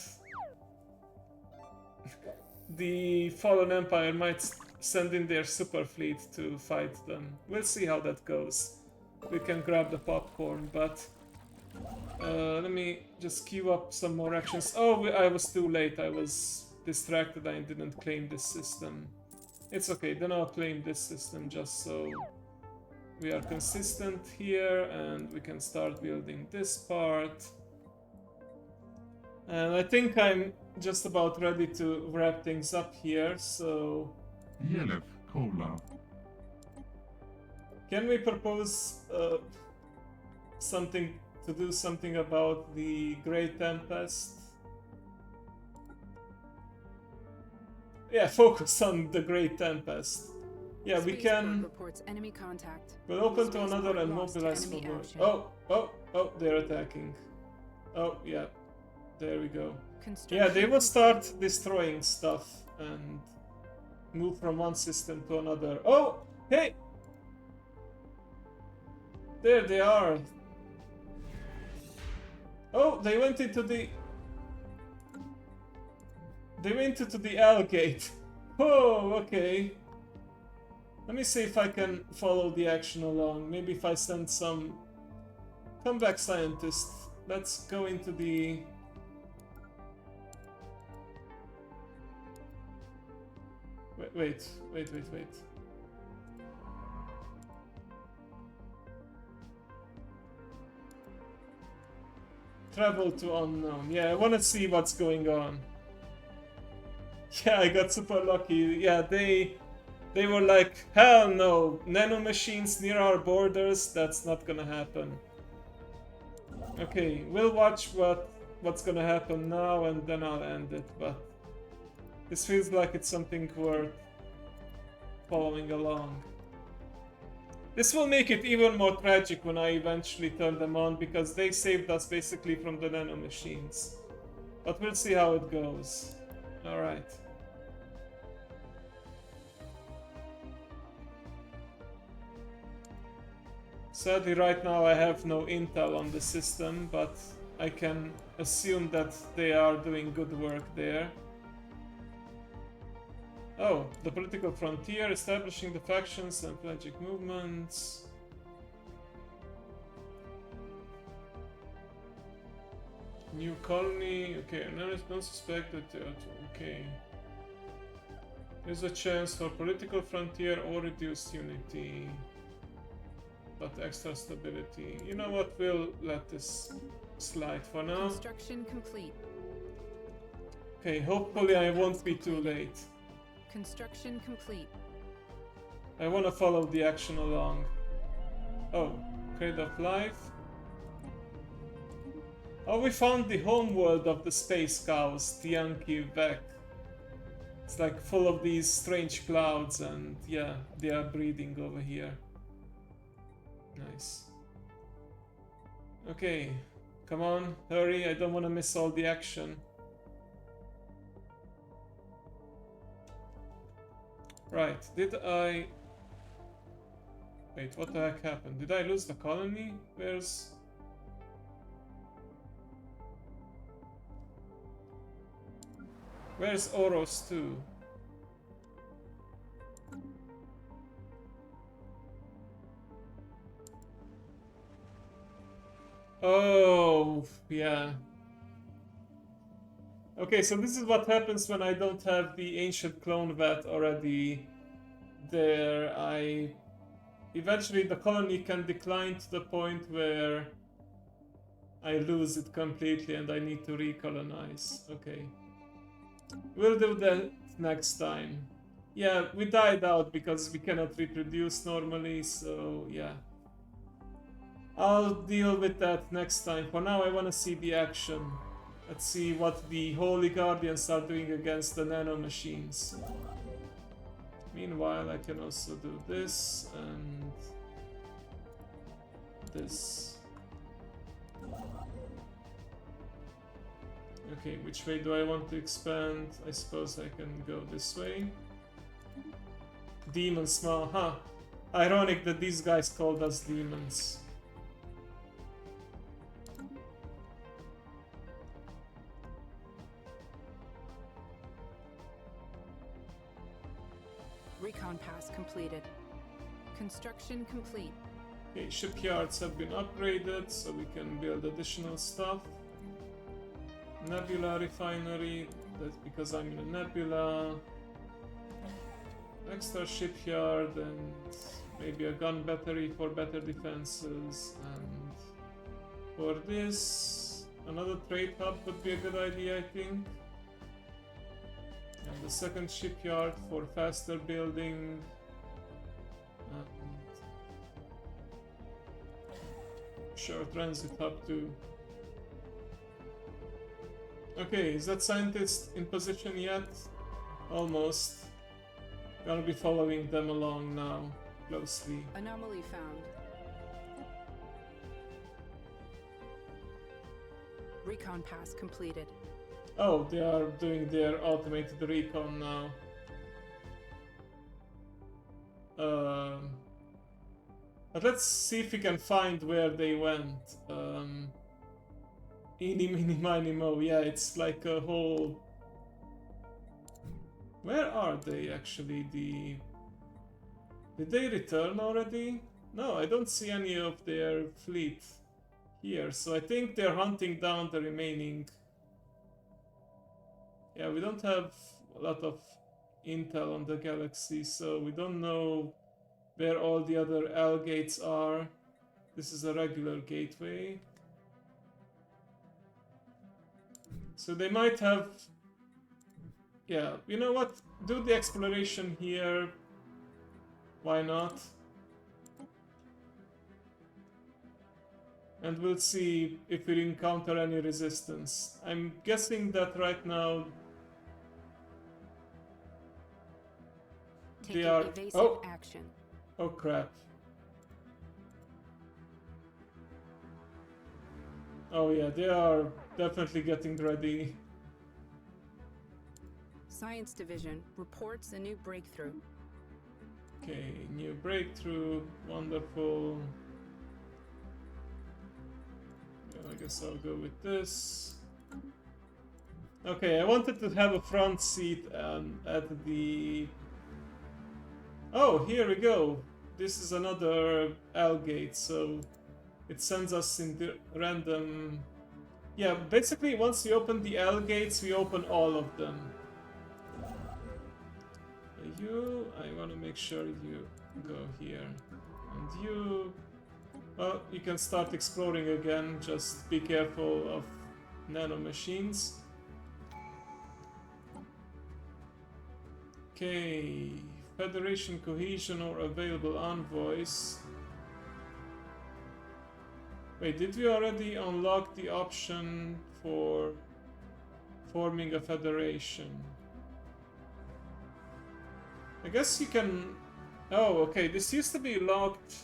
The Fallen Empire might send in their super fleet to fight them. We'll see how that goes. We can grab the popcorn, but let me just queue up some more actions. Oh, I was too late. I was distracted. I didn't claim this system. It's okay. Then I'll claim this system just so we are consistent here, and we can start building this part. And I think I'm just about ready to wrap things up here, so... Yelef, Cola. Can we propose something to do something about the Great Tempest? Yeah, focus on the Great Tempest. Yeah, we Spaceport can... reports enemy contact. We'll open to Spaceport another and lost to mobilize enemy for more. action. Oh, they're attacking. Oh, yeah. There we go. Construction Yeah, they will complete. start destroying stuff and move from one system to another. Oh, hey! There they are. Oh, they went into the... They went into the L gate. Oh, okay. Let me see if I can follow the action along. Maybe if I send some... Come back, scientist. Let's go into the... Wait. Travel to unknown. Yeah, I wanna see what's going on. Yeah, I got super lucky. Yeah, they were like, hell no, nanomachines near our borders, that's not gonna happen. Okay, we'll watch what's gonna happen now and then I'll end it, but this feels like it's something worth following along. This will make it even more tragic when I eventually turn them on, because they saved us basically from the nanomachines. But we'll see how it goes. Alright. Sadly, right now I have no intel on the system, but I can assume that they are doing good work there. Oh, the political frontier, establishing the factions and pelagic movements. New colony, okay, non suspected, okay. There's a chance for political frontier or reduced unity, but extra stability. You know what, we'll let this slide for now. Construction complete. Okay, hopefully I won't be too late. Construction complete. I want to follow the action along. Oh, Crate of Life. Oh, we found the homeworld of the space cows, Tianki Vec. It's like full of these strange clouds, and yeah, they are breeding over here. Nice. Okay, come on, hurry, I don't want to miss all the action. Right, did I... Wait, what the heck happened? Did I lose the colony? Where's... Where's Oros 2? Oh, yeah. Okay, so this is what happens when I don't have the ancient clone vat already there. Eventually the colony can decline to the point where I lose it completely and I need to recolonize. Okay. We'll do that next time. Yeah, we died out because we cannot reproduce normally, so yeah. I'll deal with that next time. For now I want to see the action. Let's see what the Holy Guardians are doing against the nano machines. Meanwhile, I can also do this and this. Okay, which way do I want to expand? I suppose I can go this way. Demons, small, huh? Ironic that these guys called us demons. Recon pass completed. Construction complete. Okay, shipyards have been upgraded, so we can build additional stuff. Nebula refinery, that's because I'm in a nebula. Extra shipyard and maybe a gun battery for better defenses. And for this, another trade hub would be a good idea, I think. And the second shipyard for faster building. And sure, transit hub too. Okay, is that scientist in position yet? Almost. Gonna be following them along now, closely. Anomaly found. Recon pass completed. Oh, they are doing their automated recon now. But let's see if we can find where they went. Eeny, meeny, miny, mo. Yeah, it's like a whole... Where are they actually? Did they return already? No, I don't see any of their fleet here. So I think they're hunting down the remaining... Yeah, we don't have a lot of intel on the galaxy, so we don't know where all the other L gates are. This is a regular gateway. So they might have... Yeah, you know what? Do the exploration here. Why not? And we'll see if we encounter any resistance. I'm guessing that right now Taking they are... evasive action. Oh crap. Oh yeah, they are definitely getting ready. Science Division reports a new breakthrough. Okay, new breakthrough, wonderful. I guess I'll go with this. Okay, I wanted to have a front seat at the... Oh, here we go. This is another L gate, so it sends us in the random... Yeah, basically once we open the L gates, we open all of them. I want to make sure you go here. And you... Well, you can start exploring again, just be careful of nano machines. Okay, Federation cohesion or available envoys. Wait, did we already unlock the option for forming a federation? I guess you can... Oh, okay, this used to be locked...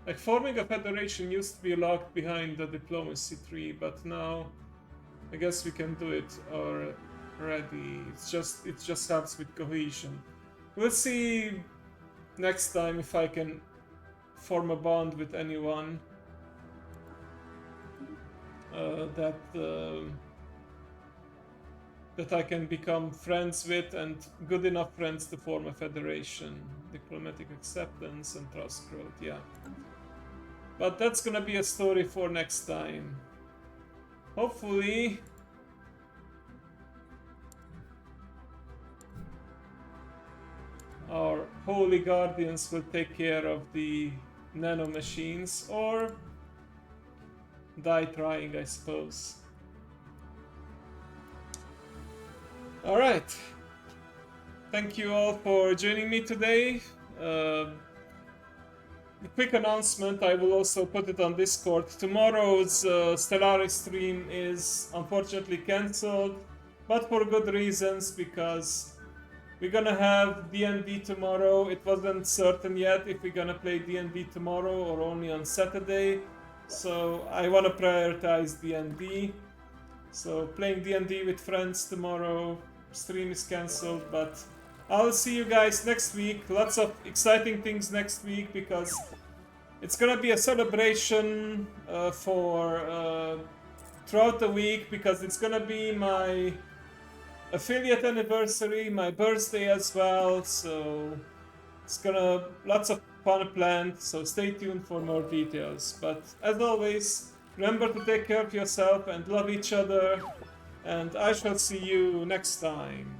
Like, forming a federation used to be locked behind the diplomacy tree, but now I guess we can do it already. It just helps with cohesion. We'll see next time if I can form a bond with anyone that I can become friends with, and good enough friends to form a federation. Diplomatic acceptance and trust growth, yeah. But that's gonna be a story for next time. Hopefully... our Holy Guardians will take care of the nano machines, or die trying, I suppose. Alright. Thank you all for joining me today. quick announcement, I will also put it on Discord. Tomorrow's Stellaris stream is unfortunately cancelled, but for good reasons, because we're gonna have D&D tomorrow. It wasn't certain yet if we're gonna play D&D tomorrow or only on Saturday, so I wanna prioritize D&D. So playing D&D with friends tomorrow, stream is cancelled, but I'll see you guys next week. Lots of exciting things next week because it's gonna be a celebration for throughout the week, because it's gonna be my affiliate anniversary, my birthday as well. So it's gonna lots of fun planned. So stay tuned for more details. But as always, remember to take care of yourself and love each other. And I shall see you next time.